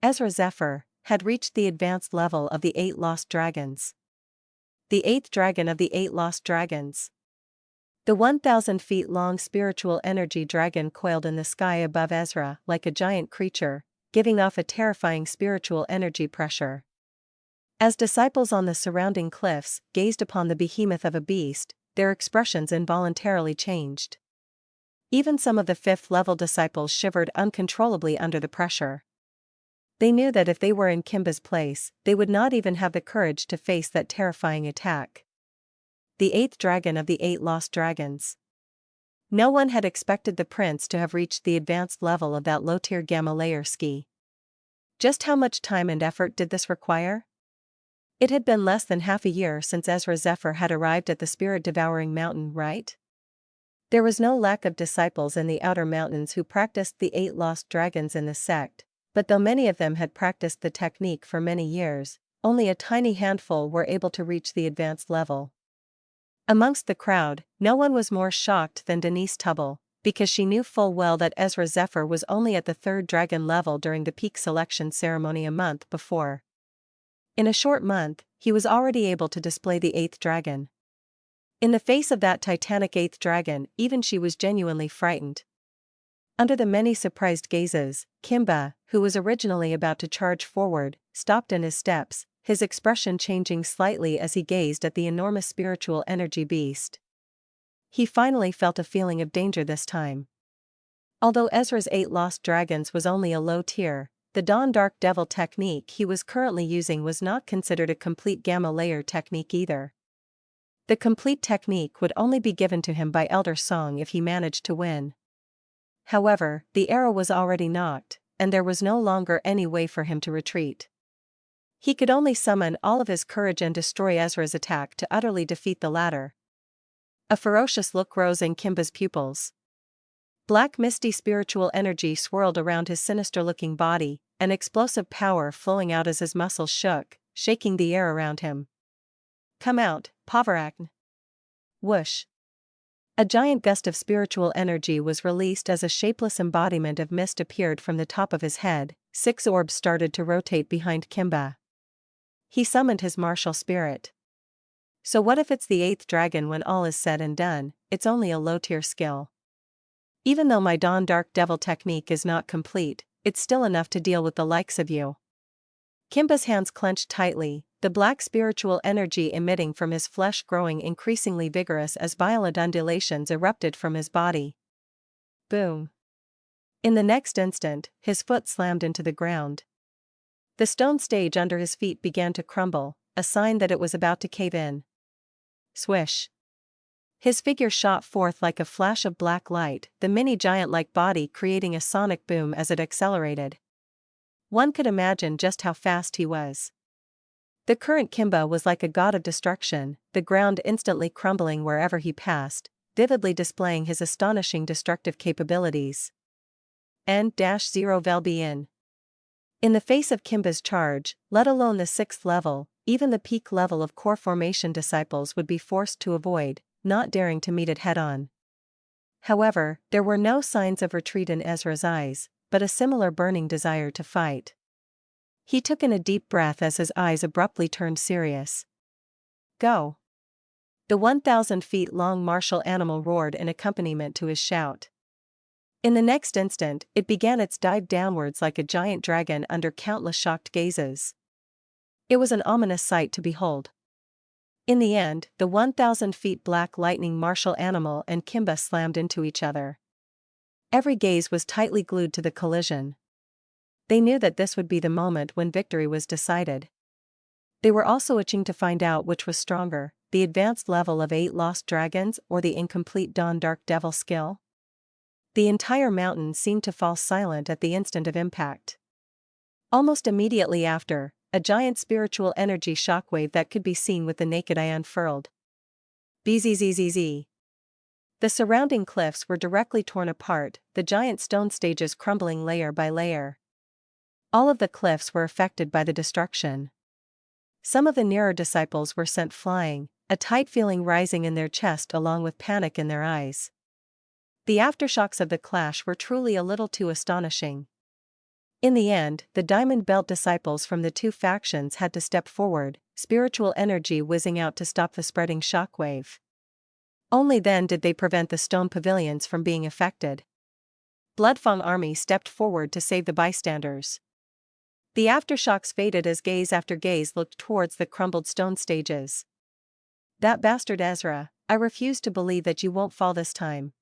Ezra Zephyr had reached the advanced level of the 8 lost dragons. The 8th dragon of the 8 lost dragons. The 1,000 feet long spiritual energy dragon coiled in the sky above Ezra like a giant creature, giving off a terrifying spiritual energy pressure. As disciples on the surrounding cliffs gazed upon the behemoth of a beast, their expressions involuntarily changed. Even some of the 5th level disciples shivered uncontrollably under the pressure. They knew that if they were in Kimba's place, they would not even have the courage to face that terrifying attack. The 8th dragon of the 8 lost dragons. No one had expected the prince to have reached the advanced level of that low-tier gamma layer ski. Just how much time and effort did this require? It had been less than half a year since Ezra Zephyr had arrived at the spirit-devouring mountain, right? There was no lack of disciples in the outer mountains who practiced the 8 lost dragons in the sect, but though many of them had practiced the technique for many years, only a tiny handful were able to reach the advanced level. Amongst the crowd, no one was more shocked than Denise Tubble, because she knew full well that Ezra Zephyr was only at the 3rd dragon level during the peak selection ceremony a month before. In a short month, he was already able to display the 8th dragon. In the face of that titanic 8th dragon, even she was genuinely frightened. Under the many surprised gazes, Kimba, who was originally about to charge forward, stopped in his steps, his expression changing slightly as he gazed at the enormous spiritual energy beast. He finally felt a feeling of danger this time. Although Ezra's 8 lost dragons was only a low tier, the Dawn Dark Devil technique he was currently using was not considered a complete gamma layer technique either. The complete technique would only be given to him by Elder Song if he managed to win. However, the arrow was already knocked, and there was no longer any way for him to retreat. He could only summon all of his courage and destroy Ezra's attack to utterly defeat the latter. A ferocious look rose in Kimba's pupils. Black misty spiritual energy swirled around his sinister-looking body, an explosive power flowing out as his muscles shook, shaking the air around him. "Come out, Pavarakn." Whoosh. A giant gust of spiritual energy was released as a shapeless embodiment of mist appeared from the top of his head. 6 orbs started to rotate behind Kimba. He summoned his martial spirit. So what if it's the 8th dragon when all is said and done? It's only a low-tier skill. Even though my Dawn Dark Devil technique is not complete, it's still enough to deal with the likes of you. Kimba's hands clenched tightly, the black spiritual energy emitting from his flesh growing increasingly vigorous as violent undulations erupted from his body. Boom. In the next instant, his foot slammed into the ground. The stone stage under his feet began to crumble, a sign that it was about to cave in. Swish. His figure shot forth like a flash of black light, the mini-giant-like body creating a sonic boom as it accelerated. One could imagine just how fast he was. The current Kimba was like a god of destruction, the ground instantly crumbling wherever he passed, vividly displaying his astonishing destructive capabilities. N-0 Velbian. In the face of Kimba's charge, let alone the 6th level, even the peak level of core formation disciples would be forced to avoid, not daring to meet it head-on. However, there were no signs of retreat in Ezra's eyes, but a similar burning desire to fight. He took in a deep breath as his eyes abruptly turned serious. Go! The 1,000 feet long martial animal roared in accompaniment to his shout. In the next instant, it began its dive downwards like a giant dragon under countless shocked gazes. It was an ominous sight to behold. In the end, the 1,000 feet black lightning martial animal and Kimba slammed into each other. Every gaze was tightly glued to the collision. They knew that this would be the moment when victory was decided. They were also itching to find out which was stronger, the advanced level of 8 lost dragons or the incomplete Dawn Dark Devil skill. The entire mountain seemed to fall silent at the instant of impact. Almost immediately after, a giant spiritual energy shockwave that could be seen with the naked eye unfurled. Bzzz. The surrounding cliffs were directly torn apart, the giant stone stages crumbling layer by layer. All of the cliffs were affected by the destruction. Some of the nearer disciples were sent flying, a tight feeling rising in their chest along with panic in their eyes. The aftershocks of the clash were truly a little too astonishing. In the end, the Diamond Belt disciples from the two factions had to step forward, spiritual energy whizzing out to stop the spreading shockwave. Only then did they prevent the stone pavilions from being affected. Bloodfang army stepped forward to save the bystanders. The aftershocks faded as gaze after gaze looked towards the crumbled stone stages. That bastard Ezra, I refuse to believe that you won't fall this time.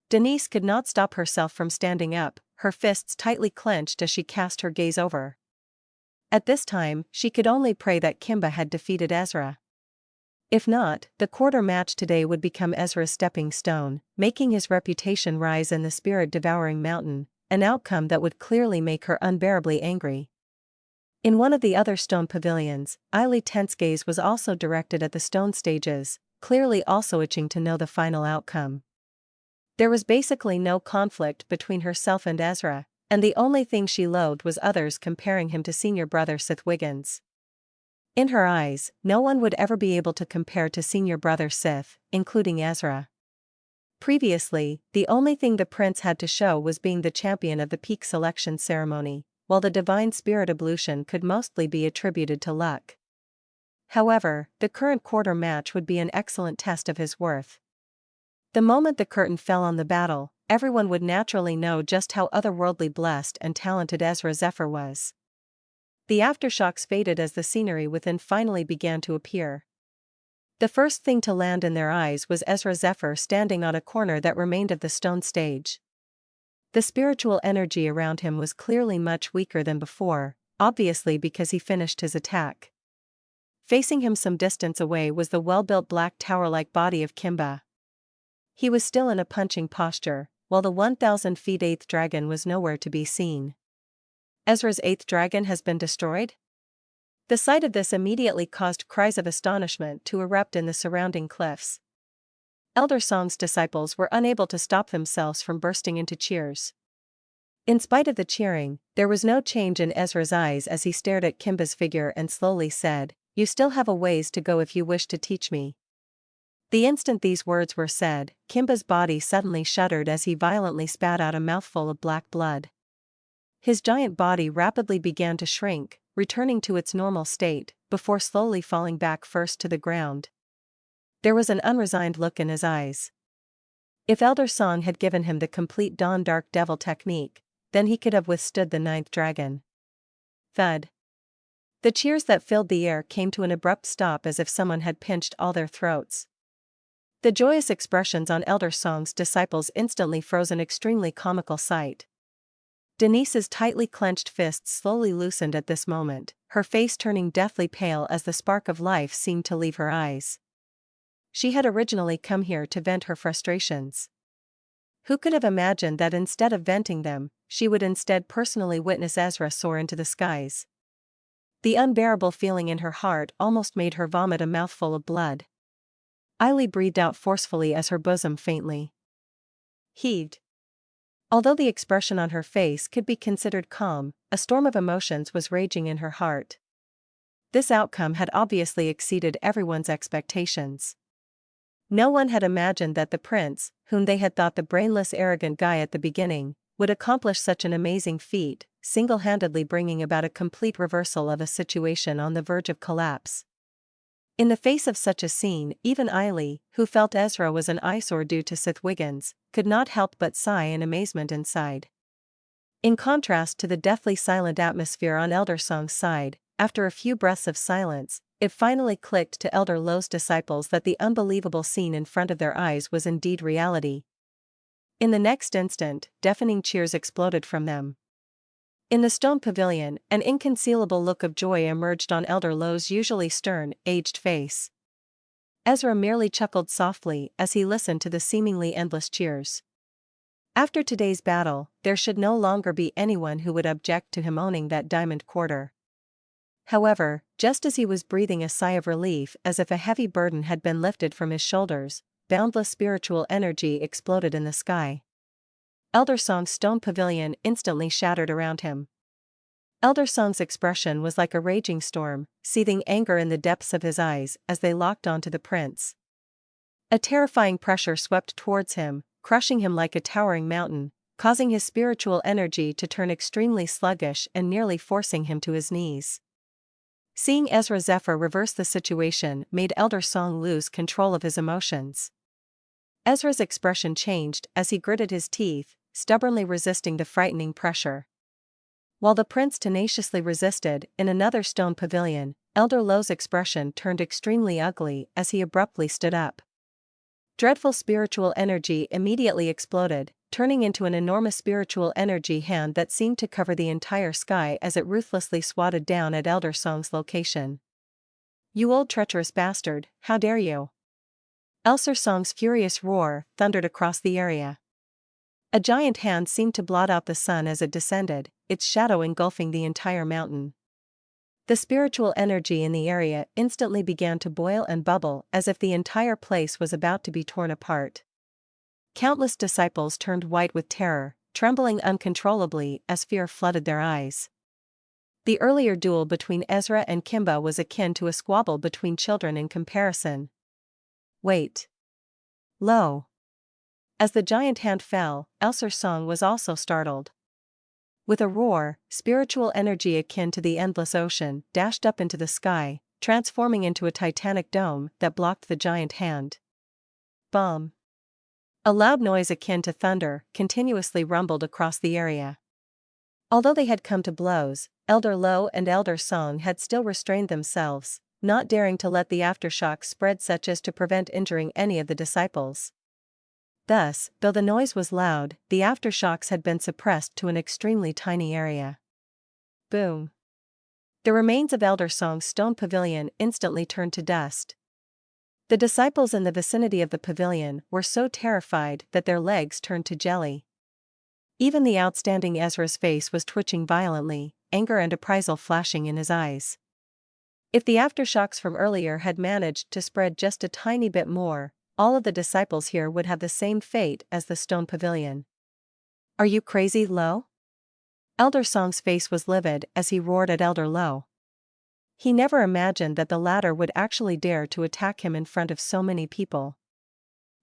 Denise could not stop herself from standing up, her fists tightly clenched as she cast her gaze over. At this time, she could only pray that Kimba had defeated Ezra. If not, the quarter match today would become Ezra's stepping stone, making his reputation rise in the spirit-devouring mountain, an outcome that would clearly make her unbearably angry. In one of the other stone pavilions, Eiley Tent's gaze was also directed at the stone stages, clearly also itching to know the final outcome. There was basically no conflict between herself and Ezra, and the only thing she loathed was others comparing him to senior brother Sith Wiggins. In her eyes, no one would ever be able to compare to senior brother Sith, including Ezra. Previously, the only thing the prince had to show was being the champion of the peak selection ceremony, while the divine spirit ablution could mostly be attributed to luck. However, the current quarter match would be an excellent test of his worth. The moment the curtain fell on the battle, everyone would naturally know just how otherworldly blessed and talented Ezra Zephyr was. The aftershocks faded as the scenery within finally began to appear. The first thing to land in their eyes was Ezra Zephyr standing on a corner that remained of the stone stage. The spiritual energy around him was clearly much weaker than before, obviously because he finished his attack. Facing him some distance away was the well-built black tower-like body of Kimba. He was still in a punching posture, while the 1,000 feet 8th dragon was nowhere to be seen. Ezra's 8th dragon has been destroyed? The sight of this immediately caused cries of astonishment to erupt in the surrounding cliffs. Elder Song's disciples were unable to stop themselves from bursting into cheers. In spite of the cheering, there was no change in Ezra's eyes as he stared at Kimba's figure and slowly said, "You still have a ways to go if you wish to teach me." The instant these words were said, Kimba's body suddenly shuddered as he violently spat out a mouthful of black blood. His giant body rapidly began to shrink, returning to its normal state, before slowly falling back first to the ground. There was an unresigned look in his eyes. If Elder Song had given him the complete Dawn Dark Devil technique, then he could have withstood the 9th dragon. Thud. The cheers that filled the air came to an abrupt stop as if someone had pinched all their throats. The joyous expressions on Elder Song's disciples instantly froze, an extremely comical sight. Denise's tightly clenched fists slowly loosened at this moment, her face turning deathly pale as the spark of life seemed to leave her eyes. She had originally come here to vent her frustrations. Who could have imagined that instead of venting them, she would instead personally witness Ezra soar into the skies? The unbearable feeling in her heart almost made her vomit a mouthful of blood. Eiley breathed out forcefully as her bosom faintly heaved. Although the expression on her face could be considered calm, a storm of emotions was raging in her heart. This outcome had obviously exceeded everyone's expectations. No one had imagined that the prince, whom they had thought the brainless arrogant guy at the beginning, would accomplish such an amazing feat, single-handedly bringing about a complete reversal of a situation on the verge of collapse. In the face of such a scene, even Eiley, who felt Ezra was an eyesore due to Sith Wiggins, could not help but sigh in amazement inside. In contrast to the deathly silent atmosphere on Elder Song's side, after a few breaths of silence, it finally clicked to Elder Lo's disciples that the unbelievable scene in front of their eyes was indeed reality. In the next instant, deafening cheers exploded from them. In the stone pavilion, an inconcealable look of joy emerged on Elder Lo's usually stern, aged face. Ezra merely chuckled softly as he listened to the seemingly endless cheers. After today's battle, there should no longer be anyone who would object to him owning that diamond quarter. However, just as he was breathing a sigh of relief as if a heavy burden had been lifted from his shoulders, boundless spiritual energy exploded in the sky. Elder Song's stone pavilion instantly shattered around him. Elder Song's expression was like a raging storm, seething anger in the depths of his eyes as they locked onto the prince. A terrifying pressure swept towards him, crushing him like a towering mountain, causing his spiritual energy to turn extremely sluggish and nearly forcing him to his knees. Seeing Ezra Zephyr reverse the situation made Elder Song lose control of his emotions. Ezra's expression changed as he gritted his teeth, stubbornly resisting the frightening pressure. While the prince tenaciously resisted, in another stone pavilion, Elder Lo's expression turned extremely ugly as he abruptly stood up. Dreadful spiritual energy immediately exploded, turning into an enormous spiritual energy hand that seemed to cover the entire sky as it ruthlessly swatted down at Elder Song's location. "You old treacherous bastard, how dare you!" Elder Song's furious roar thundered across the area. A giant hand seemed to blot out the sun as it descended, its shadow engulfing the entire mountain. The spiritual energy in the area instantly began to boil and bubble as if the entire place was about to be torn apart. Countless disciples turned white with terror, trembling uncontrollably as fear flooded their eyes. The earlier duel between Ezra and Kimba was akin to a squabble between children in comparison. Wait. Lo. As the giant hand fell, Elder Song was also startled. With a roar, spiritual energy akin to the endless ocean dashed up into the sky, transforming into a titanic dome that blocked the giant hand. Bomb. A loud noise akin to thunder continuously rumbled across the area. Although they had come to blows, Elder Lo and Elder Song had still restrained themselves, not daring to let the aftershocks spread such as to prevent injuring any of the disciples. Thus, though the noise was loud, the aftershocks had been suppressed to an extremely tiny area. Boom. The remains of Elder Song's stone pavilion instantly turned to dust. The disciples in the vicinity of the pavilion were so terrified that their legs turned to jelly. Even the outstanding Ezra's face was twitching violently, anger and appraisal flashing in his eyes. If the aftershocks from earlier had managed to spread just a tiny bit more, all of the disciples here would have the same fate as the stone pavilion. "Are you crazy, Lo?" Elder Song's face was livid as he roared at Elder Lo. He never imagined that the latter would actually dare to attack him in front of so many people.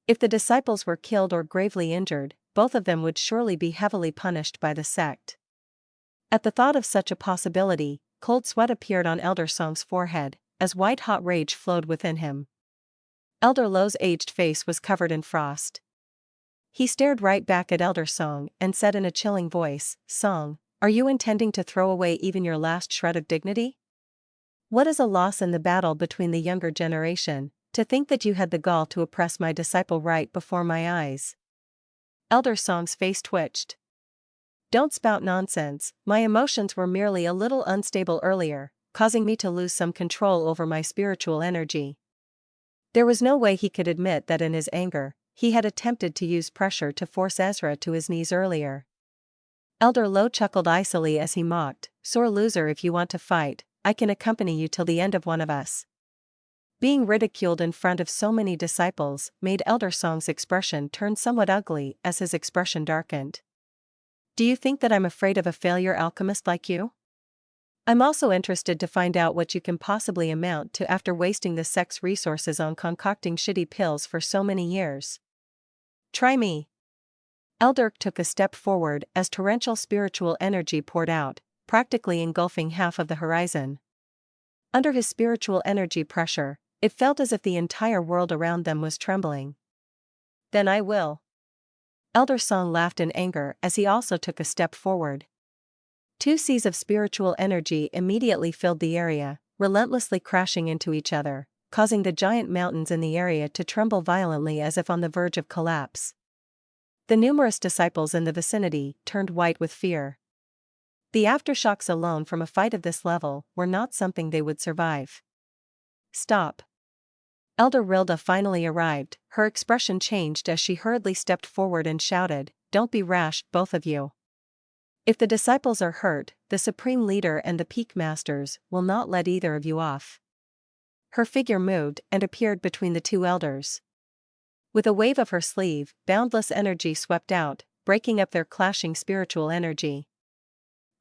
If the disciples were killed or gravely injured, both of them would surely be heavily punished by the sect. At the thought of such a possibility, cold sweat appeared on Elder Song's forehead, as white-hot rage flowed within him. Elder Lo's aged face was covered in frost. He stared right back at Elder Song and said in a chilling voice, "Song, are you intending to throw away even your last shred of dignity?" What is a loss in the battle between the younger generation, to think that you had the gall to oppress my disciple right before my eyes? Elder Song's face twitched. Don't spout nonsense, my emotions were merely a little unstable earlier, causing me to lose some control over my spiritual energy. There was no way he could admit that in his anger, he had attempted to use pressure to force Ezra to his knees earlier. Elder Low chuckled icily as he mocked, "Sore loser, if you want to fight, I can accompany you till the end of one of us." Being ridiculed in front of so many disciples made Elder Song's expression turn somewhat ugly as his expression darkened. "Do you think that I'm afraid of a failure alchemist like you? I'm also interested to find out what you can possibly amount to after wasting the Sect's resources on concocting shitty pills for so many years. Try me." Elder took a step forward as torrential spiritual energy poured out, practically engulfing half of the horizon. Under his spiritual energy pressure, it felt as if the entire world around them was trembling. "Then I will." Elder Song laughed in anger as he also took a step forward. Two seas of spiritual energy immediately filled the area, relentlessly crashing into each other, causing the giant mountains in the area to tremble violently as if on the verge of collapse. The numerous disciples in the vicinity turned white with fear. The aftershocks alone from a fight of this level were not something they would survive. "Stop." Elder Rilda finally arrived, her expression changed as she hurriedly stepped forward and shouted, "Don't be rash, both of you. If the disciples are hurt, the Supreme Leader and the Peak Masters will not let either of you off." Her figure moved and appeared between the two elders. With a wave of her sleeve, boundless energy swept out, breaking up their clashing spiritual energy.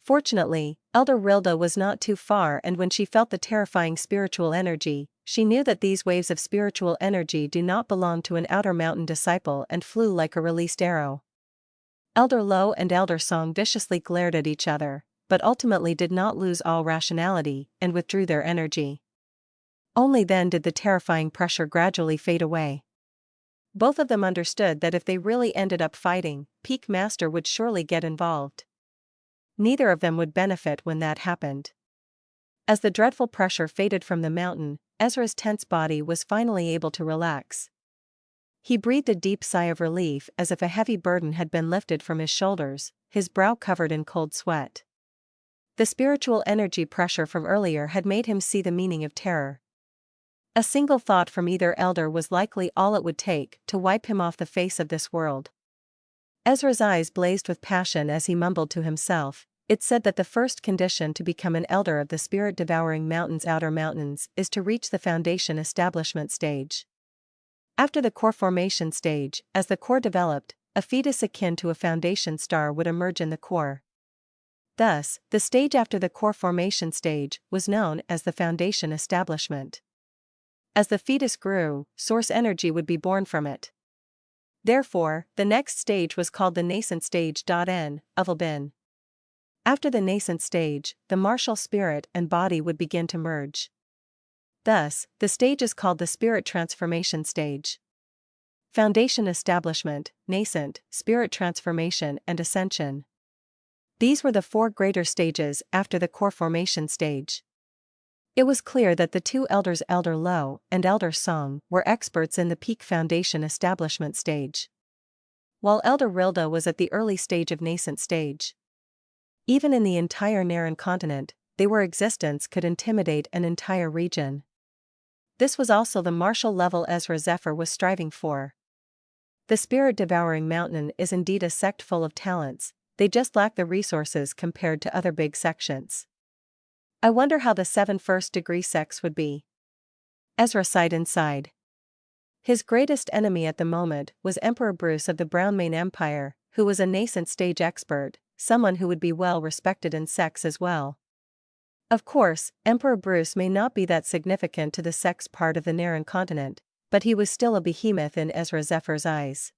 Fortunately, Elder Rilda was not too far, and when she felt the terrifying spiritual energy, she knew that these waves of spiritual energy do not belong to an outer mountain disciple and flew like a released arrow. Elder Low and Elder Song viciously glared at each other, but ultimately did not lose all rationality and withdrew their energy. Only then did the terrifying pressure gradually fade away. Both of them understood that if they really ended up fighting, Peak Master would surely get involved. Neither of them would benefit when that happened. As the dreadful pressure faded from the mountain, Ezra's tense body was finally able to relax. He breathed a deep sigh of relief as if a heavy burden had been lifted from his shoulders, his brow covered in cold sweat. The spiritual energy pressure from earlier had made him see the meaning of terror. A single thought from either elder was likely all it would take to wipe him off the face of this world. Ezra's eyes blazed with passion as he mumbled to himself, "It's said that the first condition to become an elder of the spirit-devouring mountain's outer mountains is to reach the foundation establishment stage. After the core formation stage, as the core developed, a fetus akin to a foundation star would emerge in the core. Thus, the stage after the core formation stage was known as the foundation establishment. As the fetus grew, source energy would be born from it. Therefore, the next stage was called the nascent stage. Uvelbin. After the nascent stage, the martial spirit and body would begin to merge. Thus, the stage is called the spirit transformation stage. Foundation establishment, nascent, spirit transformation and ascension. These were the four greater stages after the core formation stage. It was clear that the two elders, Elder Low and Elder Song, were experts in the peak foundation establishment stage, while Elder Rilda was at the early stage of nascent stage. Even in the entire Naren continent, they were existence could intimidate an entire region. This was also the martial level Ezra Zephyr was striving for. The spirit-devouring mountain is indeed a sect full of talents, they just lack the resources compared to other big sections. I wonder how the 7 first-degree sects would be. Ezra sighed inside. His greatest enemy at the moment was Emperor Bruce of the Brownmane Empire, who was a nascent stage expert, someone who would be well respected in sects as well. Of course, Emperor Bruce may not be that significant to the sect's part of the Naren continent, but he was still a behemoth in Ezra Zephyr's eyes.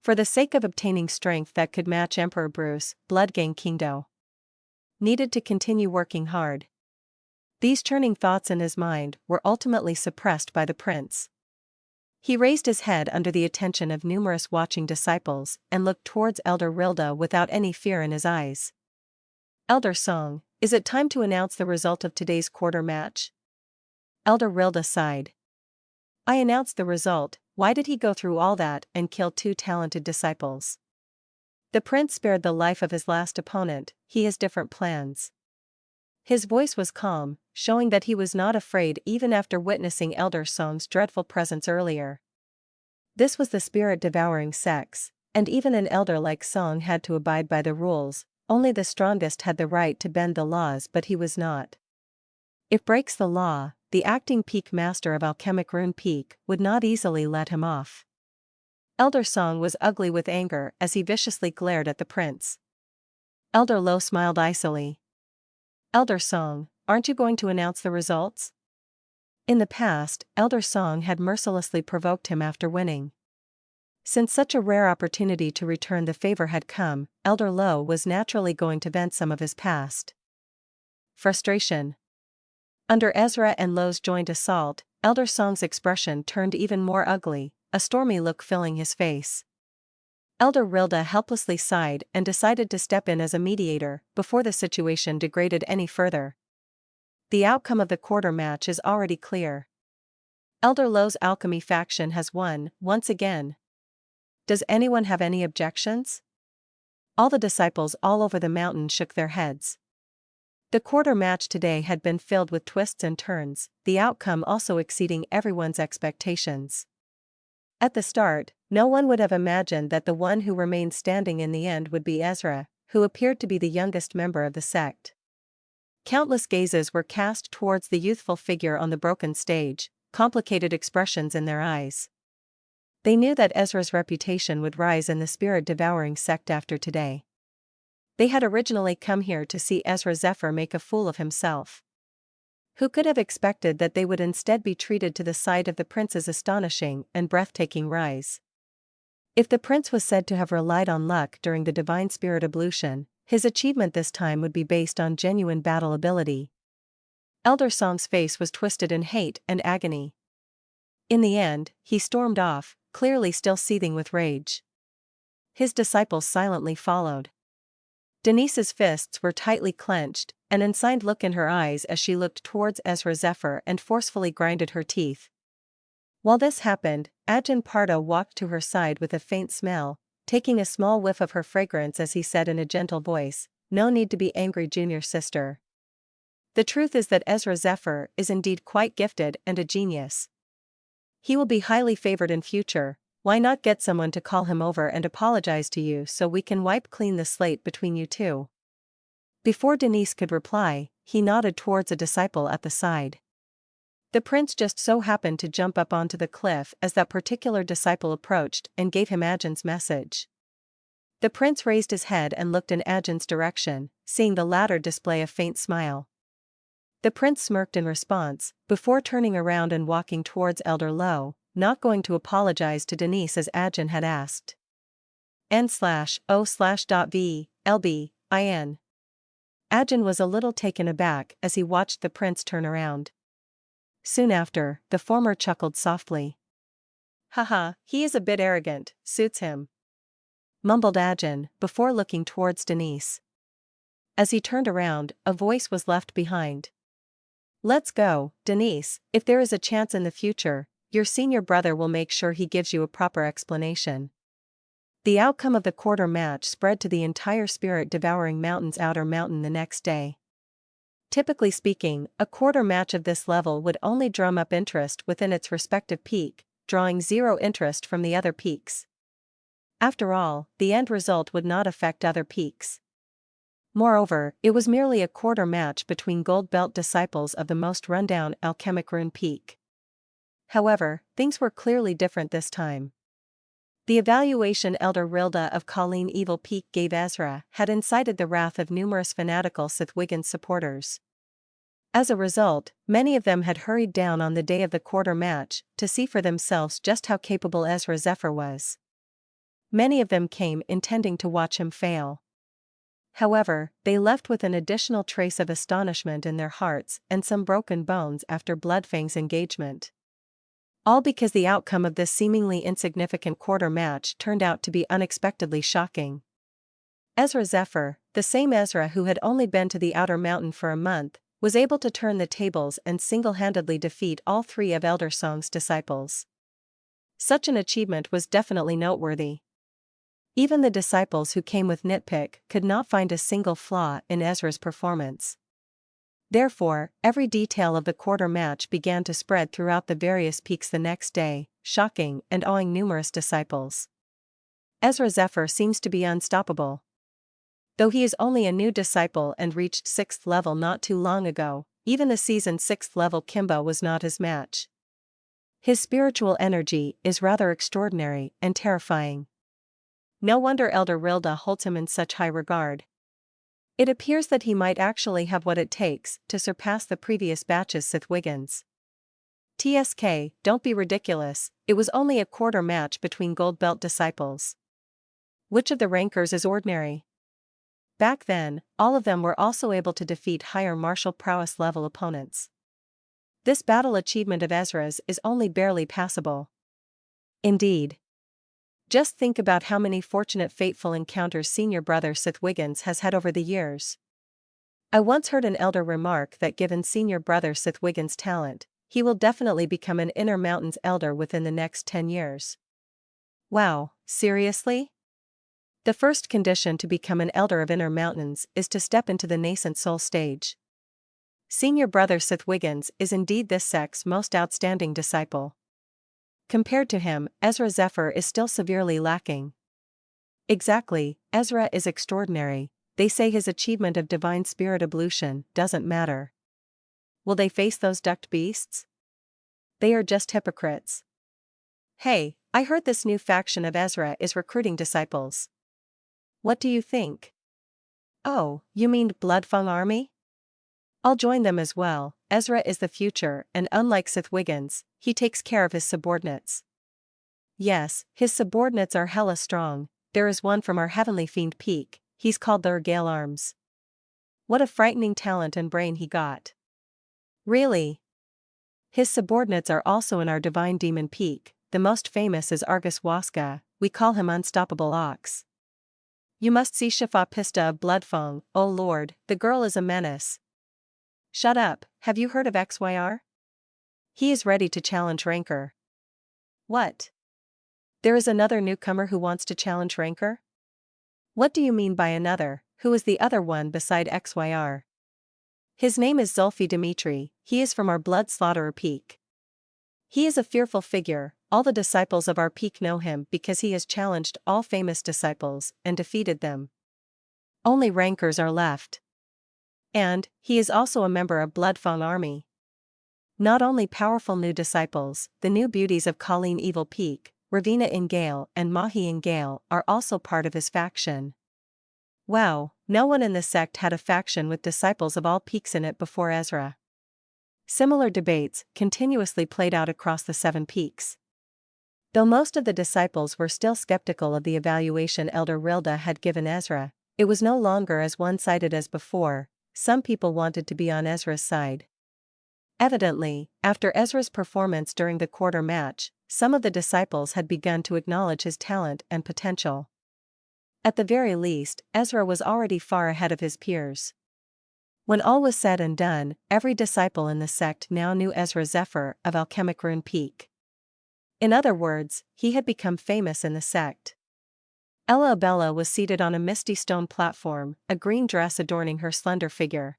For the sake of obtaining strength that could match Emperor Bruce, Bloodgang Kingdo needed to continue working hard. These churning thoughts in his mind were ultimately suppressed by the prince. He raised his head under the attention of numerous watching disciples and looked towards Elder Rilda without any fear in his eyes. "Elder Song, Is it time to announce the result of today's quarter match? Elder Rilda sighed. I announced the result. Why did he go through all that and kill 2 talented disciples? The prince spared the life of his last opponent. He has different plans. His voice was calm, showing that he was not afraid even after witnessing Elder Song's dreadful presence earlier. This was the spirit-devouring Sect, and even an elder like Song had to abide by the rules. Only the strongest had the right to bend the laws, but he was not. If breaks the law, the acting peak master of Alchemic Rune Peak would not easily let him off. Elder Song was ugly with anger as he viciously glared at the prince. Elder Lo smiled icily. Elder Song, aren't you going to announce the results? In the past, Elder Song had mercilessly provoked him after winning. Since such a rare opportunity to return the favor had come, Elder Lo was naturally going to vent some of his past frustration. Under Ezra and Lo's joint assault, Elder Song's expression turned even more ugly, a stormy look filling his face. Elder Rilda helplessly sighed and decided to step in as a mediator before the situation degraded any further. The outcome of the quarter match is already clear. Elder Lo's alchemy faction has won, once again. Does anyone have any objections? All the disciples all over the mountain shook their heads. The quarter match today had been filled with twists and turns, the outcome also exceeding everyone's expectations. At the start, no one would have imagined that the one who remained standing in the end would be Ezra, who appeared to be the youngest member of the sect. Countless gazes were cast towards the youthful figure on the broken stage, complicated expressions in their eyes. They knew that Ezra's reputation would rise in the spirit-devouring sect after today. They had originally come here to see Ezra Zephyr make a fool of himself. Who could have expected that they would instead be treated to the sight of the prince's astonishing and breathtaking rise? If the prince was said to have relied on luck during the divine spirit ablution, his achievement this time would be based on genuine battle ability. Elder Song's face was twisted in hate and agony. In the end, he stormed off, clearly still seething with rage. His disciples silently followed. Denise's fists were tightly clenched, an unsigned look in her eyes as she looked towards Ezra Zephyr and forcefully grinded her teeth. While this happened, Ajahn Parda walked to her side with a faint smell, taking a small whiff of her fragrance as he said in a gentle voice, "No need to be angry, junior sister. The truth is that Ezra Zephyr is indeed quite gifted and a genius. He will be highly favored in future. Why not get someone to call him over and apologize to you so we can wipe clean the slate between you two?" Before Denise could reply, he nodded towards a disciple at the side. The prince just so happened to jump up onto the cliff as that particular disciple approached and gave him Ajahn's message. The prince raised his head and looked in Ajahn's direction, seeing the latter display a faint smile. The prince smirked in response, before turning around and walking towards Elder Lo, not going to apologize to Denise as Ajahn had asked. N/O/.V/LB/IN. Ajahn was a little taken aback as he watched the prince turn around. Soon after, the former chuckled softly. "Haha, he is a bit arrogant, suits him," mumbled Ajahn, before looking towards Denise. As he turned around, a voice was left behind. "Let's go, Denise. If there is a chance in the future, your senior brother will make sure he gives you a proper explanation." The outcome of the quarter match spread to the entire spirit-devouring mountain's outer mountain the next day. Typically speaking, a quarter match of this level would only drum up interest within its respective peak, drawing zero interest from the other peaks. After all, the end result would not affect other peaks. Moreover, it was merely a quarter match between gold belt disciples of the most rundown Alchemic Rune Peak. However, things were clearly different this time. The evaluation Elder Rilda of Colleen Evil Peak gave Ezra had incited the wrath of numerous fanatical Sith Wiggins supporters. As a result, many of them had hurried down on the day of the quarter match to see for themselves just how capable Ezra Zephyr was. Many of them came intending to watch him fail. However, they left with an additional trace of astonishment in their hearts and some broken bones after Bloodfang's engagement. All because the outcome of this seemingly insignificant quarter match turned out to be unexpectedly shocking. Ezra Zephyr, the same Ezra who had only been to the Outer Mountain for a month, was able to turn the tables and single-handedly defeat all three of Elder Song's disciples. Such an achievement was definitely noteworthy. Even the disciples who came with nitpick could not find a single flaw in Ezra's performance. Therefore, every detail of the quarter match began to spread throughout the various peaks the next day, shocking and awing numerous disciples. Ezra Zephyr seems to be unstoppable. Though he is only a new disciple and reached 6th level not too long ago, even the seasoned 6th level Kimba was not his match. His spiritual energy is rather extraordinary and terrifying. No wonder Elder Rilda holds him in such high regard. It appears that he might actually have what it takes to surpass the previous batch's Sith Wiggins. TSK, don't be ridiculous, it was only a quarter match between gold belt disciples. Which of the rankers is ordinary? Back then, all of them were also able to defeat higher martial prowess level opponents. This battle achievement of Ezra's is only barely passable. Indeed. Just think about how many fortunate fateful encounters senior brother Sith Wiggins has had over the years. I once heard an elder remark that given senior brother Sith Wiggins' talent, he will definitely become an Inner Mountains elder within the next 10 years. Wow, seriously? The first condition to become an elder of Inner Mountains is to step into the nascent soul stage. Senior brother Sith Wiggins is indeed this sect's most outstanding disciple. Compared to him, Ezra Zephyr is still severely lacking. Exactly, Ezra is extraordinary. They say his achievement of divine spirit ablution doesn't matter. Will they face those ducked beasts? They are just hypocrites. Hey, I heard this new faction of Ezra is recruiting disciples. What do you think? Oh, you mean Bloodfang Army? I'll join them as well. Ezra is the future, and unlike Sith Wiggins, he takes care of his subordinates. Yes, his subordinates are hella strong. There is one from our heavenly fiend peak, he's called the Ergale Arms. What a frightening talent and brain he got. Really? His subordinates are also in our divine demon peak. The most famous is Argus Waska, we call him Unstoppable Ox. You must see Shapeshifter of Bloodfang, oh lord, the girl is a menace. Shut up, have you heard of XYR? He is ready to challenge Ranker. What? There is another newcomer who wants to challenge Ranker? What do you mean by another? Who is the other one beside XYR? His name is Zulfi Dimitri, he is from our Blood Slaughterer peak. He is a fearful figure, all the disciples of our peak know him because he has challenged all famous disciples and defeated them. Only Rankers are left. And, he is also a member of Bloodfang Army. Not only powerful new disciples, the new beauties of Colleen Evil Peak, Ravina in Gale and Mahi in Gale are also part of his faction. Wow, no one in the sect had a faction with disciples of all peaks in it before Ezra. Similar debates continuously played out across the 7 peaks. Though most of the disciples were still skeptical of the evaluation Elder Rilda had given Ezra, it was no longer as one-sided as before. Some people wanted to be on Ezra's side. Evidently, after Ezra's performance during the quarter match, some of the disciples had begun to acknowledge his talent and potential. At the very least, Ezra was already far ahead of his peers. When all was said and done, every disciple in the sect now knew Ezra Zephyr of Alchemic Rune Peak. In other words, he had become famous in the sect. Ella Abella was seated on a misty stone platform, a green dress adorning her slender figure.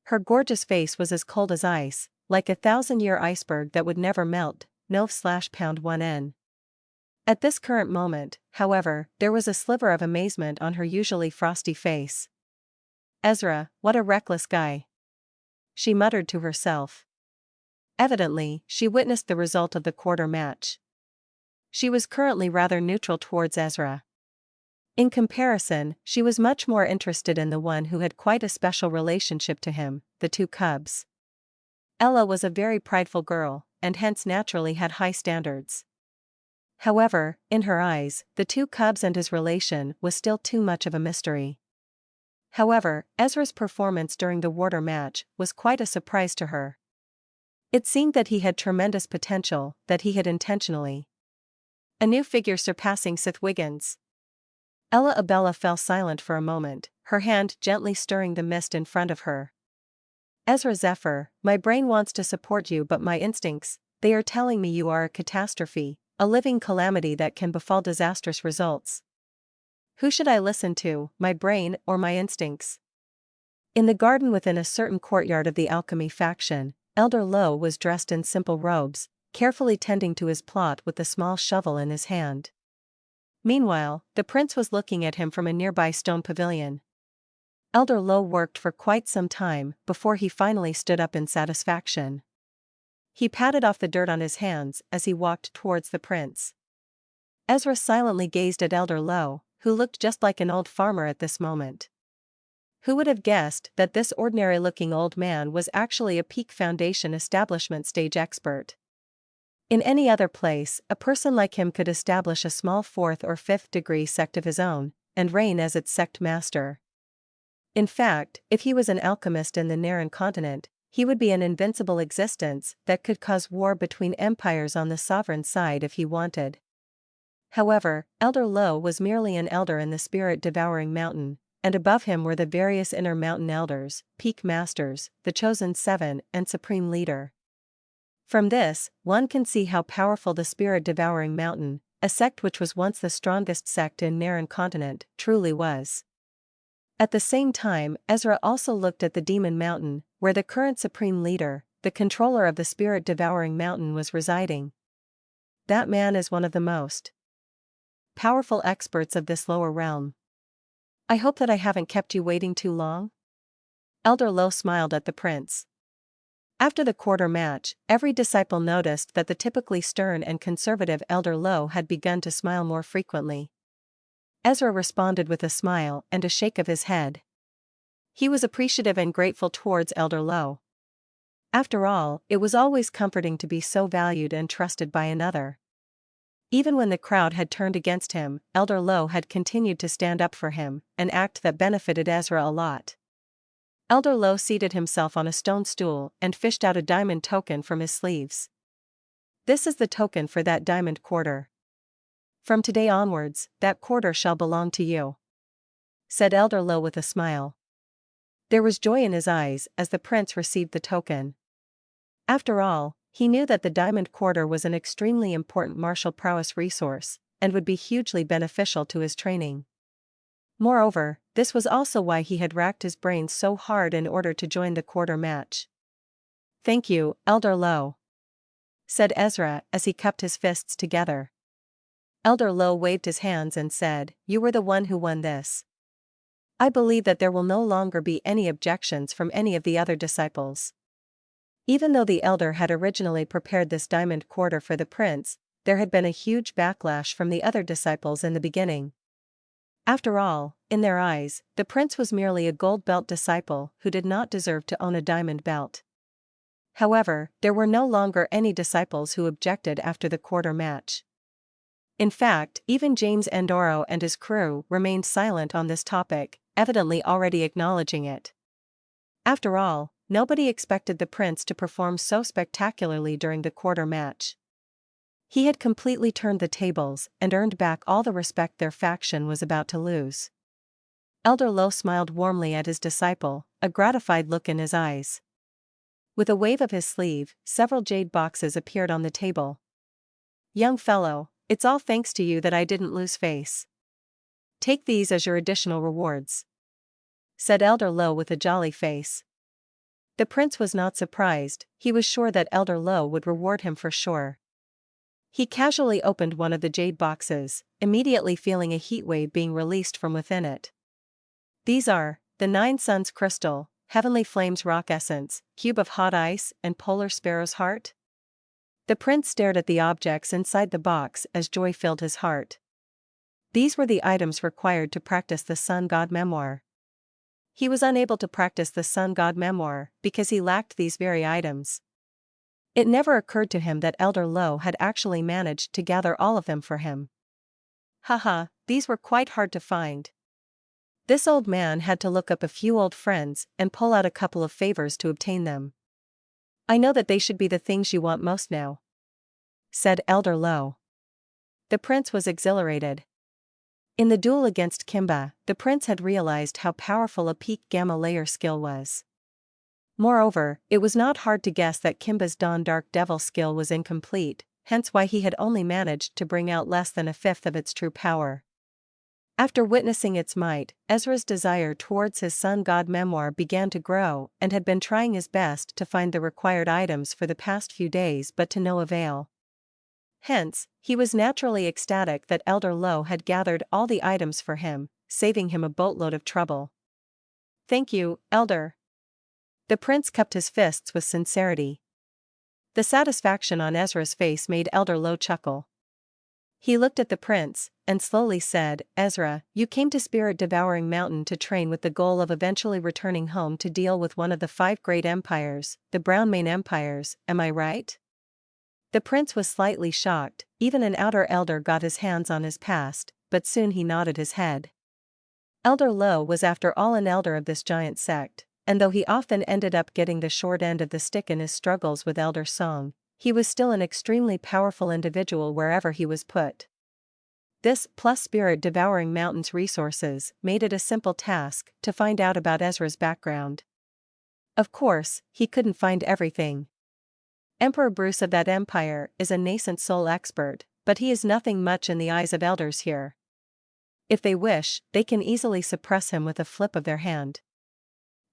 Her gorgeous face was as cold as ice, like a 1,000-year iceberg that would never melt, no/pound 1n. At this current moment, however, there was a sliver of amazement on her usually frosty face. Ezra, what a reckless guy. She muttered to herself. Evidently, she witnessed the result of the quarter match. She was currently rather neutral towards Ezra. In comparison, she was much more interested in the one who had quite a special relationship to him, the 2 cubs. Ella was a very prideful girl, and hence naturally had high standards. However, in her eyes, the 2 cubs and his relation was still too much of a mystery. However, Ezra's performance during the water match was quite a surprise to her. It seemed that he had tremendous potential, that he had intentionally. A new figure surpassing Sith Wiggins. Ella Abella fell silent for a moment, her hand gently stirring the mist in front of her. Ezra Zephyr, my brain wants to support you, but my instincts, they are telling me you are a catastrophe, a living calamity that can befall disastrous results. Who should I listen to, my brain or my instincts? In the garden within a certain courtyard of the alchemy faction, Elder Lowe was dressed in simple robes, carefully tending to his plot with a small shovel in his hand. Meanwhile, the prince was looking at him from a nearby stone pavilion. Elder Lowe worked for quite some time before he finally stood up in satisfaction. He patted off the dirt on his hands as he walked towards the prince. Ezra silently gazed at Elder Lowe, who looked just like an old farmer at this moment. Who would have guessed that this ordinary-looking old man was actually a Peak Foundation establishment stage expert? In any other place, a person like him could establish a small 4th or 5th degree sect of his own, and reign as its sect master. In fact, if he was an alchemist in the Narran continent, he would be an invincible existence that could cause war between empires on the sovereign side if he wanted. However, Elder Lowe was merely an elder in the spirit-devouring mountain, and above him were the various inner mountain elders, peak masters, the chosen 7, and supreme leader. From this, one can see how powerful the spirit-devouring mountain, a sect which was once the strongest sect in Narran continent, truly was. At the same time, Ezra also looked at the demon mountain, where the current supreme leader, the controller of the spirit-devouring mountain, was residing. That man is one of the most powerful experts of this lower realm. I hope that I haven't kept you waiting too long? Elder Lowe smiled at the prince. After the quarter match, every disciple noticed that the typically stern and conservative Elder Lowe had begun to smile more frequently. Ezra responded with a smile and a shake of his head. He was appreciative and grateful towards Elder Lowe. After all, it was always comforting to be so valued and trusted by another. Even when the crowd had turned against him, Elder Lowe had continued to stand up for him, an act that benefited Ezra a lot. Elder Lowe seated himself on a stone stool and fished out a diamond token from his sleeves. This is the token for that diamond quarter. From today onwards, that quarter shall belong to you, said Elder Lowe with a smile. There was joy in his eyes as the prince received the token. After all, he knew that the diamond quarter was an extremely important martial prowess resource, and would be hugely beneficial to his training. Moreover, this was also why he had racked his brains so hard in order to join the quarter match. Thank you, Elder Lowe, said Ezra as he cupped his fists together. Elder Lowe waved his hands and said, You were the one who won this. I believe that there will no longer be any objections from any of the other disciples. Even though the elder had originally prepared this diamond quarter for the prince, there had been a huge backlash from the other disciples in the beginning. After all, in their eyes, the prince was merely a gold belt disciple who did not deserve to own a diamond belt. However, there were no longer any disciples who objected after the quarter match. In fact, even James Andoro and his crew remained silent on this topic, evidently already acknowledging it. After all, nobody expected the prince to perform so spectacularly during the quarter match. He had completely turned the tables and earned back all the respect their faction was about to lose. Elder Lowe smiled warmly at his disciple, a gratified look in his eyes. With a wave of his sleeve, several jade boxes appeared on the table. Young fellow, it's all thanks to you that I didn't lose face. Take these as your additional rewards, said Elder Lowe with a jolly face. The prince was not surprised, he was sure that Elder Lowe would reward him for sure. He casually opened one of the jade boxes, immediately feeling a heat wave being released from within it. These are the 9 Suns Crystal, Heavenly Flames Rock Essence, Cube of Hot Ice, and Polar Sparrow's Heart. The prince stared at the objects inside the box as joy filled his heart. These were the items required to practice the Sun God Memoir. He was unable to practice the Sun God Memoir because he lacked these very items. It never occurred to him that Elder Lowe had actually managed to gather all of them for him. Haha, these were quite hard to find. This old man had to look up a few old friends and pull out a couple of favors to obtain them. I know that they should be the things you want most now, said Elder Lowe. The prince was exhilarated. In the duel against Kimba, the prince had realized how powerful a peak gamma layer skill was. Moreover, it was not hard to guess that Kimba's Dawn Dark Devil skill was incomplete, hence why he had only managed to bring out less than a fifth of its true power. After witnessing its might, Ezra's desire towards his sun god memoir began to grow and had been trying his best to find the required items for the past few days but to no avail. Hence, he was naturally ecstatic that Elder Low had gathered all the items for him, saving him a boatload of trouble. "Thank you, Elder." The prince cupped his fists with sincerity. The satisfaction on Ezra's face made Elder Low chuckle. He looked at the prince, and slowly said, "Ezra, you came to Spirit-Devouring Mountain to train with the goal of eventually returning home to deal with one of the 5 great empires, the Brown Mane Empires, am I right?" The prince was slightly shocked. Even an outer elder got his hands on his past, but soon he nodded his head. Elder Low was after all an elder of this giant sect, and though he often ended up getting the short end of the stick in his struggles with Elder Song, he was still an extremely powerful individual wherever he was put. This, plus Spirit-Devouring Mountain's resources, made it a simple task to find out about Ezra's background. Of course, he couldn't find everything. Emperor Bruce of that empire is a nascent soul expert, but he is nothing much in the eyes of elders here. If they wish, they can easily suppress him with a flip of their hand.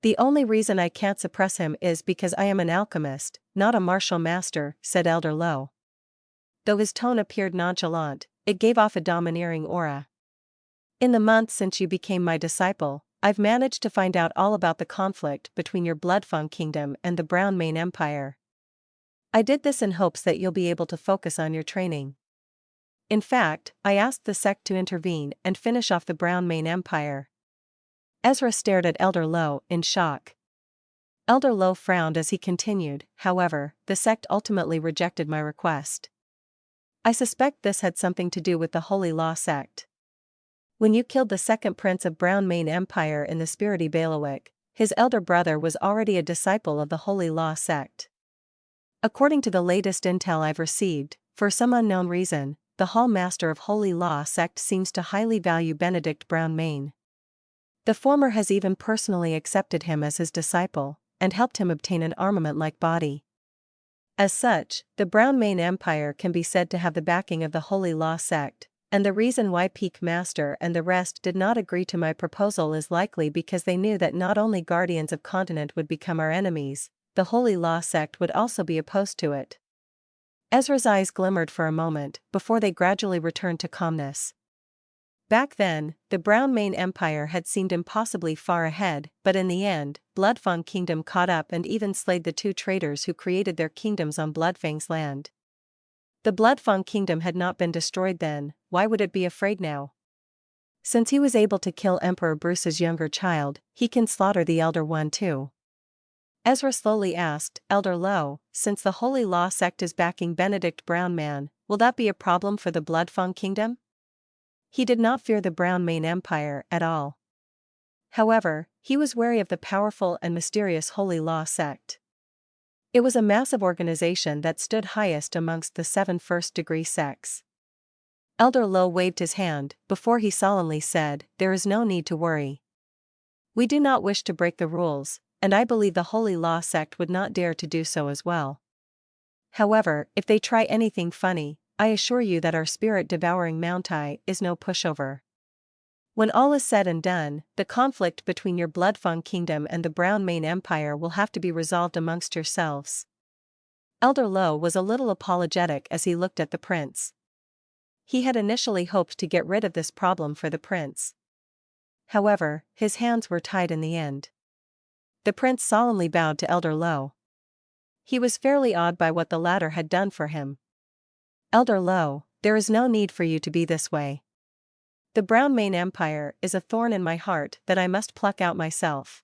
"The only reason I can't suppress him is because I am an alchemist, not a martial master," said Elder Low. Though his tone appeared nonchalant, it gave off a domineering aura. "In the month since you became my disciple, I've managed to find out all about the conflict between your Bloodfang Kingdom and the Brown Mane Empire. I did this in hopes that you'll be able to focus on your training. In fact, I asked the Sect to intervene and finish off the Brown Mane Empire." Ezra stared at Elder Low in shock. Elder Low frowned as he continued, "However, the Sect ultimately rejected my request. I suspect this had something to do with the Holy Law Sect. When you killed the second prince of Brown Mane Empire in the Spirity Bailiwick, his elder brother was already a disciple of the Holy Law Sect. According to the latest intel I've received, for some unknown reason, the Hall Master of Holy Law Sect seems to highly value Benedict Brown Mane. The former has even personally accepted him as his disciple, and helped him obtain an armament-like body. As such, the Brown Mane Empire can be said to have the backing of the Holy Law Sect, and the reason why Peak Master and the rest did not agree to my proposal is likely because they knew that not only Guardians of Continent would become our enemies, the Holy Law Sect would also be opposed to it." Ezra's eyes glimmered for a moment, before they gradually returned to calmness. Back then, the Brown Mane Empire had seemed impossibly far ahead, but in the end, Bloodfang Kingdom caught up and even slayed the 2 traitors who created their kingdoms on Bloodfang's land. The Bloodfang Kingdom had not been destroyed then, why would it be afraid now? Since he was able to kill Emperor Bruce's younger child, he can slaughter the elder one too. Ezra slowly asked, "Elder Low, since the Holy Law Sect is backing Benedict Brown Man, will that be a problem for the Bloodfang Kingdom?" He did not fear the Brown Mane Empire at all. However, he was wary of the powerful and mysterious Holy Law Sect. It was a massive organization that stood highest amongst the 7 first-degree sects. Elder Low waved his hand, before he solemnly said, "There is no need to worry. We do not wish to break the rules, and I believe the Holy Law Sect would not dare to do so as well. However, if they try anything funny, I assure you that our Spirit-Devouring Mountai is no pushover. When all is said and done, the conflict between your Bloodfang Kingdom and the Brown Mane Empire will have to be resolved amongst yourselves." Elder Low was a little apologetic as he looked at the prince. He had initially hoped to get rid of this problem for the prince. However, his hands were tied in the end. The prince solemnly bowed to Elder Low. He was fairly awed by what the latter had done for him. "Elder Low, there is no need for you to be this way. The Brown Mane Empire is a thorn in my heart that I must pluck out myself.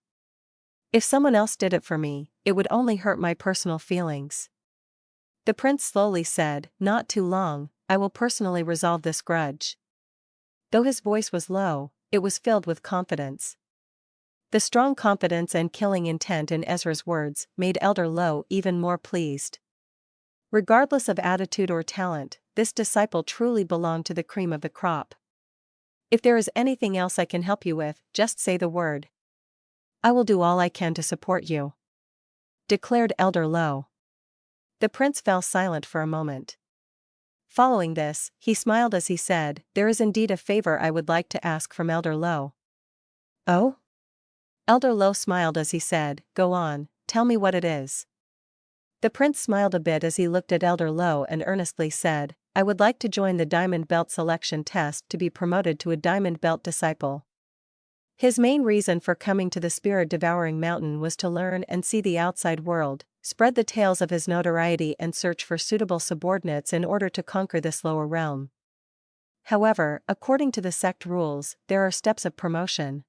If someone else did it for me, it would only hurt my personal feelings." The prince slowly said, "Not too long, I will personally resolve this grudge." Though his voice was low, it was filled with confidence. The strong confidence and killing intent in Ezra's words made Elder Low even more pleased. Regardless of attitude or talent, this disciple truly belonged to the cream of the crop. If there is anything else I can help you with, just say the word. I will do all I can to support you," declared Elder Low. The prince fell silent for a moment. Following this, he smiled as he said, "There is indeed a favor I would like to ask from Elder Low." "Oh?" Elder Low smiled as he said, "Go on, tell me what it is." The prince smiled a bit as he looked at Elder Low and earnestly said, "I would like to join the Diamond Belt selection test to be promoted to a Diamond Belt disciple." His main reason for coming to the spirit-devouring mountain was to learn and see the outside world, spread the tales of his notoriety and search for suitable subordinates in order to conquer this lower realm. However, according to the sect rules, there are steps of promotion.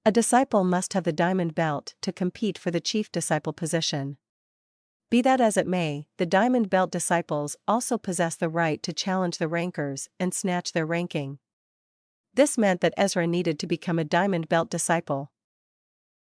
A disciple must have the Diamond Belt to compete for the chief disciple position. Be that as it may, the Diamond Belt disciples also possess the right to challenge the rankers and snatch their ranking. This meant that Ezra needed to become a Diamond Belt disciple.